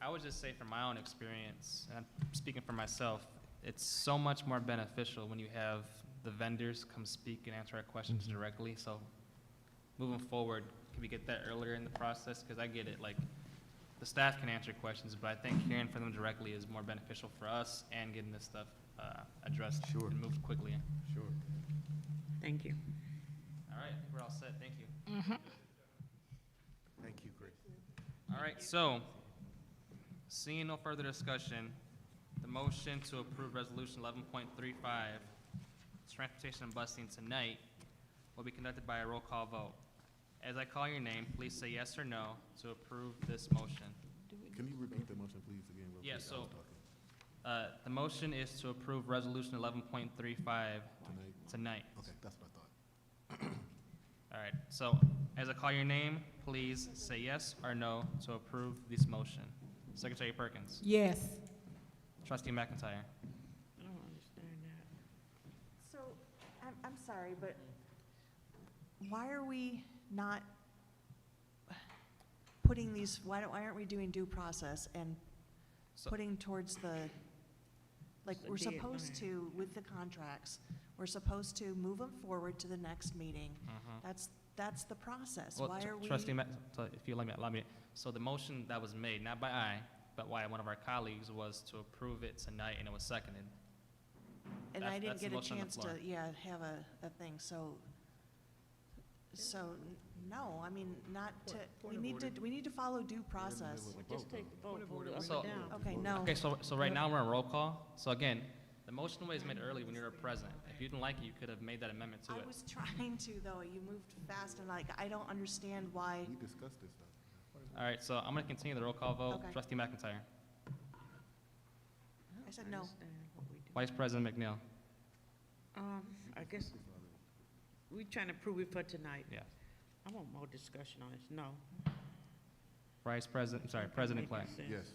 I would just say from my own experience, and I'm speaking for myself, it's so much more beneficial when you have the vendors come speak and answer our questions directly. So moving forward, can we get that earlier in the process? Because I get it, like the staff can answer questions, but I think hearing from them directly is more beneficial for us and getting this stuff addressed and moved quickly. Sure. Thank you. All right, I think we're all set. Thank you. Thank you, Chris. All right, so seeing no further discussion, the motion to approve Resolution 11.35, transportation and busing tonight, will be conducted by a roll call vote. As I call your name, please say yes or no to approve this motion. Can you repeat the motion, please, again? real Yeah, quick? I so was talking. The motion is to approve Resolution 11.35 Tonight? tonight. Okay, that's what I thought. All right, so as I call your name, please say yes or no to approve this motion. Secretary Perkins. Yes. Trustee McIntyre. I don't understand that. So, I'm sorry, but why are we not putting these, why aren't we doing due process and So- putting towards the, like, The we're supposed deadline. to, with the contracts, we're supposed to move them forward to the next meeting. That's the process. Well, Why are we? Trustee, so if you allow me, so the motion that was made, not by I, but by one of our colleagues, was to approve it tonight, and it was seconded. And I didn't That's the get a motion on the chance floor. to, yeah, have a thing, so, no, I mean, not to, we need to follow due process. Well, just take the vote, vote it up So- and down. Okay, no. Okay, so right now we're on roll call. So again, the motion was made early when you were present. If you didn't like it, you could have made that amendment to I it. was trying to, though, you moved fast, and like, I don't understand why, We discussed this stuff. All right, so I'm gonna continue the roll call vote. Okay. Trustee McIntyre. I said no. Understand what we do. Vice President McNeil. I guess we trying to prove it for tonight. Yes. I want more discussion on this. No. President Clark. Making sense. Yes.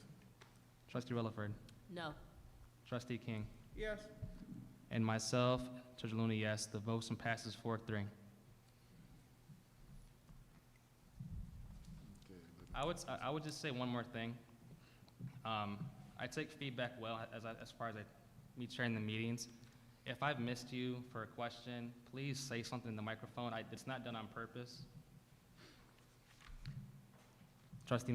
Trustee Rutherford. No. Trustee King. Yes. And myself, Judge Luna, yes. The motion passes 4-3. I would just say one more thing. I take feedback well as far as me chairing the meetings. If I've missed you for a question, please say something in the microphone. It's not done on purpose. Trustee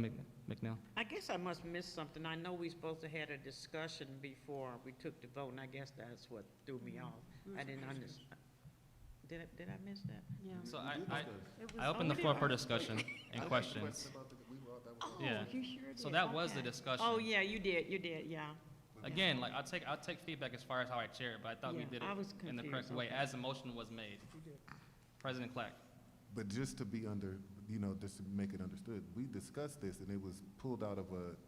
McNeil. I guess I must miss something. I know we supposed to had a discussion before we took the vote, and I guess that's what threw me off. I didn't understand. Did I miss that? Yeah. So I open the floor for discussion and questions. Yeah. You sure did. So that was the Okay. discussion. Oh, yeah, you did, yeah. Again, like, I'll take feedback as far as how I chair it, but I thought we Yeah, did I was it in the correct confused, way okay. as the motion was made. President Clark. But just to be just to make it understood, we discussed this and it was pulled out of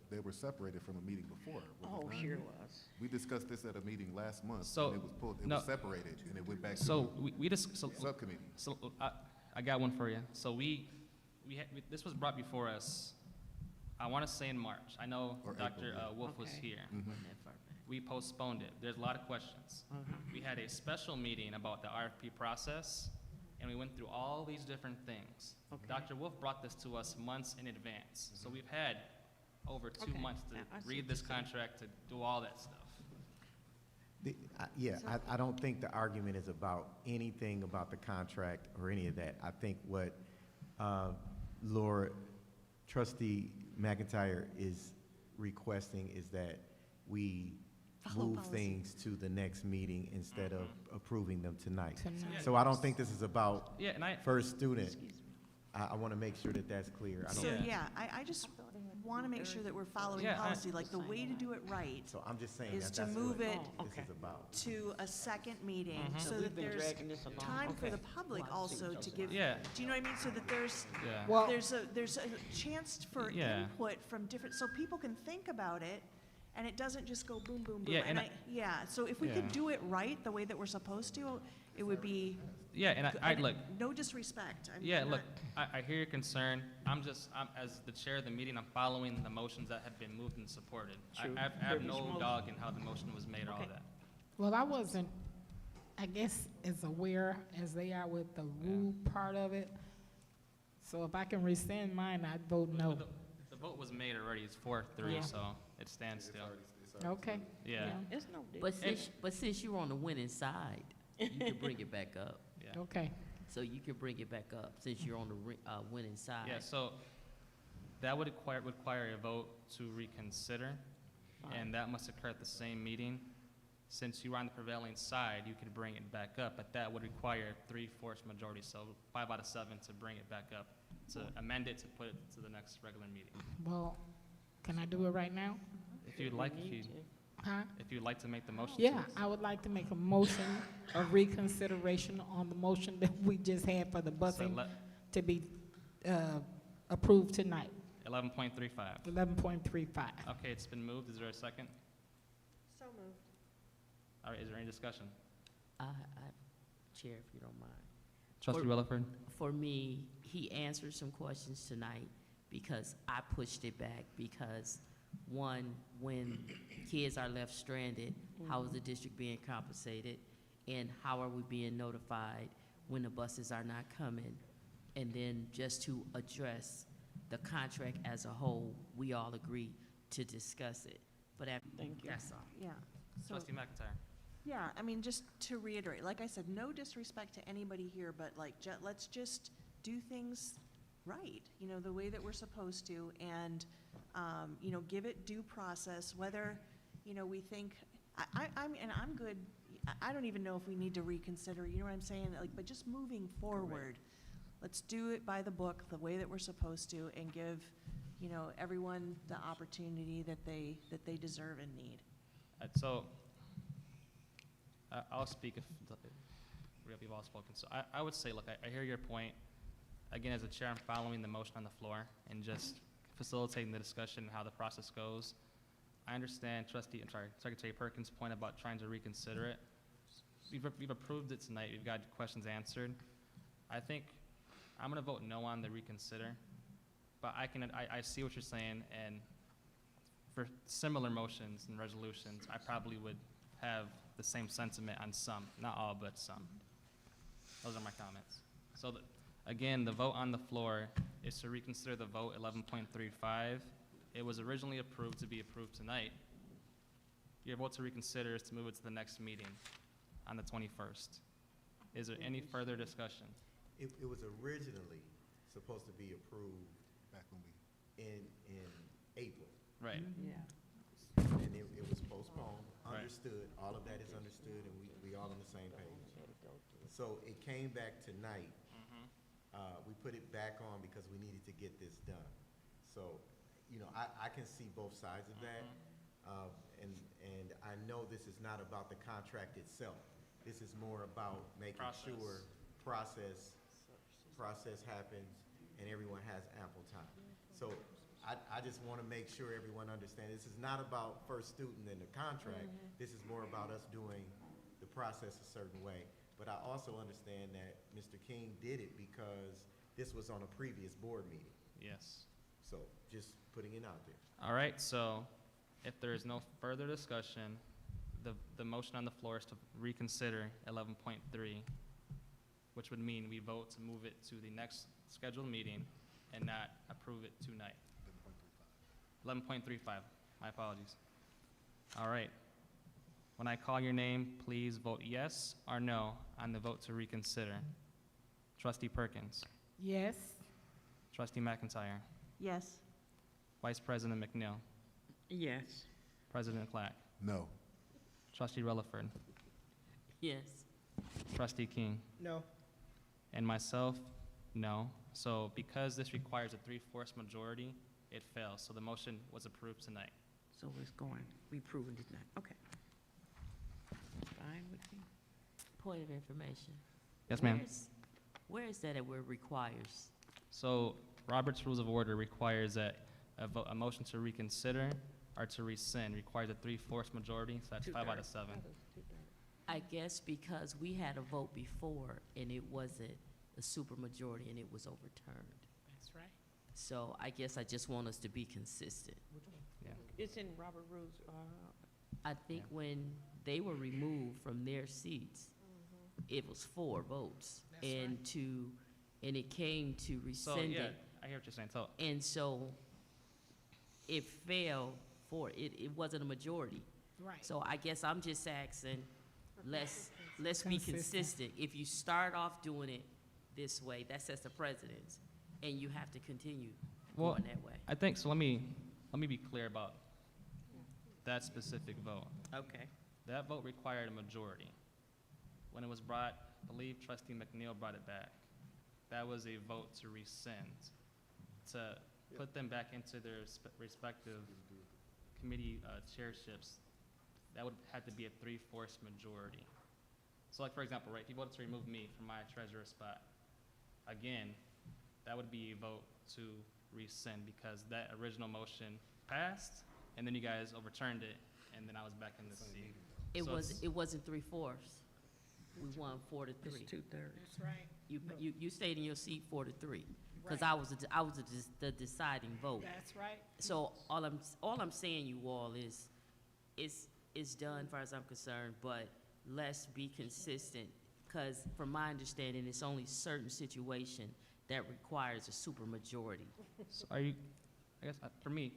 they were separated from a meeting before. was it Oh, not? sure was. We discussed this at a meeting last month. So, and it was pulled, it no. was separated and it went back to So the we just, so subcommittee. I got one for you. So this was brought before us, I want to say in March. I know Or Dr. April, yeah. Wolf was Okay. here. Mhm. We postponed it. There's a lot of questions. We had a special meeting about the RFP process, and we went through all these different things. Okay. Dr. Wolf brought this to us months in advance. So we've had over 2 Okay. months to I see read what this you're saying. contract, to do all that stuff. I don't think the argument is about anything about the contract or any of that. I think what Trustee McIntyre is requesting is that we Follow move policy. things to the next meeting instead of approving them tonight. Tonight. So I don't think this is about Yeah, and I, first student. I want to make sure that that's clear. I So, don't, yeah, I just want to make sure that we're following Yeah, I- policy, like, the way to do it right so I'm just saying is that to that's move what it this okay. is about. to a second meeting, so We've that been there's dragging this along. time for the Okay. public also to give, Yeah. do you know what I mean? So that yeah. Well, there's a chance for Yeah. input from different, so people can think about it, and it doesn't just go boom, boom, boom. Yeah, and Yeah, so if we Yeah. could do it right, the way that we're supposed to, it would be, Yeah, and and look, no disrespect. I'm yeah, not- look, I hear your concern. I'm as the chair of the meeting, I'm following the motions that have been moved and supported. True. I have no Privilege dog in how the motion was made or all Okay. that. well, I wasn't, I guess, as aware as they are with the rule part of it. So if I can rescind mine, I'd vote no. The vote was made already, it's 4-3, Yeah. so it stands still. Okay. Yeah, It's no But different. since you're on the winning side, you can bring it back up. yeah. Okay. So you can bring it back up since you're on the winning side. Yeah, so that would require a vote to reconsider, and that must occur at the same meeting. Since you were on the prevailing side, you could bring it back up, but that would require 3/4 majority, so 5 out of 7 to bring it back up, to amend it to put it to the next regular meeting. Well, can I do it right now? If you'd like, Huh? if you'd like to make the motion. Yeah, please. I would like to make a motion of reconsideration on the motion that we just had for the So busing to be approved tonight, 11.35. 11.35. Okay, it's been moved. Is there a second? So moved. All right, is there any discussion? I Chair, if you don't mind. Trustee For- Rutherford? for me, he answered some questions tonight because I pushed it back because, one, when kids are left stranded, how is the district being compensated? And how are we being notified when the buses are not coming? And then just to address the contract as a whole, we all agree to discuss it. But that's all. Yeah. So, Trustee McIntyre. yeah, I mean, just to reiterate, like I said, no disrespect to anybody here, but like, let's just do things right, you know, the way that we're supposed to, and, you know, give it due process, whether, you know, we think, I'm good, I don't even know if we need to reconsider, you know what I'm saying? Like, but just moving forward, let's do it by the book, the way that we're supposed to, and give, you know, everyone the opportunity that they deserve and need. So I'll speak if we've all spoken. So I would say, look, I hear your point. Again, as a chair, I'm following the motion on the floor and just facilitating the discussion and how the process goes. I understand Secretary Perkins' point about trying to reconsider it. We've approved it tonight. We've got questions answered. I think I'm going to vote no on the reconsider, but I see what you're saying, and for similar motions and resolutions, I probably would have the same sentiment on some, not all, but some. Those are my comments. So again, the vote on the floor is to reconsider the vote 11.35. It was originally approved to be approved tonight. Your vote to reconsider is to move it to the next meeting on the 21st. Is there any further discussion? It was originally supposed to be approved Back when we, in April. Right. Yeah. And it was postponed, Right. understood, all of that is understood, and we all on the same page. So it came back tonight. We put it back on because we needed to get this done. So, you know, I can see both sides of that. And I know this is not about the contract itself. This is more about making sure process happens and everyone has ample time. So I just want to make sure everyone understands, this is not about first student and the contract. This is more about us doing the process a certain way. But I also understand that Mr. King did it because this was on a previous board meeting. Yes. So just putting it out there. All right, so if there is no further discussion, the motion on the floor is to reconsider 11.3, which would mean we vote to move it to the next scheduled meeting and not approve it tonight. 11.35, my apologies. All right. When I call your name, please vote yes or no on the vote to reconsider. Trustee Perkins. Yes. Trustee McIntyre. Yes. Vice President McNeil. Yes. President Clack. no. Trustee Rutherford. Yes. Trustee King. No. And myself, no. So because this requires a 3/4 majority, it fails. So the motion was approved tonight. So it's going, we proving it tonight. Okay. Fine with me. Point of information. Yes, ma'am. Where is that where it requires? So Robert's Rules of Order requires that a motion to reconsider or to rescind requires a 3/4 majority, so that's 5 out of 7. I guess because we had a vote before and it wasn't a supermajority and it was overturned. That's right. So I guess I just want us to be consistent. Yeah. It's in Robert Rules, I think when they were removed from their seats, it was 4 votes. That's And and it came to So, rescind yeah, it. I hear what you're saying. So, And so it failed it wasn't a majority. Right. So I guess I'm just asking, let's be Consistent. consistent. If you start off doing it this way, that sets the precedence, and you have to continue well, going that way. I think, so let me be clear about that specific vote. Okay. That vote required a majority. When it was brought, I believe Trustee McNeil brought it back. That was a vote to rescind, to put them back into their respective committee chairships. That would have to be a 3/4 majority. So like, for example, right, if you voted to remove me from my treasurer spot, again, that would be a vote to rescind because that original motion passed, and then you guys overturned it, and then I was back in the seat. It So it's- wasn't 3/4. We won 4-3. It's 2/3. That's right. You stayed in your seat 4-3, because I was the deciding vote. That's right. So all I'm saying, you all, is it's done as far as I'm concerned, but let's be consistent, because from my understanding, it's only certain situation that requires a supermajority. So are you, I guess, for me,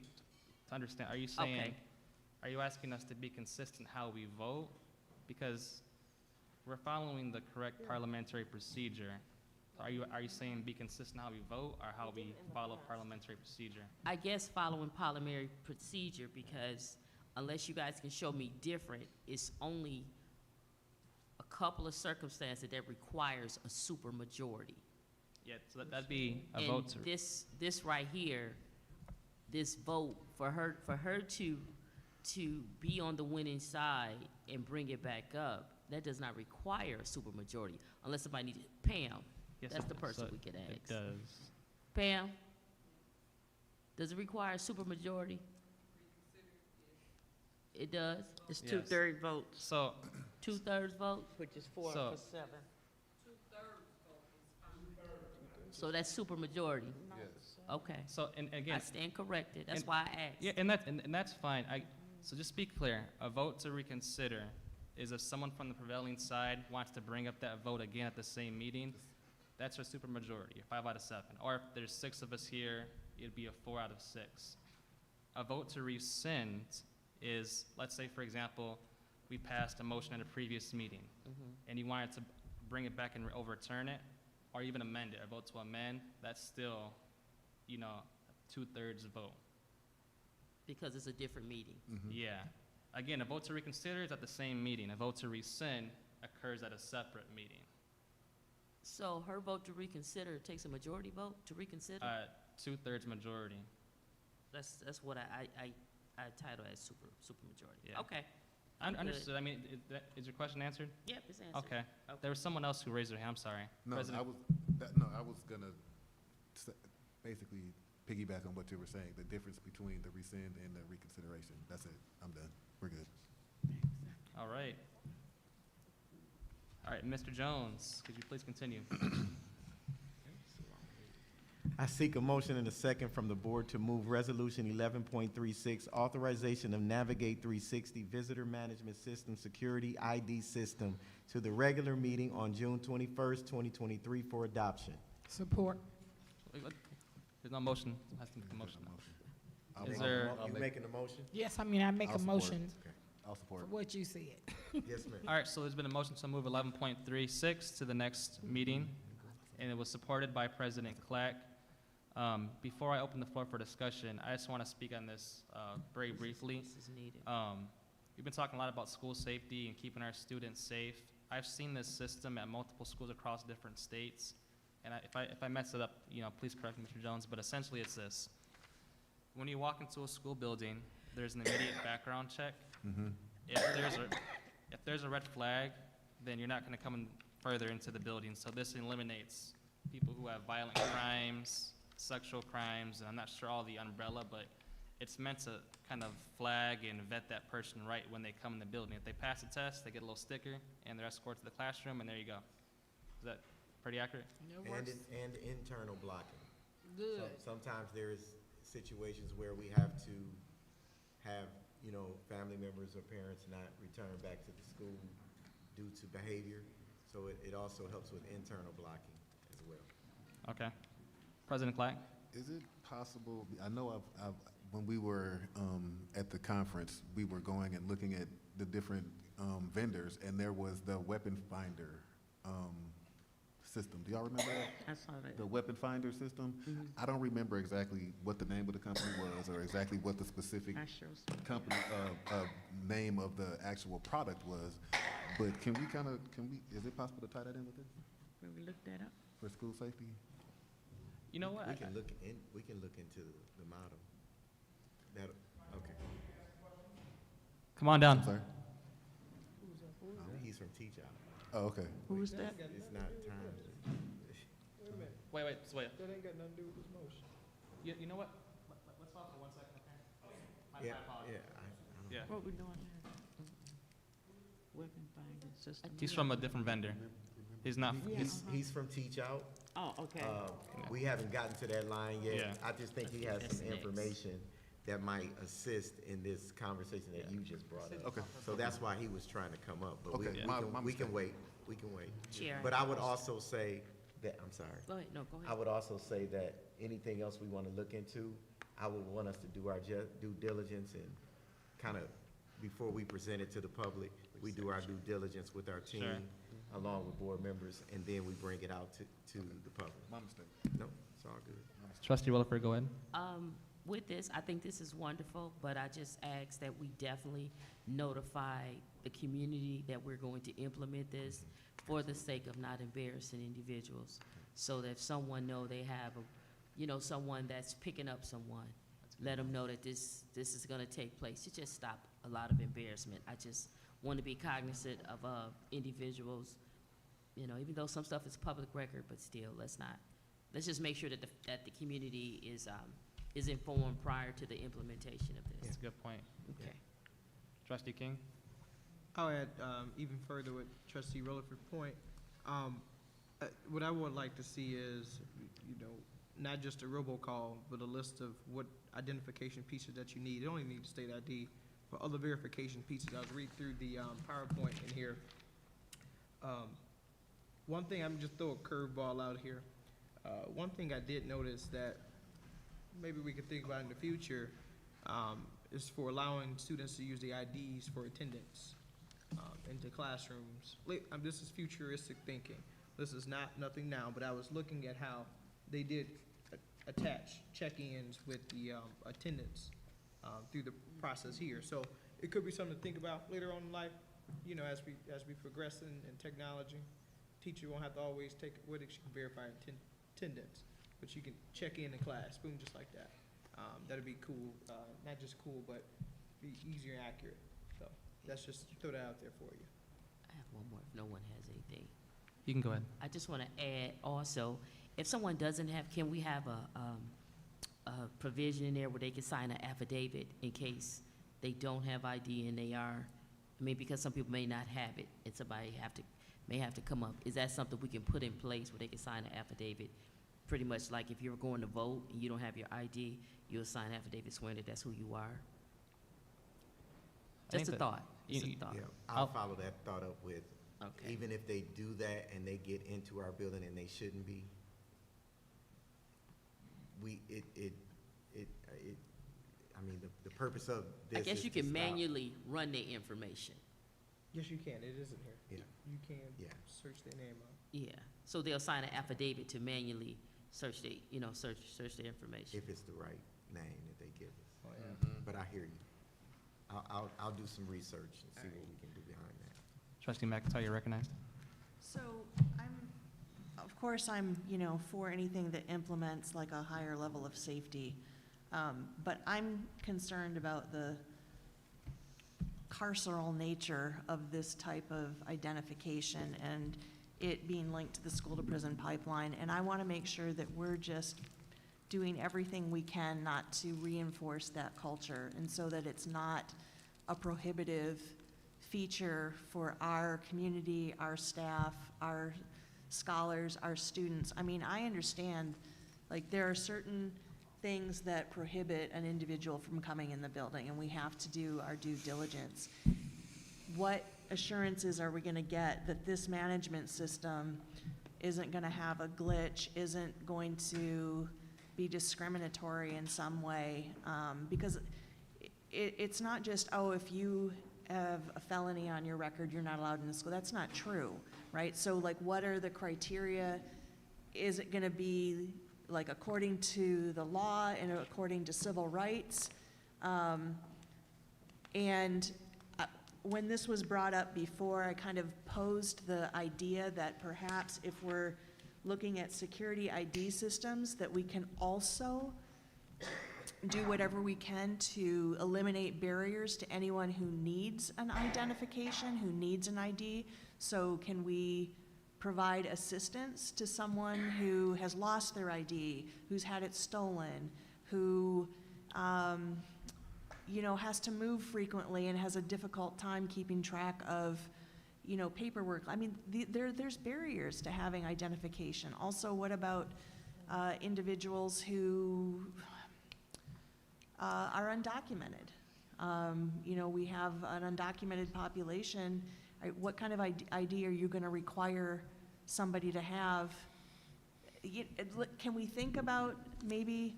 to understand, are you saying, Okay. are you asking us to be consistent how we vote? Because we're following the correct parliamentary procedure. Are you saying be consistent how we vote, or how we follow parliamentary procedure? I guess following parliamentary procedure, because unless you guys can show me different, it's only a couple of circumstances that requires a supermajority. Yeah, so that'd be a And vote to. this right here, this vote, for her to be on the winning side and bring it back up, that does not require a supermajority, unless somebody needs it. Pam, Yes, that's the so person we could ask. It does. Pam, does it require a supermajority? It does? It's Yes. 2/3 votes, So, 2/3 vote? which is 4 So- for 7. So that's supermajority? Yes. Okay. so, and again. I stand corrected. That's and- why I asked. Yeah, and that's fine. So just be clear, a vote to reconsider is if someone from the prevailing side wants to bring up that vote again at the same meeting, that's a supermajority, 5 out of 7. Or if there's 6 of us here, it'd be a 4 out of 6. A vote to rescind is, let's say, for example, we passed a motion at a previous meeting, and you wanted to bring it back and overturn it, or even amend it. A vote to amend, that's still, 2/3 vote. Because it's a different meeting. Yeah. Again, a vote to reconsider is at the same meeting. A vote to rescind occurs at a separate meeting. So her vote to reconsider takes a majority vote to reconsider? 2/3 majority. That's what I title as supermajority. Yeah. Okay. I I'm good. understood. I mean, is your question answered? Yep, it's answered. Okay. There was someone else who raised their hand. I'm sorry. No, President- I was gonna basically piggyback on what you were saying, the difference between the rescind and the reconsideration. That's it. I'm done. We're good. All right. All right, Mr. Jones, could you please continue? I seek a motion and a second from the board to move Resolution 11.36, authorization of Navigate 360 Visitor Management System Security ID System, to the regular meeting on June 21st, 2023 for adoption. Support. Wait, what? There's no motion. Has to make a motion. I'll Is make- there- I'll You make- making a motion? Yes, I mean, I make I'll a support. motion I'll for support. what you said. Yes, ma'am. All right, so there's been a motion to move 11.36 to the next meeting, and it was supported by President Clack. Before I open the floor for discussion, I just want to speak on this very briefly. This is needed. We've been talking a lot about school safety and keeping our students safe. I've seen this system at multiple schools across different states, and if I mess it up, please correct me, Mr. Jones, but essentially it's this. When you walk into a school building, there's an immediate background check. If there's a red flag, then you're not going to come in further into the building. So this eliminates people who have violent crimes, sexual crimes, and I'm not sure all the umbrella, but it's meant to kind of flag and vet that person right when they come in the building. If they pass the test, they get a little sticker, and they're escorted to the classroom, and there you go. Is that pretty accurate? And internal blocking. Good. Sometimes there's situations where we have to have, family members or parents not return back to the school due to behavior. So it also helps with internal blocking as well. Okay. President Clack? Is it possible, I know when we were at the conference, we were going and looking at the different vendors, and there was the weapon finder system. Do y'all remember that? I saw that. The weapon finder system? I don't remember exactly what the name of the company was, or exactly what the specific I sure saw. company, name of the actual product was, but is it possible to tie that in with this Will we look that up? for school safety? You know what? We can look into the model. Okay. Come on down. I'm sorry? He's from Teach Out. Oh, okay. Who is that? It's not time. Wait. That ain't got nothing to do with this motion. You know what? Let's talk for 1 second, okay? Yeah, My apologies. yeah. Yeah. What we doing Weapon finding system. He's from a different vendor. He's not, He's from Teach Out. Oh, okay. We haven't gotten to that line yet. Yeah. I just think he has That's some next. information that might assist in this conversation that you just brought up. Okay. So that's why he was trying to come up, but we Okay, we my can, we can mistake. wait, we can wait. Chair. But I would also say that, I'm sorry. Go ahead, no, go I ahead. would also say that anything else we want to look into, I would want us to do our due diligence and kind of, before we present it to the public, we do our due diligence with our Sure. team, along with board members, and then we bring it out to the public. My mistake. No, it's all good. Trustee Williford, go ahead. With this, I think this is wonderful, but I just ask that we definitely notify the community that we're going to implement this for the sake of not embarrassing individuals. So that if someone know they have someone that's picking up someone, let them know that this is gonna take place to just stop a lot of embarrassment. I just want to be cognizant of individuals, even though some stuff is public record, but still, let's just make sure that the community is informed prior to the implementation of this. That's a good point. Okay. Trustee King? I'll add even further with Trustee Rutherford's point. What I would like to see is, not just a robocall, but a list of what identification pieces that you need. You don't even need state ID, but other verification pieces. I was reading through the PowerPoint in here. One thing, I'm just throw a curveball out here. One thing I did notice that maybe we could think about in the future is for allowing students to use the IDs for attendance into classrooms. This is futuristic thinking. This is nothing now, but I was looking at how they did attach check-ins with the attendance through the process here. So it could be something to think about later on in life, as we progress in technology. Teacher won't have to always take it with it. She can verify attendance, but you can check in class, boom, just like that. That'd be cool, not just cool, but be easier and accurate. So that's just throw that out there for you. I have one more if no one has anything. You can go ahead. I just want to add also, if someone doesn't have, can we have a provision in there where they can sign an affidavit in case they don't have ID and they are, because some people may not have it and somebody may have to come up. Is that something we can put in place where they can sign an affidavit? Pretty much like if you're going to vote and you don't have your ID, you'll sign an affidavit swearing that that's who you are. Just a thought. Just a thought. Yeah, I'll follow that thought up with, Okay. even if they do that and they get into our building and they shouldn't be, the purpose of this I guess is you to can stop. manually run their information. Yes, you can. It isn't here. Yeah. You can Yeah. search their name up. Yeah. So they'll sign an affidavit to manually search their information. If it's the right name that they give us. Oh, yeah. But I hear you. I'll do some research and see what we can do behind that. Trustee McIntyre, you're recognized. So of course, I'm, for anything that implements like a higher level of safety. But I'm concerned about the carceral nature of this type of identification and it being linked to the school to prison pipeline. And I want to make sure that we're just doing everything we can not to reinforce that culture and so that it's not a prohibitive feature for our community, our staff, our scholars, our students. I understand, there are certain things that prohibit an individual from coming in the building, and we have to do our due diligence. What assurances are we gonna get that this management system isn't gonna have a glitch, isn't going to be discriminatory in some way? Because it's not just, if you have a felony on your record, you're not allowed in the school. That's not true, right? So what are the criteria? Is it gonna be according to the law and according to civil rights? When this was brought up before, I kind of posed the idea that perhaps if we're looking at security ID systems, that we can also do whatever we can to eliminate barriers to anyone who needs an identification, who needs an ID. So can we provide assistance to someone who has lost their ID, who's had it stolen, who has to move frequently and has a difficult time keeping track of paperwork. I mean, there's barriers to having identification. Also, what about individuals who are undocumented? We have an undocumented population. Right? What kind of ID are you going to require somebody to have? Can we think about maybe,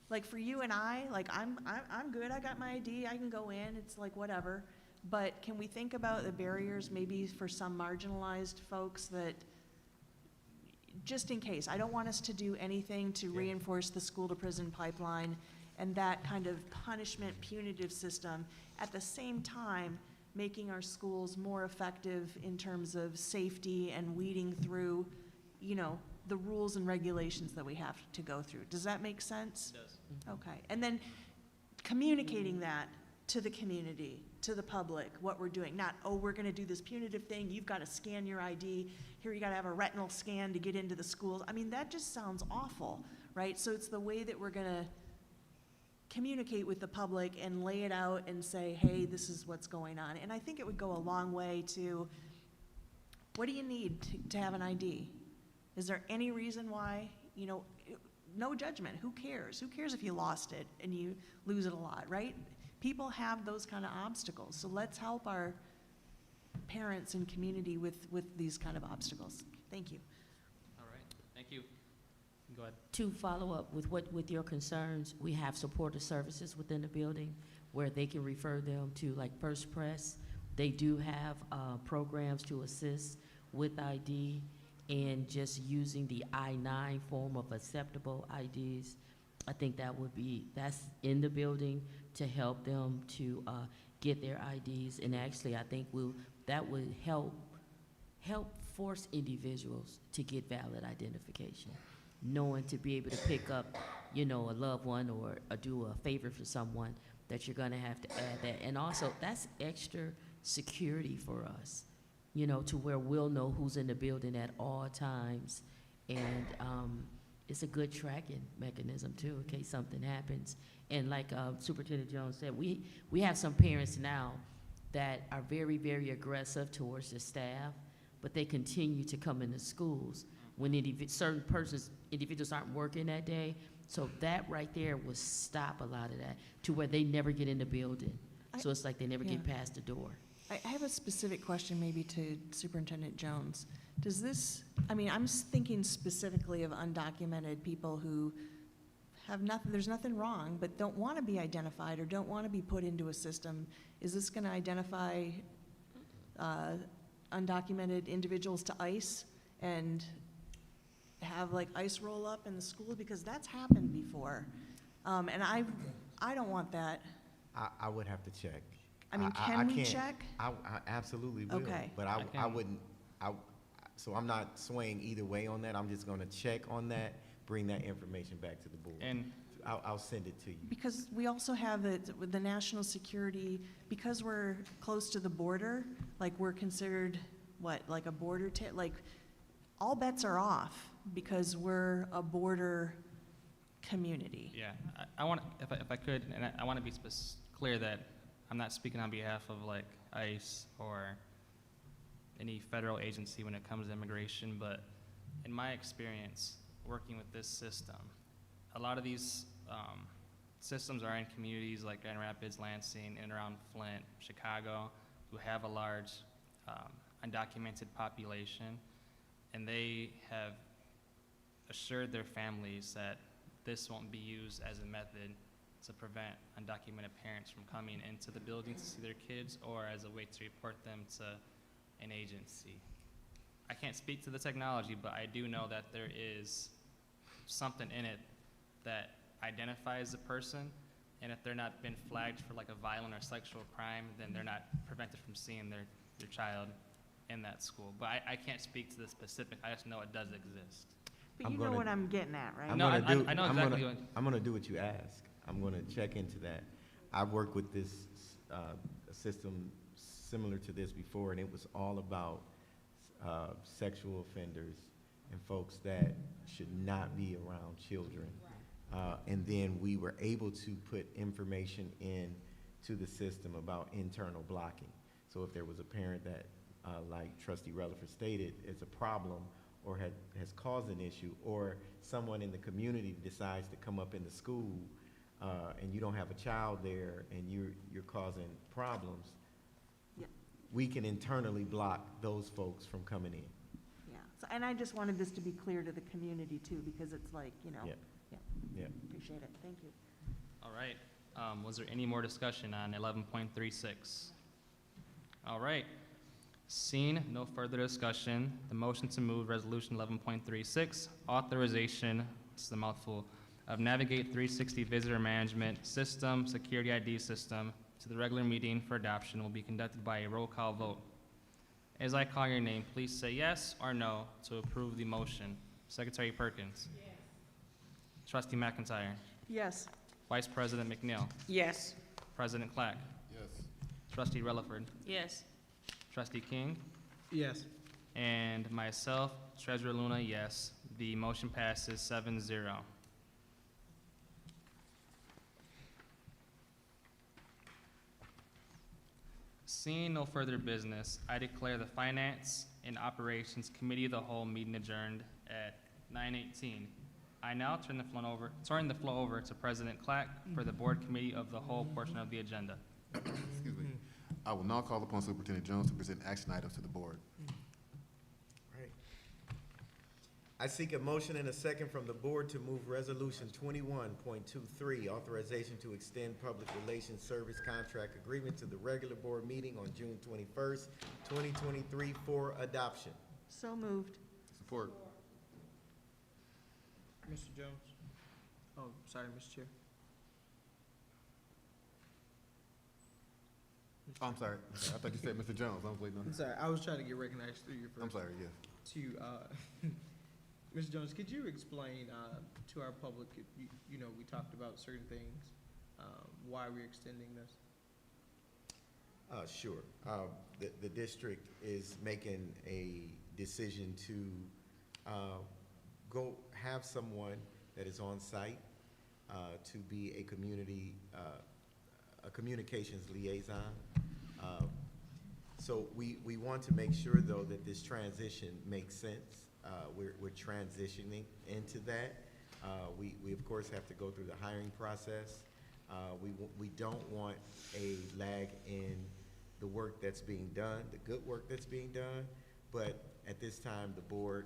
like for you and I, like I'm good, I got my ID, I can go in, it's like whatever. But can we think about the barriers maybe for some marginalized folks that, just in case, I don't want us to do anything to reinforce the school to prison pipeline and that kind of punishment punitive system, at the same time making our schools more effective in terms of safety and weeding through, the rules and regulations that we have to go through. Does that make sense? It does. Okay. And then communicating that to the community, to the public, what we're doing. Not, oh, we're going to do this punitive thing. You've got to scan your ID. Here, you got to have a retinal scan to get into the schools. I mean, that just sounds awful, right? So it's the way that we're going to communicate with the public and lay it out and say, hey, this is what's going on. And I think it would go a long way to, what do you need to have an ID? Is there any reason why, no judgment, who cares? Who cares if you lost it and you lose it a lot, right? People have those kind of obstacles. So let's help our parents and community with these kind of obstacles. Thank you. All right, thank you. Go ahead. To follow up with your concerns, we have supportive services within the building where they can refer them to, like First Press. They do have programs to assist with ID and just using the I-9 form of acceptable IDs. I think that's in the building to help them to get their IDs. And actually, I think that would help force individuals to get valid identification, knowing to be able to pick up, a loved one or do a favor for someone, that you're gonna have to add that. And also, that's extra security for us, to where we'll know who's in the building at all times. And it's a good tracking mechanism too, in case something happens. And like Superintendent Jones said, we have some parents now that are very, very aggressive towards the staff, but they continue to come into schools when individuals aren't working that day. So that right there will stop a lot of that, to where they never get in the building. So it's like they never get past the door. I have a specific question maybe to Superintendent Jones. Does this, I'm thinking specifically of undocumented people who have nothing, there's nothing wrong, but don't want to be identified or don't want to be put into a system. Is this going to identify undocumented individuals to ICE and have like ICE roll up in the school? Because that's happened before. And I don't want that. I would have to check. Can we can't- check? I absolutely will. Okay. But I wouldn't, so I'm not swaying either way on that. I'm just gonna check on that, bring that information back to the board. And I'll send it to you. Because we also have it with the national security, because we're close to the border, like we're considered, like a border, like all bets are off because we're a border community. yeah, I want, if I could, and I want to be clear that I'm not speaking on behalf of like ICE or any federal agency when it comes to immigration, but in my experience working with this system, a lot of these systems are in communities like Grand Rapids, Lansing, and around Flint, Chicago, who have a large undocumented population, and they have assured their families that this won't be used as a method to prevent undocumented parents from coming into the building to see their kids or as a way to report them to an agency. I can't speak to the technology, but I do know that there is something in it that identifies the person, and if they're not been flagged for like a violent or sexual crime, then they're not prevented from seeing their child in that school. But I can't speak to the specific, I just know it does exist. But you know what I'm getting at, right? I'm No, gonna I know exactly what. I'm gonna do what you ask. I'm gonna check into that. I've worked with this system similar to this before, and it was all about sexual offenders and folks that should not be around children. And then we were able to put information in to the system about internal blocking. So if there was a parent that like Trustee Rutherford stated, is a problem or has caused an issue, or someone in the community decides to come up in the school, and you don't have a child there and you're causing problems, Yeah. we can internally block those folks from coming in. Yeah, so, and I just wanted this to be clear to the community too, because it's like, you know, Yeah. yeah, Yeah. appreciate it, thank you. All right. Was there any more discussion on 11.36? All right. Seeing no further discussion, the motion to move Resolution 11.36, authorization, this is a mouthful, of Navigate 360 Visitor Management System, Security ID System, to the regular meeting for adoption will be conducted by a roll call vote. As I call your name, please say yes or no to approve the motion. Secretary Perkins. Yes. Trustee McIntyre. Yes. Vice President McNeil. Yes. President Clack. Yes. Trustee Rutherford. Yes. Trustee King. Yes. And myself, Treasurer Luna, yes. The motion passes 7-0. Seeing no further business, I declare the Finance and Operations Committee of the Whole meeting adjourned at 9:18. I now turn the floor over to President Clack for the Board Committee of the Whole portion of the agenda. Excuse me. I will now call upon Superintendent Jones to present action items to the board. Right. I seek a motion and a second from the board to move Resolution 21.23, authorization to extend public relations service contract agreement to the regular board meeting on June 21st, 2023 for adoption. So moved. Support. Mr. Jones? Oh, sorry, Mr. Chair. Oh, I'm sorry. I thought you said Mr. Jones. I was waiting on. I'm sorry, I was trying to get recognized through you first. I'm sorry, yes. To, Mr. Jones, could you explain to our public, you know, we talked about certain things, why we're extending this? Sure. The district is making a decision to go have someone that is on site to be a communications liaison. So we want to make sure, though, that this transition makes sense. We're transitioning into that. We of course have to go through the hiring process. We don't want a lag in the work that's being done, the good work that's being done, but at this time, the board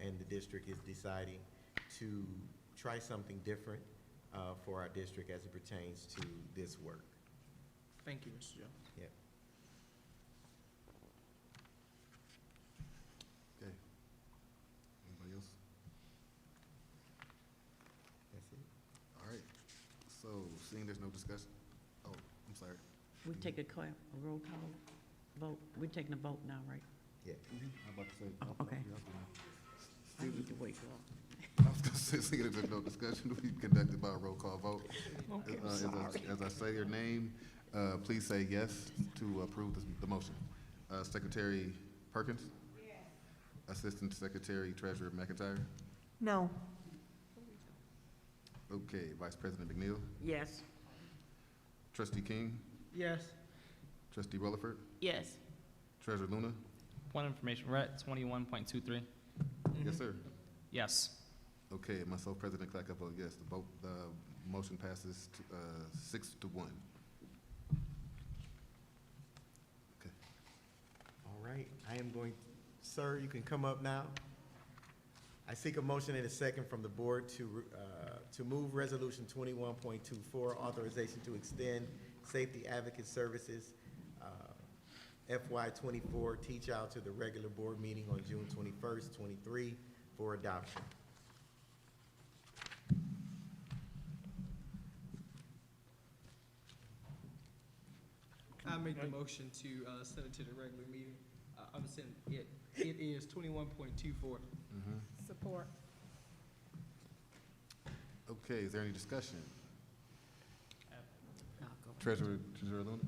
and the district is deciding to try something different for our district as it pertains to this work. Thank you, Mr. Jones. Yeah. Okay. Anybody else? That's it. All right. So, seeing there's no discussion, oh, I'm sorry. We take a roll call vote. We're taking a vote now, right? Yeah. I'm about to say. Okay. I need to wake up. I was gonna say, seeing there's no discussion, will be conducted by a roll call vote. Okay, I'm sorry. As I say your name, please say yes to approve the motion. Secretary Perkins? Yes. Assistant Secretary Treasurer McIntyre? No. Okay, Vice President McNeil? Yes. Trustee King? Yes. Trustee Rutherford? Yes. Treasurer Luna? Point of information, we're at 21.23. Yes, sir. Yes. Okay, myself, President Clack, I vote yes. The motion passes 6-1. Okay. All right, I am going, sir, you can come up now. I seek a motion and a second from the board to move Resolution 21.24, authorization to extend safety advocate services FY24 teach out to the regular board meeting on June 21st, 23 for adoption. I make the motion to send it to the regular meeting. I'm sending it. It is 21.24. Support. Okay, is there any discussion? I'll go. Treasurer Luna?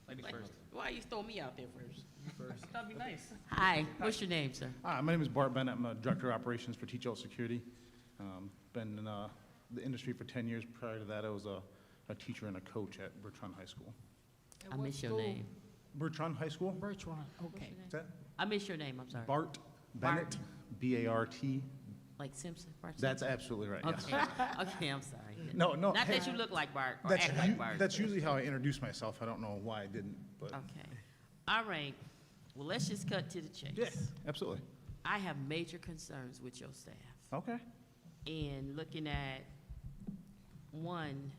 Lady first. Why you throw me out there first? You first. That'd be nice. Hi, what's your name, sir? Hi, my name is Bart Bennett. I'm a Director of Operations for Teach Out Security. Been in the industry for 10 years. Prior to that, I was a teacher and a coach at Bertrand High School. I miss your name. Bertrand High School. Bertrand, okay. Is that I missed your name, I'm sorry. Bart Bennett, B-A-R-T. Like Simpson? Bart That's Simpson? absolutely right, yes. Okay, okay, I'm sorry. No, no. Not hey, that you look like Bart or act like Bart. That's usually how I introduce myself. I don't know why I didn't, but. Okay. All right. Well, let's just cut to the chase. Yes, absolutely. I have major concerns with your staff. Okay. And looking at, one,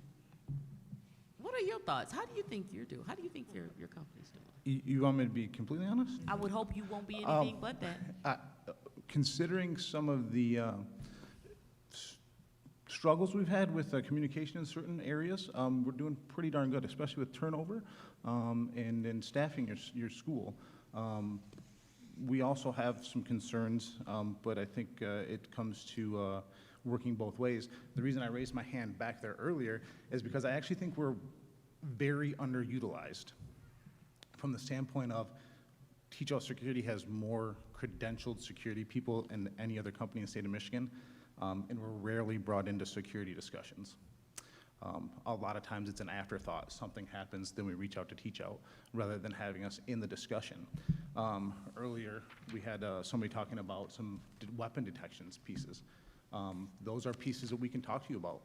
what are your thoughts? How do you think you're doing? How do you think your company's doing? You want me to be completely honest? I would hope you won't be anything but that. Considering some of the struggles we've had with communication in certain areas, we're doing pretty darn good, especially with turnover and then staffing your school. We also have some concerns, but I think it comes to working both ways. The reason I raised my hand back there earlier is because I actually think we're very underutilized from the standpoint of Teach Out Security has more credentialed security people than any other company in the state of Michigan, and we're rarely brought into security discussions. A lot of times it's an afterthought. Something happens, then we reach out to Teach Out, rather than having us in the discussion. Earlier, we had somebody talking about some weapon detections pieces. Those are pieces that we can talk to you about.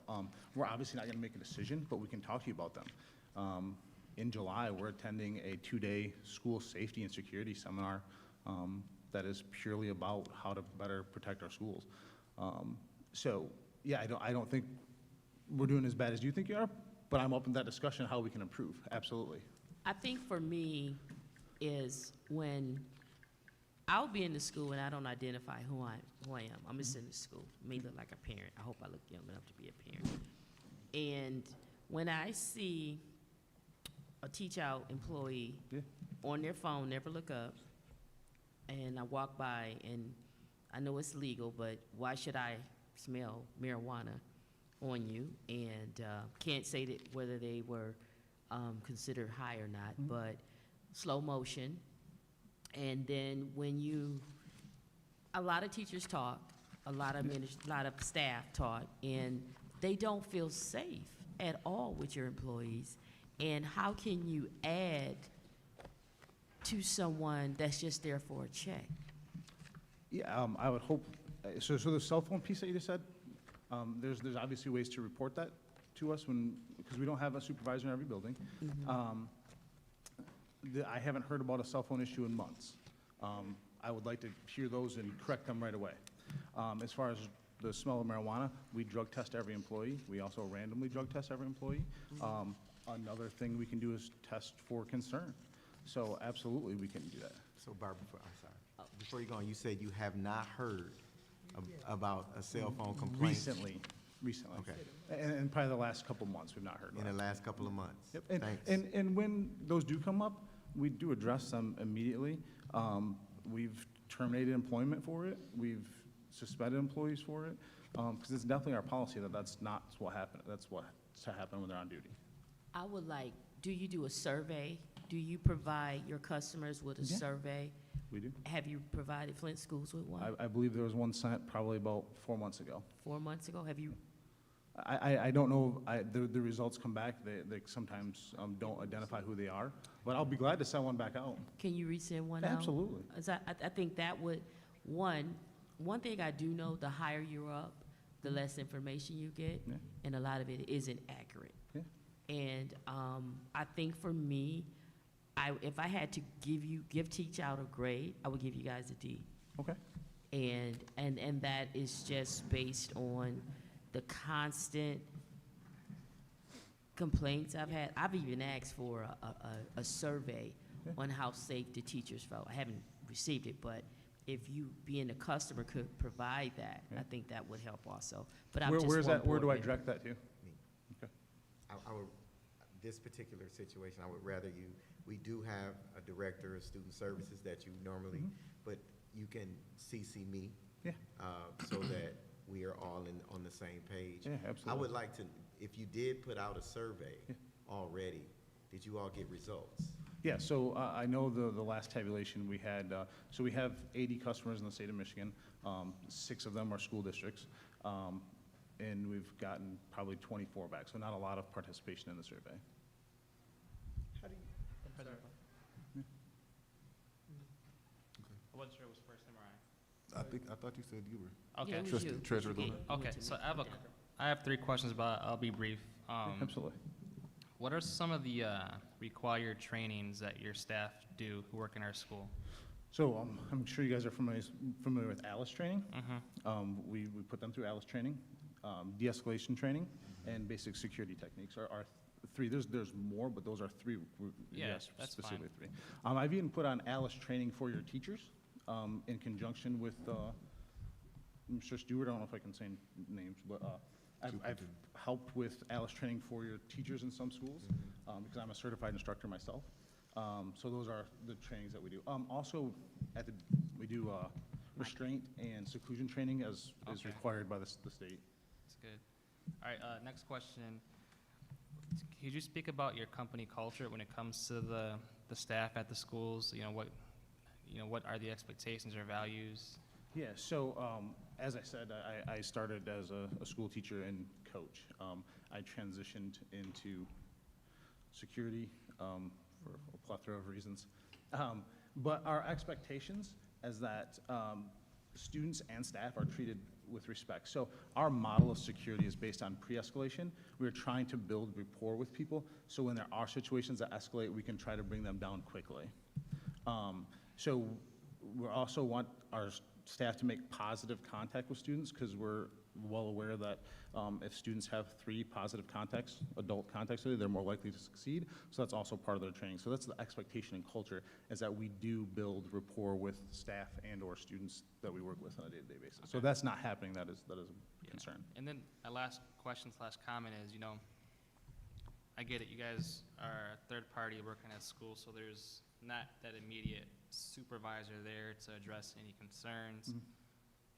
We're obviously not going to make a decision, but we can talk to you about them. In July, we're attending a 2-day school safety and security seminar that is purely about how to better protect our schools. So, yeah, I don't think we're doing as bad as you think you are, but I'm open to that discussion, how we can improve, absolutely. I think for me is when I'll be in the school and I don't identify who I am. I'm just in the school. May look like a parent. I hope I look young enough to be a parent. And when I see a Teach Out employee on their phone, never look up, and I walk by and I know it's legal, but why should I smell marijuana on you? And can't say that whether they were considered high or not, but slow motion. And then when a lot of teachers talk, a lot of staff talk, and they don't feel safe at all with your employees. And how can you add to someone that's just there for a check? Yeah, I would hope, so the cell phone piece that you just said, there's obviously ways to report that to us because we don't have a supervisor in every building. I haven't heard about a cell phone issue in months. I would like to hear those and correct them right away. As far as the smell of marijuana, we drug test every employee. We also randomly drug test every employee. Another thing we can do is test for concern. So absolutely, we can do that. So Barbara, before you go on, you said you have not heard about a cell phone complaint? Recently. Okay. And probably the last couple months, we've not heard about it. In the last couple of months? Yep. Thanks. And when those do come up, we do address them immediately. We've terminated employment for it. We've suspended employees for it. Because it's definitely our policy that that's not what happened. That's what's to happen when they're on duty. I would like, do you do a survey? Do you provide your customers with a survey? We do. Have you provided Flint schools with one? I believe there was one sent probably about 4 months ago. 4 months ago? Have you? I don't know, the results come back, they sometimes don't identify who they are, but I'll be glad to send one back out. Can you resend one out? Absolutely. I think that would, one thing I do know, the higher you're up, the less information you get, and a lot of it isn't accurate. Yeah. And I think for me, if I had to give Teach Out a grade, I would give you guys a D. Okay. And that is just based on the constant complaints I've had. I've even asked for a survey on how safe the teachers felt. I haven't received it, but if you, being a customer, could provide that, I think that would help also. But I'm just Where's one that? Where board do I member. direct that to? Okay. I would, this particular situation, I would rather we do have a director of student services that you normally, but you can CC me. Yeah. So that we are all on the same page. Yeah, absolutely. I would like to, if you did put out a survey already, did you all get results? Yeah, so I know the last tabulation we had, so we have 80 customers in the state of Michigan. 6 of them are school districts. And we've gotten probably 24 back, so not a lot of participation in the survey. How do you, I wasn't sure it was first time or I thought you said you were. Okay. Yeah, it was Trustee- you. Treasurer You Luna. Okay, went to so me. I have 3 questions, but I'll be brief. Absolutely. What are some of the required trainings that your staff do who work in our school? So I'm sure you guys are familiar with ALICE training. We put them through ALICE training, de-escalation training, and basic security techniques are 3. There's more, but those are 3. Yeah, Yes, that's specifically 3. I've even put on ALICE training for your teachers in conjunction with Mr. Stewart. I don't know if I can say names, but I've helped with ALICE training for your teachers in some schools because I'm a certified instructor myself. So those are the trainings that we do. Also, we do restraint and seclusion training as is Okay. required by the state. That's good. All right, next question. Could you speak about your company culture when it comes to the staff at the schools? What are the expectations or values? Yeah, so as I said, I started as a school teacher and coach. I transitioned into security for a plethora of reasons. But our expectations is that students and staff are treated with respect. So our model of security is based on pre-escalation. We're trying to build rapport with people, so when there are situations that escalate, we can try to bring them down quickly. So we also want our staff to make positive contact with students, because we're well aware that if students have 3 positive contacts, adult contacts, they're more likely to succeed. So that's also part of their training. So that's the expectation and culture, is that we do build rapport with staff and or students that we work with on a day-to-day basis. So Okay. that's not happening. That is a concern. And then my last question / comment is, I get it, you guys are a third party working at school, so there's not that immediate supervisor there to address any concerns.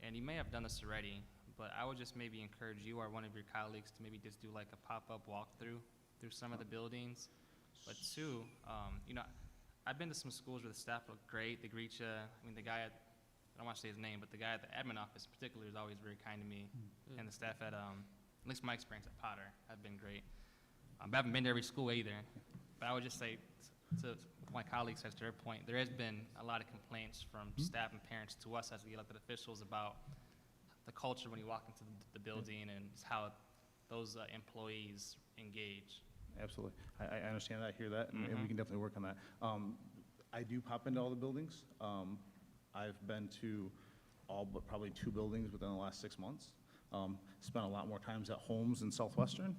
And you may have done this already, but I would just maybe encourage you or one of your colleagues to maybe just do like a pop-up walkthrough through some of the buildings. But 2, I've been to some schools where the staff look great, they greet you. I mean, the guy I don't want to say his name, but the guy at the admin office in particular is always very kind to me. And the staff at least my experience at Potter, have been great. I haven't been to every school either, but I would just say to my colleagues, as to their point, there has been a lot of complaints from staff and parents to us as the elected officials about the culture when you walk into the building and how those employees engage. Absolutely. I understand that, I hear that, and we can definitely work on that. I do pop into all the buildings. I've been to all but probably 2 buildings within the last 6 months. Spent a lot more times at Holmes and Southwestern.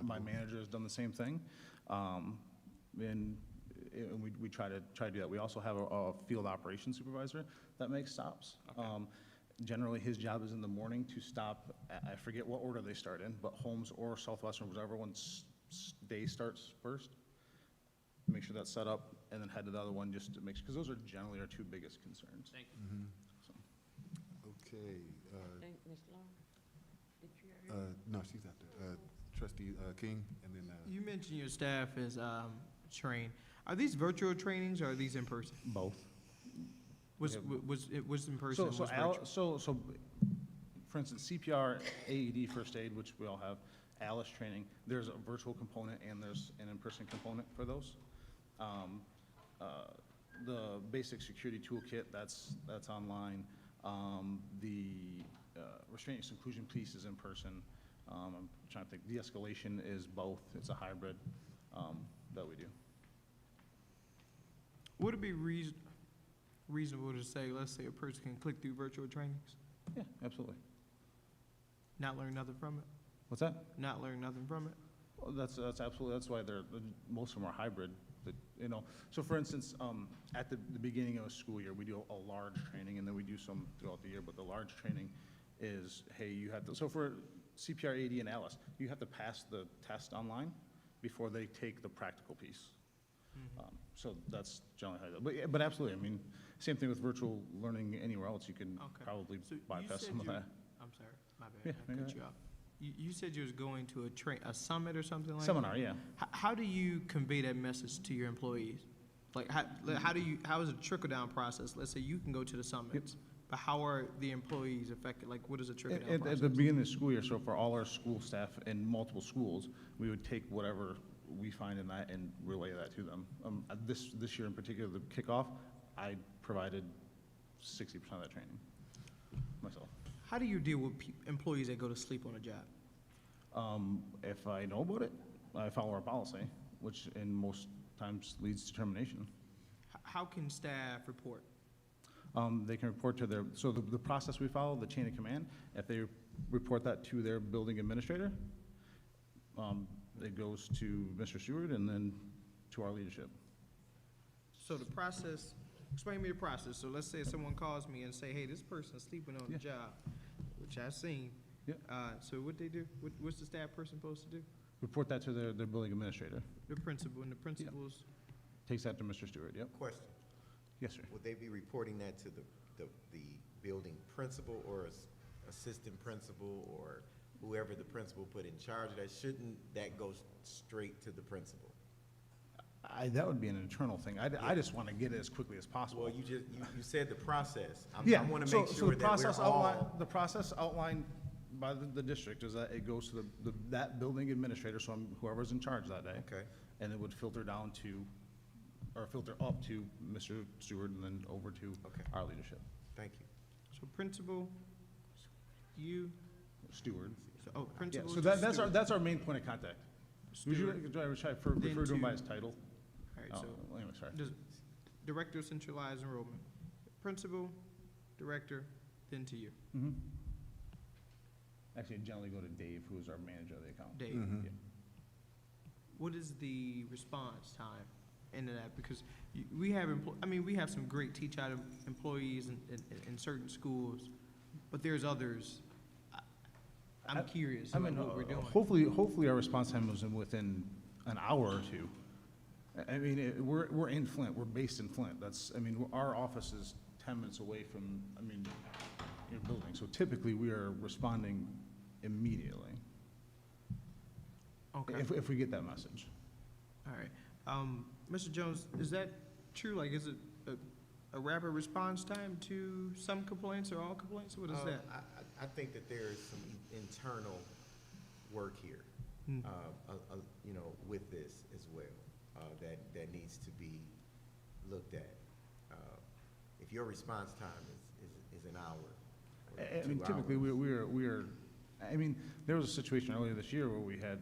My manager has done the same thing. And we try to do that. We also have a field operations supervisor that makes stops. Okay. Generally, his job is in the morning to stop, I forget what order they start in, but Holmes or Southwestern, whichever one's day starts first, make sure that's set up, and then head to the other one just to make sure, because those are generally our 2 biggest concerns. Thank you. So. Okay. Ms. Laura, did you hear? No, she's out there. Trustee King, and then. You mentioned your staff is trained. Are these virtual trainings or are these in person? Both. Was in person? and was virtual? So, for instance, CPR, AED, first aid, which we all have, ALICE training, there's a virtual component and there's an in-person component for those. The basic security toolkit, that's online. The restraint and seclusion piece is in person. I'm trying to think, de-escalation is both, it's a hybrid that we do. Would it be reasonable to say, let's say a person can click through virtual trainings, Yeah, absolutely. not learn nothing from it? What's that? Not learn nothing from it? Well, that's absolutely, that's why most of them are hybrid, so for instance, at the beginning of a school year, we do a large training, and then we do some throughout the year, but the large training is, hey, you have to, so for CPR, AD, and ALICE, you have to pass the test online before they take the practical piece. So that's generally how it goes. But absolutely, I mean, same thing with virtual learning anywhere else, you can Okay. probably So you bypass said some of you- that. I'm sorry, my Yeah, bad, I go cut you off. You said you was going to a summit or something like that? Seminar, yeah. How do you convey that message to your employees? Like, how is it a trickle-down process? Let's say you can go to the summits, but how are the employees affected? Like, what is a trickle-down At process? the beginning of the school year, so for all our school staff in multiple schools, we would take whatever we find in that and relay that to them. This year in particular, the kickoff, I provided 60% of that training myself. How do you deal with employees that go to sleep on a job? If I know about it, I follow our policy, which in most times leads to termination. How can staff report? They can report to their, so the process we follow, the chain of command, if they report that to their building administrator, it goes to Mr. Stewart and then to our leadership. So the process, explain to me the process. So let's say someone calls me and say, hey, this person's sleeping on the job, which I've seen. Yeah. So what they do? What's the staff person supposed to do? Report that to their building administrator. The principal, and the principal's. Takes that to Mr. Stewart, yep. Question. Yes, sir. Would they be reporting that to the building principal or assistant principal or whoever the principal put in charge of that? Shouldn't that go straight to the principal? That would be an internal thing. I just want to get it as quickly as possible. Well, you said the process. Yeah. I want to so- make so sure the that process we're all. The process outlined by the district is that it goes to that building administrator, so whoever's in charge that day. Okay. And it would filter down to, or filter up to Mr. Stewart and then over to Okay. our leadership. Thank you. So principal, you, Steward. so, oh, Yeah, principal. so just that's Stewart. our main point of contact. Stewart. Usually, I refer Then to him by to- his title. All right, Oh, so well, anyway, sorry. does director of centralized enrollment, principal, director, then to you, Mhm. Actually, I generally go to Dave, who is our manager of the account. Dave. Yeah. What is the response time into that? Because we have, we have some great teach-out employees in certain schools, but there's others. I'm curious about what we're doing. Hopefully our response time was within an hour or two. I mean, we're in Flint, we're based in Flint. Our office is 10 minutes away from, your building. So typically, we are responding immediately. Okay. If we get that message. All right. Mr. Jones, is that true? Like, is it a rapid response time to some complaints or all complaints? What is that? I think that there is some internal work here, with this as well, that needs to be looked at. If your response time is an hour. Or 2 Typically, hours. we are, there was a situation earlier this year where we had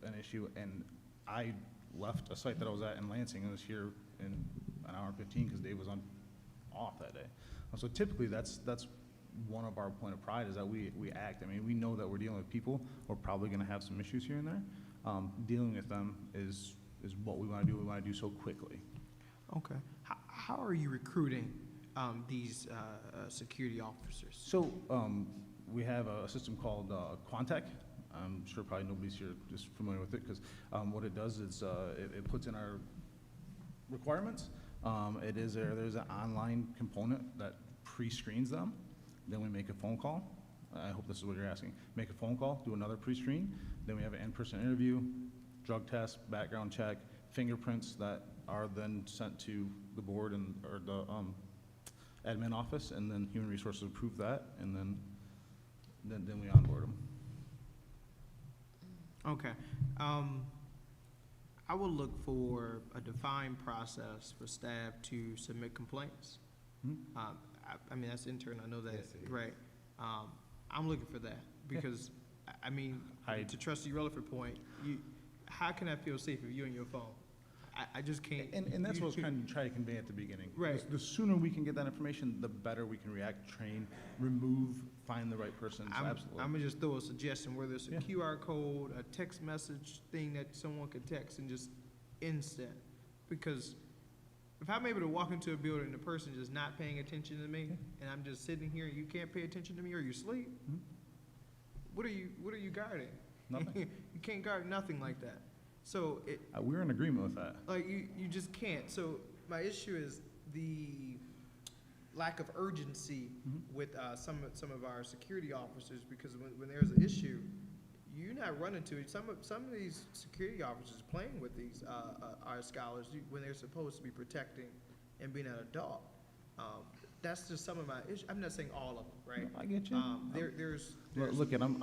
an issue, and I left a site that I was at in Lansing, and was here in an hour and 15 because Dave was off that day. So typically, that's one of our point of pride is that we act. We know that we're dealing with people. We're probably going to have some issues here and there. Dealing with them is what we want to do. We want to do so quickly. Okay. How are you recruiting these security officers? So we have a system called Quantec. I'm sure probably nobody's here just familiar with it because what it does is it puts in our requirements. There's an online component that pre-screens them. Then we make a phone call. I hope this is what you're asking. Make a phone call, do another pre-screen. Then we have an in-person interview, drug test, background check, fingerprints that are then sent to the board or the admin office, and then human resources approve that, and then we onboard them. Okay. I will look for a defined process for staff to submit complaints. Mm-hmm. That's intern, I know that, Yes, it is. right? I'm looking for that because, to Trustee Rutherford's point, how can I feel safe if you're on your phone? I just can't. And that's what I was trying to try to convey at the beginning. Right. The sooner we can get that information, the better we can react, train, remove, find the right person. So absolutely. I'm gonna just throw a suggestion, whether it's a Yeah. QR code, a text message thing that someone could text and just instant. Because if I'm able to walk into a building and the person just not paying attention to me, and I'm just sitting here and you can't pay attention to me or you sleep, Mhm. what are you guarding? Nothing. You can't guard nothing like that. So We're in agreement with that. like you just can't. So my issue is the lack of urgency with some of our security officers, because when there's an issue, you're not running to it. Some of these security officers playing with these our scholars when they're supposed to be protecting and being an adult. That's just some of my issues. I'm not saying all of them, right? No, I get you. There's Look, I'm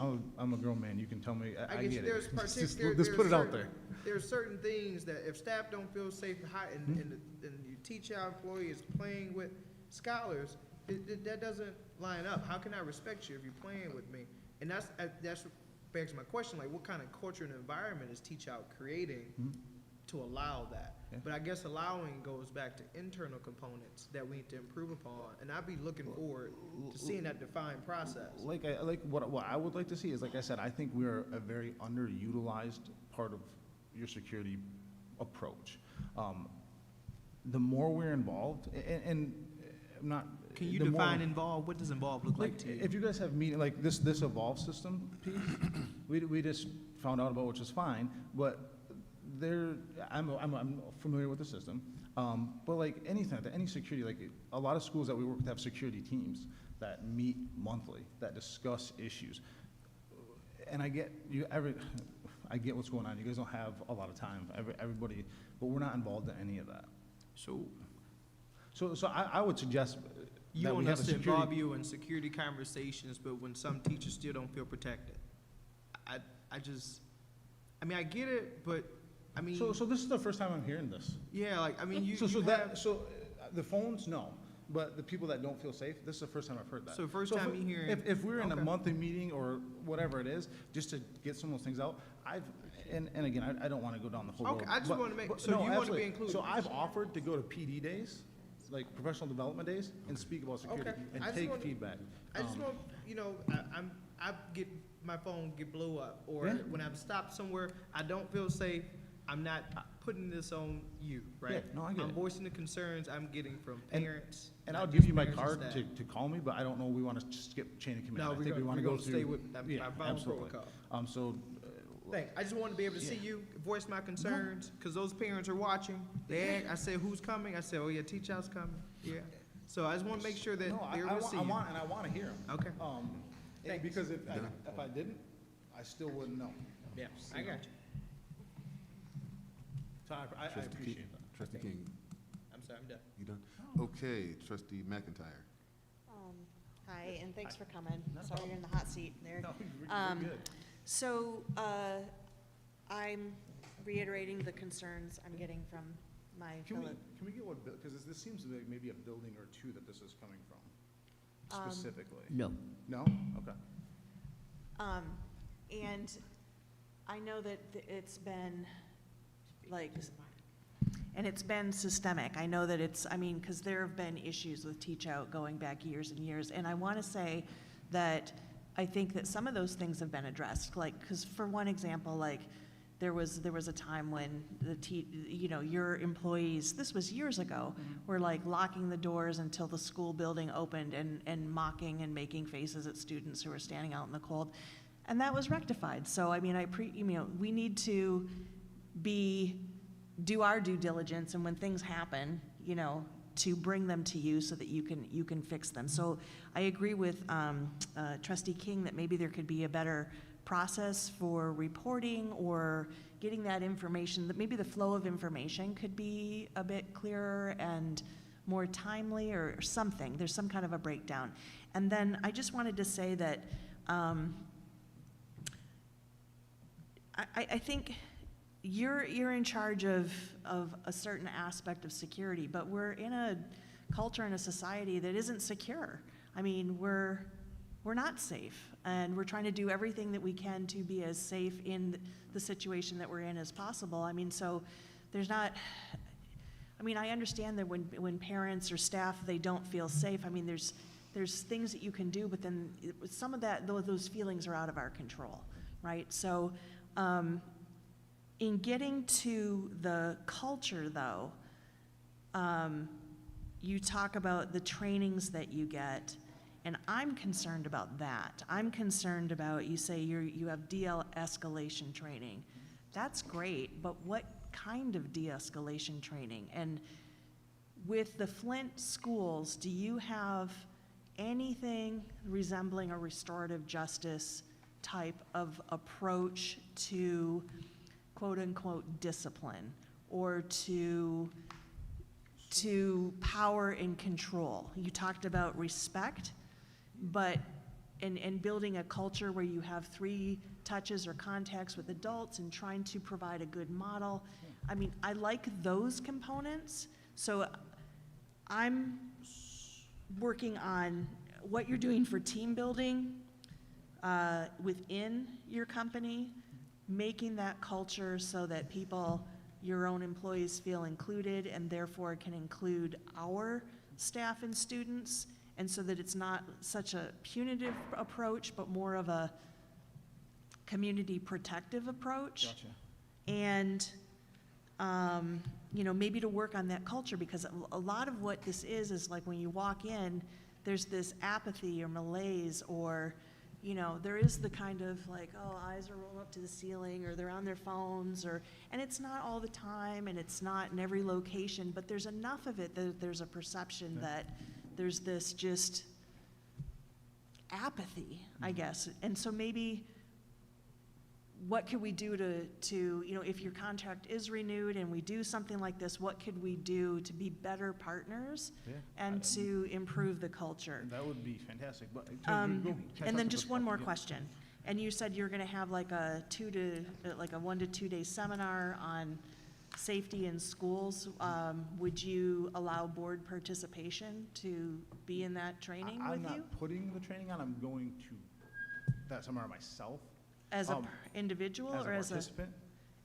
a grown man. You can tell me. I get you. get There's it. Just particular. put it out there. There there are certain things that if staff don't feel safe and your teacher employee is playing with scholars, that doesn't line up. How can I respect you if you're playing with me? And that's what begs my question, like what kind of culture and environment is Teach Out creating to allow that? Yeah. But I guess allowing goes back to internal components that we need to improve upon, and I'd be looking forward to seeing that defined process. What I would like to see is, like I said, I think we're a very underutilized part of your security approach. The more we're involved, and I'm not. Can you the more- define involved? What does involved look like to you? If you guys have meeting, like this Evolve system piece, we just found out about, which is fine, but I'm familiar with the system, but like anything, any security, like a lot of schools that we work with have security teams that meet monthly, that discuss issues. And I get what's going on. You guys don't have a lot of time, everybody, but we're not involved in any of that. So I would suggest You that we want have us a to security. involve you in security conversations, but when some teachers still don't feel protected. I get it, but I mean. So this is the first time I'm hearing this. Yeah, like, I mean, the phones, no, but the people that don't feel safe, this is the first time I've heard that. So first time you hearing. If we're in a Okay. monthly meeting or whatever it is, just to get some of those things out, and again, I don't want to go down the whole road. Okay, I just but- want to make, but so no, you want to absolutely. be included. So I've offered to go to PD days, like professional development days, and speak about security Okay. and I just take wanna- feedback. I just want, I get, my phone get blew up, or Yeah. when I'm stopped somewhere, I don't feel safe, I'm not putting this on you, right? Yeah, no, I get I'm it. voicing the concerns I'm getting from parents. And not I'll give just you my parents and card staff. to call me, but I don't know, we want to skip chain of command. No, I think we want to we're go gonna through. stay with my Yeah, phone absolutely. protocol. I just want to be able to see you, voice my concerns, because those parents are watching. I said, who's coming? I said, oh yeah, Teach Out's coming, yeah. So I just want to make sure that No, they're I able to see you. want to hear them. Okay. And because if I didn't, I still wouldn't know. Yeah, I got you. So I appreciate that. Trustee King, I'm sorry, I'm done. you done? Okay, Trustee McIntyre. Hi, and thanks for coming. Sorry you're in the hot seat there. No, you're good. So, I'm reiterating the concerns I'm getting from my Can fellow. we get what, because this seems to be maybe a building or two that this is coming from, specifically? No. No? Okay. And I know that it's been, like, and it's been systemic. I know that because there have been issues with Teach Out going back years and years. And I want to say that I think that some of those things have been addressed. Like, because for one example, like, there was a time when your employees, this was years ago, were like locking the doors until the school building opened and mocking and making faces at students who were standing out in the cold. And that was rectified. So, I mean, we need to do our due diligence, and when things happen, to bring them to you so that you can fix them. So I agree with Trustee King that maybe there could be a better process for reporting or getting that information, that maybe the flow of information could be a bit clearer and more timely or something. There's some kind of a breakdown. And then I just wanted to say that I think you're in charge of a certain aspect of security, but we're in a culture and a society that isn't secure. I mean, we're not safe, and we're trying to do everything that we can to be as safe in the situation that we're in as possible. I mean, so there's not, I understand that when parents or staff, they don't feel safe, there's things that you can do, but then some of those feelings are out of our control, right? So, in getting to the culture, though, you talk about the trainings that you get, and I'm concerned about that. I'm concerned about, you say you have de-escalation training. That's great, but what kind of de-escalation training? And with the Flint schools, do you have anything resembling a restorative justice type of approach to quote-unquote discipline, or to power and control? You talked about respect, but and building a culture where you have 3 touches or contacts with adults and trying to provide a good model. I mean, I like those components. So I'm working on what you're doing for team building within your company, making that culture so that people, your own employees, feel included and therefore can include our staff and students, and so that it's not such a punitive approach, but more of a community protective approach. Gotcha. And, you know, maybe to work on that culture, because a lot of what this is like when you walk in, there's this apathy or malaise, or, you know, there is the kind of like, oh, eyes are rolled up to the ceiling, or they're on their phones, or, and it's not all the time, and it's not in every location, but there's enough of it that there's a perception that there's this just apathy, I guess. And so maybe what could we do to, you know, if your contract is renewed and we do something like this, what could we do to be better partners and to improve the culture? That would be fantastic, but. And then just one more question. And you said you're gonna have like a 1 to 2 day seminar on safety in schools. Would you allow board participation to be in that training with you? I'm not putting the training on, I'm going to that seminar myself. As a individual or as a? Participant?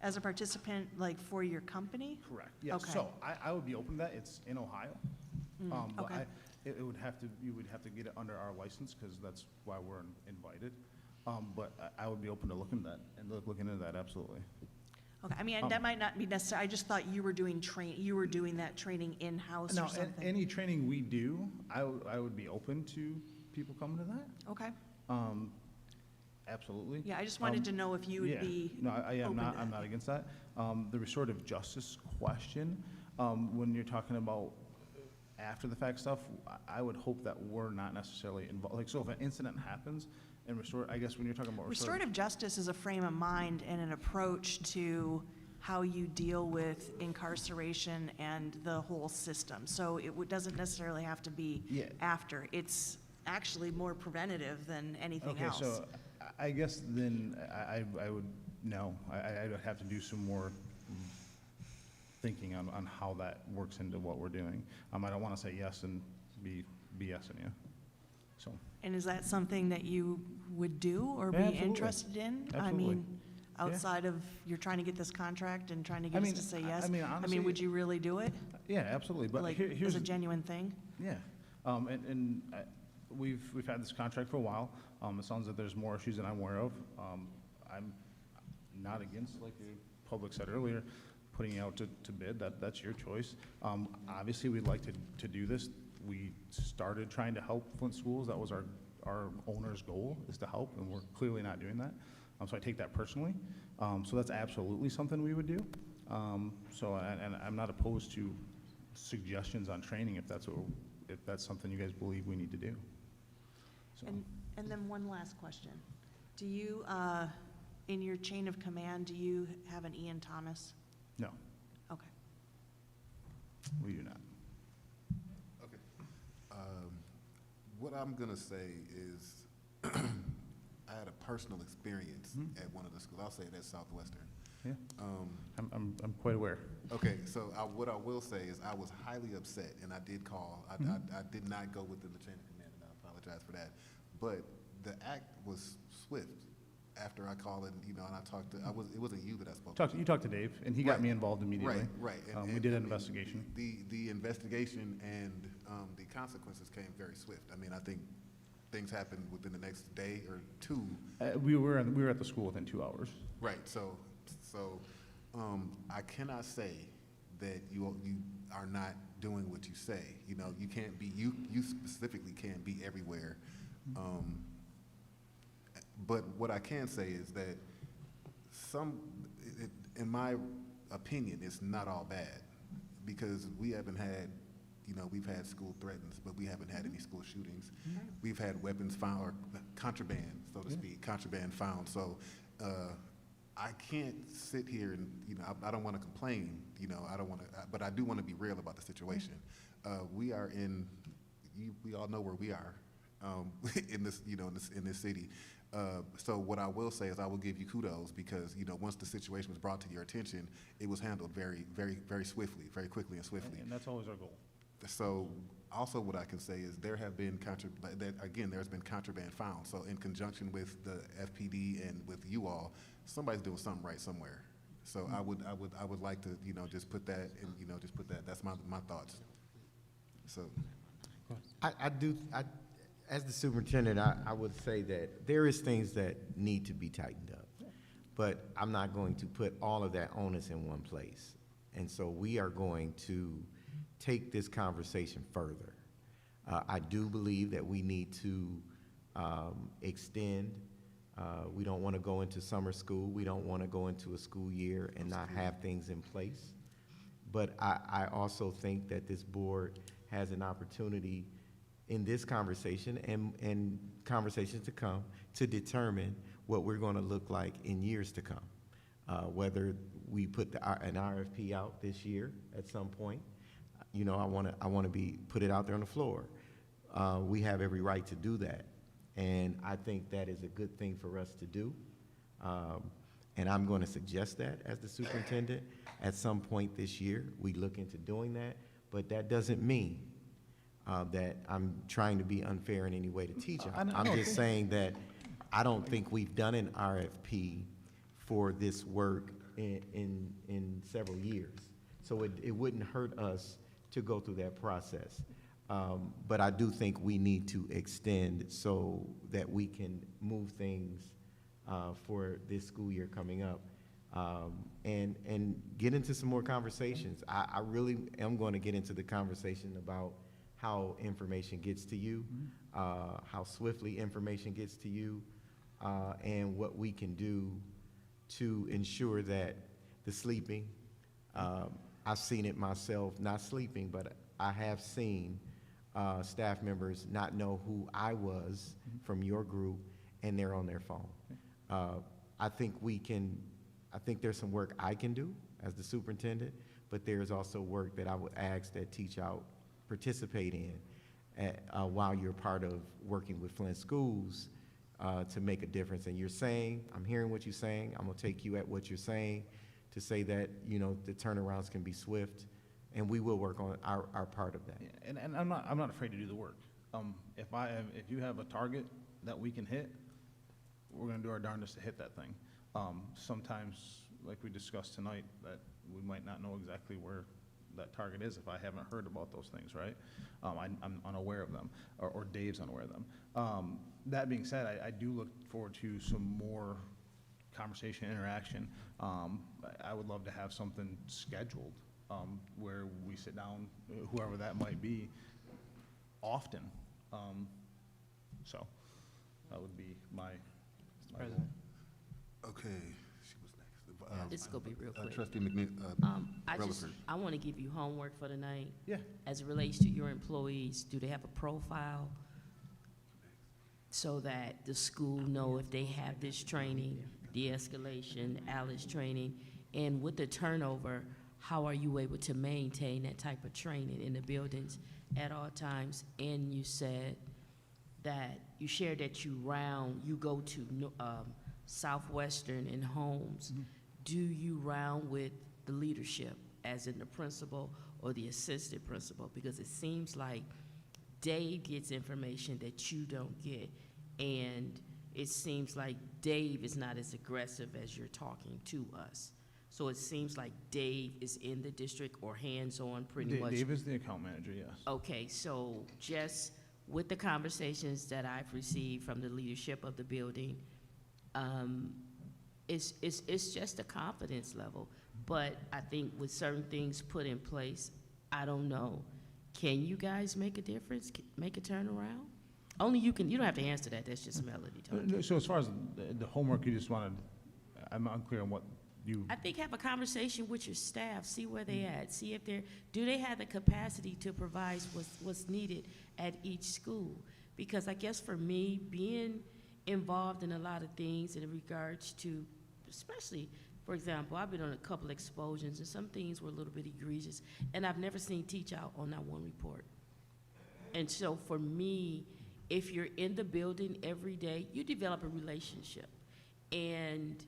As a participant, like for your company? Correct, yes. Okay. So I would be open to that. It's in Ohio. But okay. It would have to, you would have to get it under our license, because that's why we're invited. But I would be open to looking at that and looking into that, absolutely. Okay, I mean, that might not be necessary, I just thought you were doing that training in-house Now, or something. any training we do, I would be open to people coming to that. Okay, Absolutely. yeah, I just wanted to know if you would Yeah. be No, I am open not, to I'm that. not against that. The restorative justice question, when you're talking about after the fact stuff, I would hope that we're not necessarily involved. Like, so if an incident happens and I guess when you're talking about Restorative justice is a frame of mind and an approach to how you deal with incarceration and the whole system. So it doesn't necessarily have to be Yeah. after. It's actually more preventative than anything Okay, else. so I guess then I would, no, I would have to do some more thinking on how that works into what we're doing. I don't want to say yes and be BSing you, so. And is that something that you would do or Yeah, be absolutely. interested in? I Absolutely. mean, outside of you're trying to get this contract and trying to I get us mean, to say I yes? mean, honestly, would you really do it? Yeah, absolutely, but Like, here's. as a genuine thing? Yeah, we've had this contract for a while. It sounds like there's more issues than I'm aware of. I'm not against, like the public said earlier, putting it out to bid. That's your choice. Obviously, we'd like to do this. We started trying to help Flint schools. That was our owner's goal, is to help, and we're clearly not doing that. So I take that personally. So that's absolutely something we would do. And I'm not opposed to suggestions on training if that's something you guys believe we need to do. So. And then one last question. Do you, in your chain of command, do you have an Ian Thomas? No, Okay. we do not. Okay. What I'm gonna say is, I had a personal experience at one of the schools. I'll say it at Southwestern. Yeah. I'm quite aware. Okay, so what I will say is I was highly upset, and I did call. I did not go within the chain of command, and I apologize for that. But the act was swift. After I called and I talked to, it wasn't you that I spoke to. You talked to Dave, and he got me involved immediately. Right. We did an investigation. The investigation and the consequences came very swift. I mean, I think things happened within the next day or two. We were at the school within 2 hours. Right. So I cannot say that you are not doing what you say. You can't be. You specifically can't be everywhere. But what I can say is that in my opinion, it's not all bad, because we haven't had, we've had school threatens, but we haven't had any school shootings. We've had weapons found, or contraband, so to speak, contraband found. So I can't sit here and, I don't want to complain, I don't want to, but I do want to be real about the situation. We all know where we are. in this, in this city. So what I will say is I will give you kudos because, once the situation was brought to your attention, it was handled very, very, very swiftly, very quickly and swiftly. And that's always our goal. So also what I can say is there have been there's been contraband found. So in conjunction with the FPD and with you all, somebody's doing something right somewhere. So I would like to, just put that in, that's my thoughts. So. As the superintendent, I would say that there is things that need to be tightened up, but I'm not going to put all of that onus in one place. And so we are going to take this conversation further. I do believe that we need to extend. We don't want to go into summer school. We don't want to go into a school year and not have things in place. But I also think that this board has an opportunity in this conversation and conversations to come to determine what we're going to look like in years to come. Whether we put an RFP out this year at some point, I want to put it out there on the floor. We have every right to do that, and I think that is a good thing for us to do. And I'm going to suggest that as the superintendent at some point this year. We look into doing that, but that doesn't mean that I'm trying to be unfair in any way to teach. I'm just saying that I don't think we've done an RFP for this work in several years. So it wouldn't hurt us to go through that process. But I do think we need to extend so that we can move things for this school year coming up and get into some more conversations. I really am going to get into the conversation about how information gets to you, how swiftly information gets to you, and what we can do to ensure that the sleeping, I've seen it myself, not sleeping, but I have seen staff members not know who I was from your group, and they're on their phone. I think there's some work I can do as the superintendent, but there's also work that I would ask that Teach Out participate in while you're part of working with Flint schools to make a difference. And you're saying, I'm hearing what you're saying, I'm gonna take you at what you're saying to say that, the turnarounds can be swift, and we will work on our part of that. Yeah, and I'm not afraid to do the work. If you have a target that we can hit, we're gonna do our darndest to hit that thing. Sometimes, like we discussed tonight, that we might not know exactly where that target is if I haven't heard about those things, right? I'm unaware of them, or Dave's unaware of them. That being said, I do look forward to some more conversation, interaction. I would love to have something scheduled where we sit down, whoever that might be, often. So that would be my President. Okay, she was next. This is gonna be real quick. Trustee McNeil, I want to give you homework for tonight. Yeah. As it relates to your employees, do they have a profile so that the school know if they have this training, de-escalation, ALICE training, and with the turnover, how are you able to maintain that type of training in the buildings at all times? And you said that you shared that you go to Southwestern and Holmes. Mm-hmm. Do you round with the leadership, as in the principal or the assistant principal? Because it seems like Dave gets information that you don't get, and it seems like Dave is not as aggressive as you're talking to us. So it seems like Dave is in the district or hands-on pretty much. Dave is the account manager, yes. Okay, so just with the conversations that I've received from the leadership of the building, it's just a confidence level. But I think with certain things put in place, I don't know. Can you guys make a difference, make a turnaround? Only you can. You don't have to answer that. That's just Melody talking. So as far as the homework, you just wanted, I'm unclear on what you. I think have a conversation with your staff, see where they at, see if do they have the capacity to provide what's needed at each school? Because I guess for me, being involved in a lot of things in regards to, especially, for example, I've been on a couple explosions and some things were a little bit egregious, and I've never seen Teach Out on that one report. And so for me, if you're in the building every day, you develop a relationship. And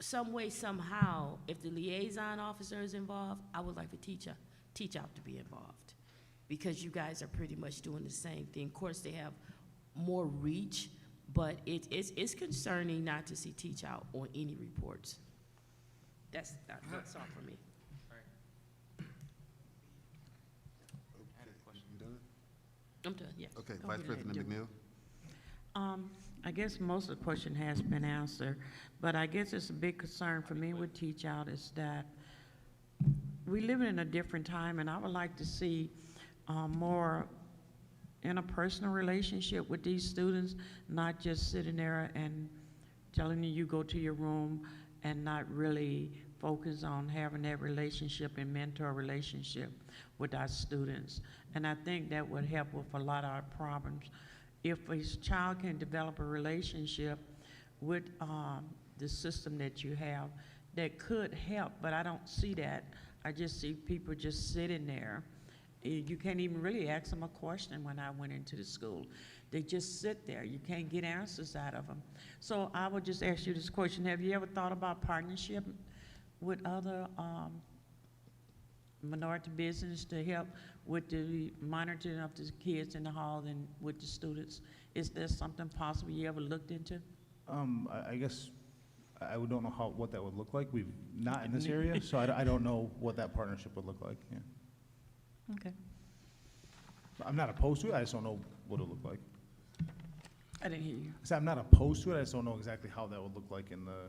some way, somehow, if the liaison officer is involved, I would like the teach out to be involved, because you guys are pretty much doing the same thing. Of course, they have more reach, but it's concerning not to see teach out on any reports. That's all for me. You done? I'm done, yes. Okay, Go Vice ahead and President do McNeil? I guess most of the question has been answered, but I guess it's a big concern for me with teach out is that we live in a different time, and I would like to see more interpersonal relationship with these students, not just sitting there and telling you go to your room and not really focus on having that relationship and mentor relationship with our students. And I think that would help with a lot of our problems. If a child can develop a relationship with the system that you have, that could help, but I don't see that. I just see people just sitting there. You can't even really ask them a question when I went into the school. They just sit there. You can't get answers out of them. So I would just ask you this question. Have you ever thought about partnership with other minority business to help with the monitoring of the kids in the hall and with the students? Is there something possible you ever looked into? I guess I don't know what that would look like. We've not in this area, so I don't know what that partnership would look like. Yeah. Okay. I'm not opposed to it. I just don't know what it would look like. I didn't hear you. So I'm not opposed to it. I just don't know exactly how that would look like in the.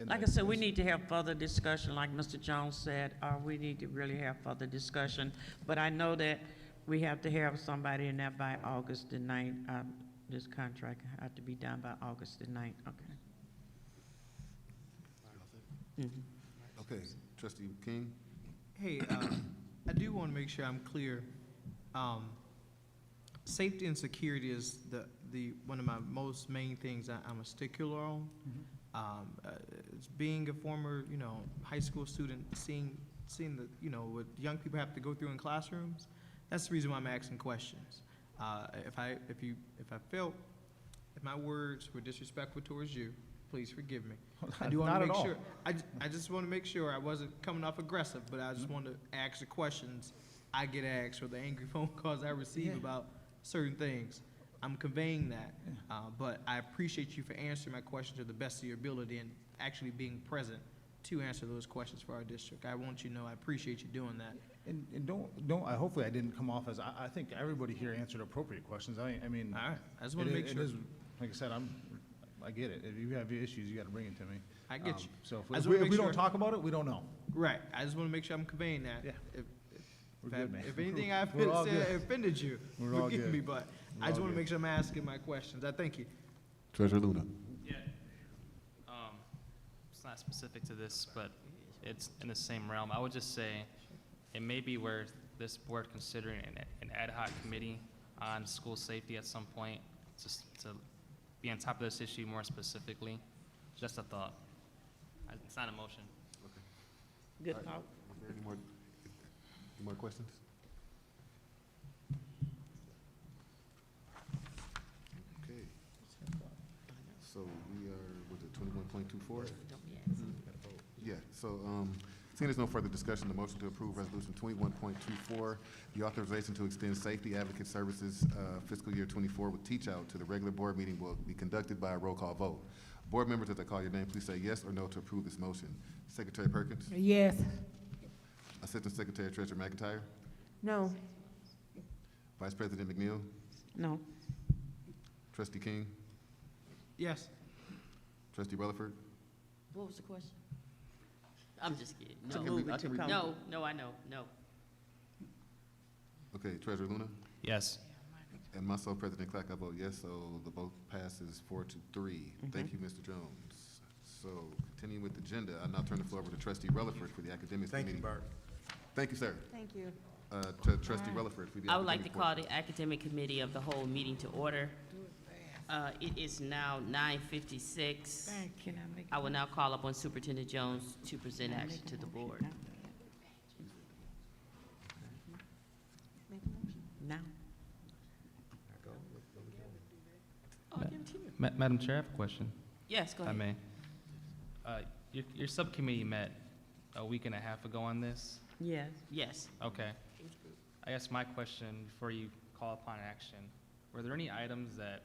Like I said, we need to have further discussion, like Mr. Jones said, we need to really have further discussion. But I know that we have to have somebody in there by August the 9th. This contract have to be done by August the 9th, okay. Okay, Trustee King? Hey, I do want to make sure I'm clear. Safety and security is the one of my most main things I'm a stickler on. It's being a former, high school student, seeing the, what young people have to go through in classrooms. That's the reason why I'm asking questions. If my words were disrespectful towards you, please forgive me. I do want to make sure. I just want to make sure I wasn't coming off aggressive, but I just want to ask the questions I get asked or the angry phone calls I receive about certain things. I'm conveying that, but I appreciate you for answering my question to the best of your ability and actually being present to answer those questions for our district. I want you to know I appreciate you doing that. And don't. Hopefully, I didn't come off as. I think everybody here answered appropriate questions. I mean. All right. I just want to make sure. It is, like I said, I get it. If you have issues, you got to bring it to me. I get you. So if we don't talk about it, we don't know. Right. I just want to make sure I'm conveying that. Yeah. We're good, man. If anything I've We're said offended you, We're all forgive good. me, but I just want to make sure I'm asking my questions. I thank you. Treasurer Luna? Yeah. It's not specific to this, but it's in the same realm. I would just say it may be where this board considering an ad hoc committee on school safety at some point, just to be on top of this issue more specifically. Just a thought. It's not a motion. Good thought. Is there any more questions? Okay. So we are, was it 21.24? Yeah, so seeing there's no further discussion, the motion to approve resolution 21.24, the authorization to extend safety advocate services fiscal year 24 with teach out to the regular board meeting will be conducted by a roll call vote. Board members, as I call your name, please say yes or no to approve this motion. Secretary Perkins? Yes. Assistant Secretary Treasurer McIntyre? No. Vice President McNeil? No. Trustee King? Yes. Trustee Rutherford? What was the question? I'm just kidding. I can No, read- I can read- no, I know, no. Okay, Treasurer Luna? Yes. And myself, President Clark, I vote yes, so the vote passes 4-3. Thank you, Mr. Jones. So, continuing with the agenda, I now turn the floor over to Trustee Rutherford for the Academics Committee. Thank you, Bart. Thank you, sir. Thank you. Trustee Rutherford for the I would like to Academic call portion. the Academic Committee of the whole meeting to order. It is now 9:56. Can I make? I will now call upon Superintendent Jones to present action to the board. Now. Madam Chair, I have a question, Yes, go if I ahead. may. Your subcommittee met a week and a half ago on this? Yes. Yes. Okay. I guess my question, before you call upon action, were there any items that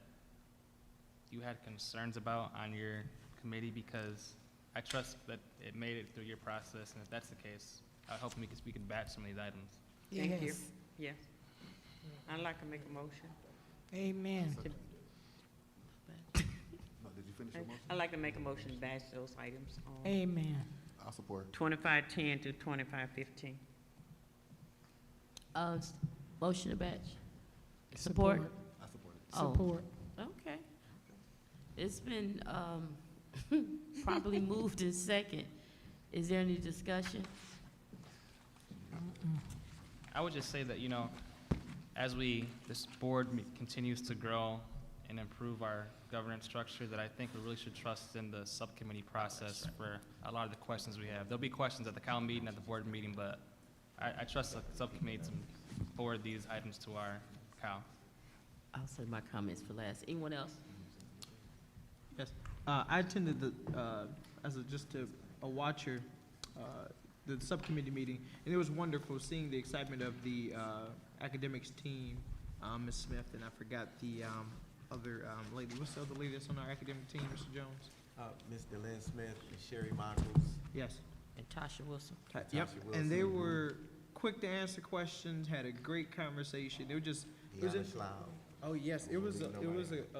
you had concerns about on your committee? Because I trust that it made it through your process, and if that's the case, I hope we can batch some of these items. Thank you. Yes. Yes. I'd like to make a motion. Amen. I'd like to make a motion to batch those items on Amen. I'll support. 2510 to 2515. Motion to batch. Support? I support it. Oh, Support. okay. It's been, properly moved in second. Is there any discussion? I would just say that, as this board continues to grow and improve our governance structure, that I think we really should trust in the subcommittee process for a lot of the questions we have. There'll be questions at the CAL meeting, at the board meeting, but I trust the subcommittee to forward these items to our CAL. I'll save my comments for last. Anyone else? Yes, I attended as a watcher, the subcommittee meeting, and it was wonderful seeing the excitement of the academics team, Ms. Smith, and I forgot the other lady. What's the other lady that's on our academic team, Mr. Jones? Ms. Delynn Smith and Sherry Michaels. Yes. And Tasha Wilson? Yep, Tasha and they Wilson. were quick to answer questions, had a great conversation. It was Deanna Schlau. Oh, yes, it was a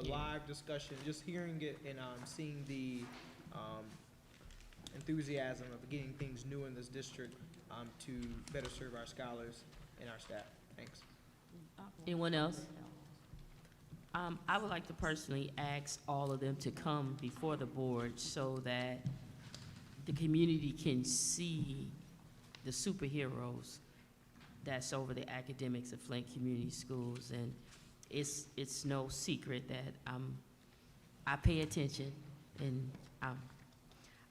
Yeah. live discussion, just hearing it and seeing the enthusiasm of getting things new in this district to better serve our scholars and our staff. Thanks. Anyone else? I would like to personally ask all of them to come before the board so that the community can see the superheroes that's over the academics of Flint Community Schools. And it's no secret that I pay attention, and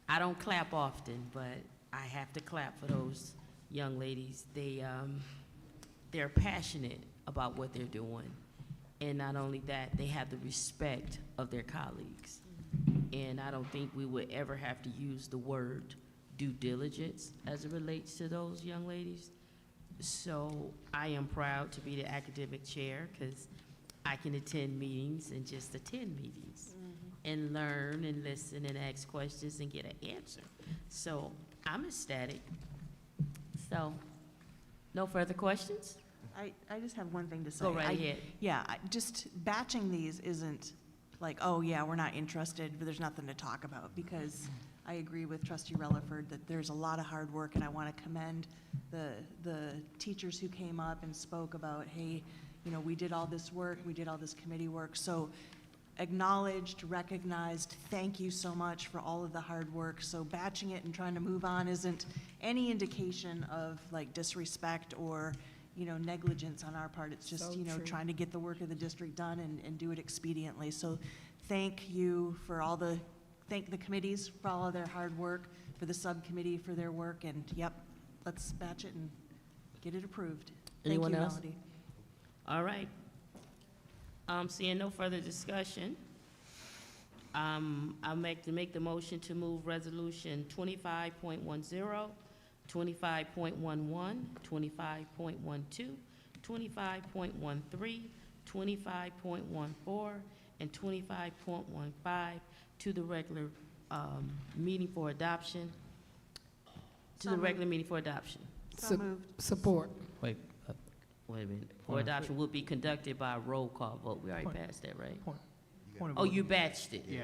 I don't clap often, but I have to clap for those young ladies. They're passionate about what they're doing. And not only that, they have the respect of their colleagues. And I don't think we would ever have to use the word due diligence as it relates to those young ladies. So I am proud to be the academic chair because I can attend meetings and just attend meetings and learn and listen and ask questions and get an answer. So I'm ecstatic. So, no further questions? I just have one thing to say. Go right ahead. Yeah, just batching these isn't like, oh, yeah, we're not interested, but there's nothing to talk about, because I agree with Trustee Relaford that there's a lot of hard work, and I want to commend the teachers who came up and spoke about, hey, we did all this work, we did all this committee work. So acknowledged, recognized, thank you so much for all of the hard work. So batching it and trying to move on isn't any indication of like disrespect or negligence on our part. It's just, So true. trying to get the work of the district done and do it expediently. So thank the committees for all of their hard work, for the subcommittee for their work, and yep, let's batch it and get it approved. Anyone Thank you, else? Melody. All right. Seeing no further discussion, I'll make the motion to move resolution 25.10, 25.11, 25.12, 25.13, 25.14, and 25.15 to the regular meeting for adoption. To the regular meeting for adoption. So moved. Support. Wait, Wait a minute. For adoption will be conducted by a roll call vote. We already passed that, right? Point of Oh, order. you batched it? Yeah.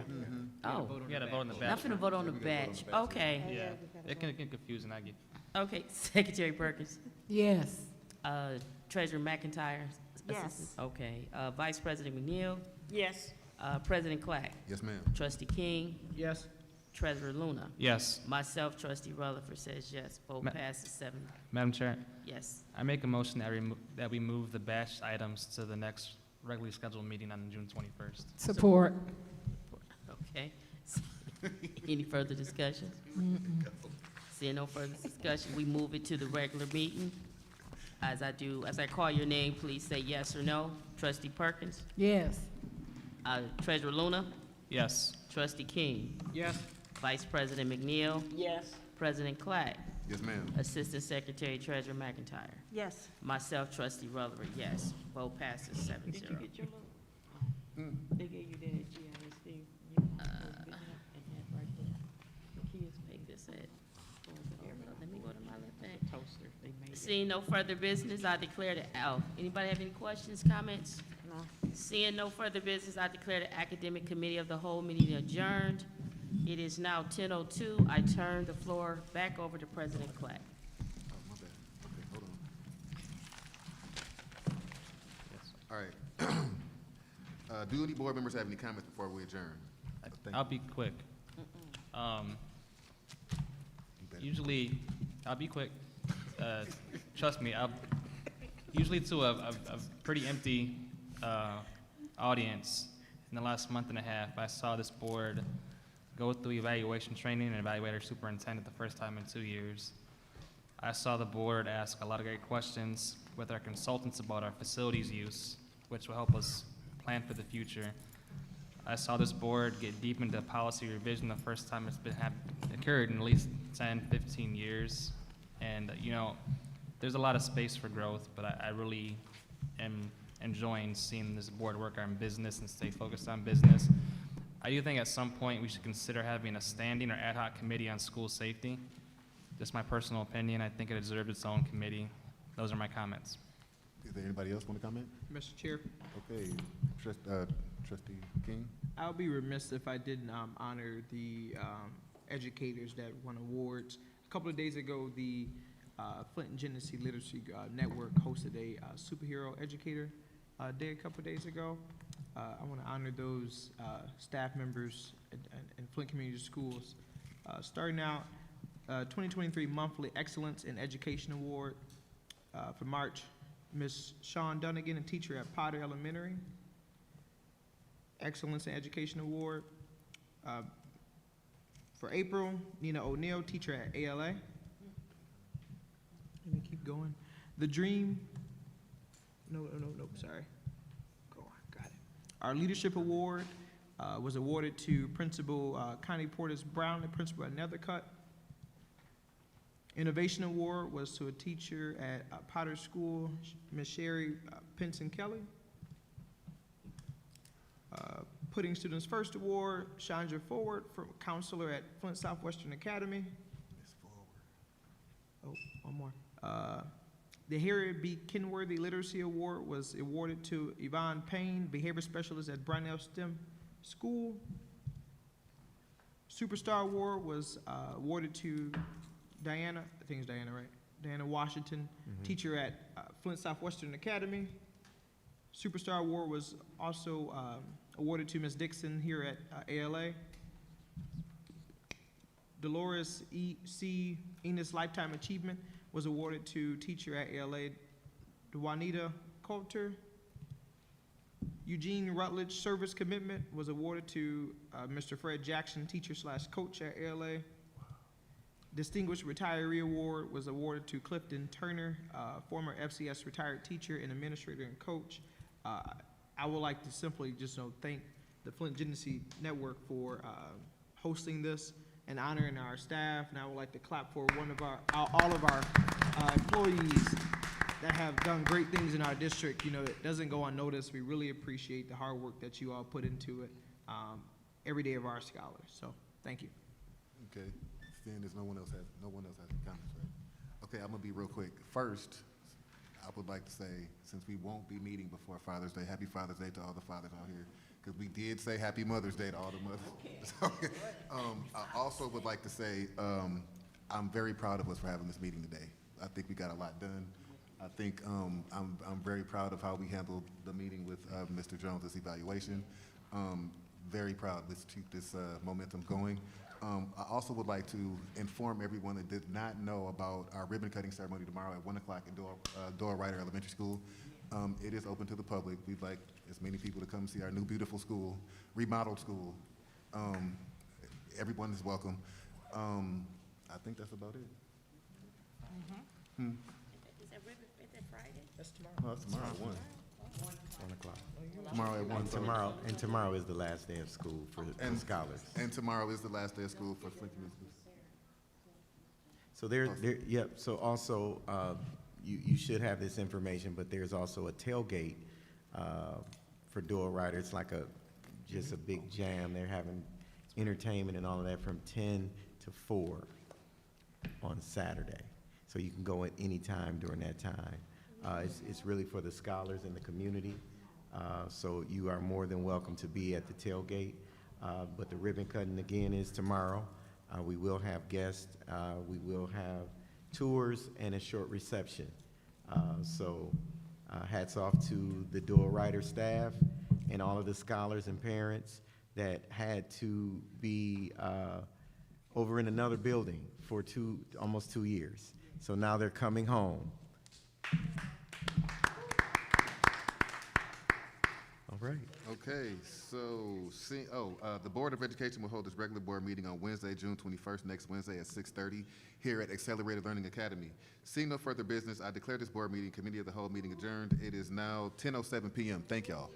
Oh, you gotta vote on the batch. nothing to vote on the batch. Okay. Yeah, it can get confusing, I get. Okay, Secretary Perkins. Yes. Treasurer McIntyre. Yes. Assistant. Okay. Vice President McNeil. Yes. President Clack. Yes, ma'am. Trustee King. Yes. Treasurer Luna. Yes, Myself, Trustee Rutherford says yes. Vote Ma- passes 7. Madam Chair, Yes. I make a motion that we move the batch items to the next regularly scheduled meeting on June 21st. Support. Okay. Any further discussion? Seeing no further discussion, we move it to the regular meeting. As I call your name, please say yes or no. Trustee Perkins? Yes. Treasurer Luna? Yes. Trustee King. Yes. Vice President McNeil. Yes. President Clack. Yes, ma'am. Assistant Secretary Treasurer McIntyre. Yes. Myself, Trustee Rutherford, yes. Vote passes 7-0. Did you get your little? They gave you that GIS thing. And that right there. The kids make this at, let me go to my left hand. Toaster, they made it. Seeing no further business, I declare the, anybody have any questions, comments? No. Seeing no further business, I declare the Academic Committee of the Whole meeting adjourned. It is now 10:02. I turn the floor back over to President Clack. Oh, my bad. Okay, hold on. All right. Do any board members have any comments before we adjourn? Thank I'll you. be quick. Usually, I'll be quick. Trust me, usually to a pretty empty audience in the last month and a half, I saw this board go through evaluation training and evaluate our superintendent the first time in 2 years. I saw the board ask a lot of great questions with our consultants about our facilities use, which will help us plan for the future. I saw this board get deep into policy revision the first time it's been occurred in at least 10, 15 years. And, you know, there's a lot of space for growth, but I really am enjoying seeing this board work on business and stay focused on business. I do think at some point we should consider having a standing or ad hoc committee on school safety. Just my personal opinion. I think it deserves its own committee. Those are my comments. Is there anybody else want to comment? Mr. Chair, Okay, Trustee King? I would be remiss if I didn't honor the educators that won awards. A couple of days ago, the Flint and Genesee Literacy Network hosted a superhero educator day a couple of days ago. I want to honor those staff members in Flint Community Schools. Starting out, 2023 Monthly Excellence in Education Award for March, Ms. Shawn Dunnigan, a teacher at Potter Elementary. Excellence in Education Award. For April, Nina O'Neill, teacher at ALA. Let me keep going. The Dream, no, sorry. Go on, got it. Our Leadership Award was awarded to Principal Connie Portis Brown, the principal at Nethercutt. Innovation Award was to a teacher at Potter School, Ms. Sherry Pinson Kelly. Putting Students First Award, Chandra Forward, from counselor at Flint Southwestern Academy. Ms. Forward. Oh, one more. The Harriet B. Kenworthy Literacy Award was awarded to Yvonne Payne, behavior specialist at Brownell STEM School. Superstar Award was awarded to Diana, I think it's Diana, right? Diana Washington, teacher at Flint Southwestern Academy. Superstar Award was also awarded to Ms. Dixon here at ALA. Dolores C. Enos Lifetime Achievement was awarded to teacher at ALA, Juanita Coulter. Eugene Rutledge Service Commitment was awarded to Mr. Fred Jackson, teacher/coach at ALA. Distinguished Retiree Award was awarded to Clifton Turner, former FCS retired teacher and administrator and coach. I would like to simply just thank the Flint Genesee Network for hosting this and honoring our staff. And I would like to clap for all of our employees that have done great things in our district. You know, it doesn't go unnoticed. We really appreciate the hard work that you all put into it every day of our scholars. So, thank you. Okay, seeing there's no one else has any comments, right? Okay, I'm gonna be real quick. First, I would like to say, since we won't be meeting before Father's Day, happy Father's Day to all the fathers out here, because we did say happy Mother's Day to all the mothers. Okay. I also would like to say, I'm very proud of us for having this meeting today. I think we got a lot done. I think I'm very proud of how we handled the meeting with Mr. Jones' evaluation. Very proud. Let's keep this momentum going. I also would like to inform everyone that did not know about our ribbon cutting ceremony tomorrow at 1 o'clock in Dora Ryder Elementary School. It is open to the public. We'd like as many people to come see our new beautiful school, remodeled school. Everyone is welcome. I think that's about it. Is that Friday? That's tomorrow. No, that's tomorrow at 1. 1 o'clock. Tomorrow at 1. And tomorrow is the last day of school for the scholars. And tomorrow is the last day of school for Flint Community Schools. So yep, so also, you should have this information, but there's also a tailgate for door riders. It's like just a big jam. They're having entertainment and all of that from 10 to 4 on Saturday. So you can go at any time during that time. It's really for the scholars in the community. So you are more than welcome to be at the tailgate. But the ribbon cutting again is tomorrow. We will have guests, we will have tours and a short reception. So hats off to the door rider staff and all of the scholars and parents that had to be over in another building for almost 2 years. So now they're coming home. All right. Okay, so, the Board of Education will hold its regular board meeting on Wednesday, June 21st, next Wednesday at 6:30 here at Accelerated Learning Academy. Seeing no further business, I declare this board meeting, Committee of the Whole meeting adjourned. It is now 10:07 p.m. Thank y'all.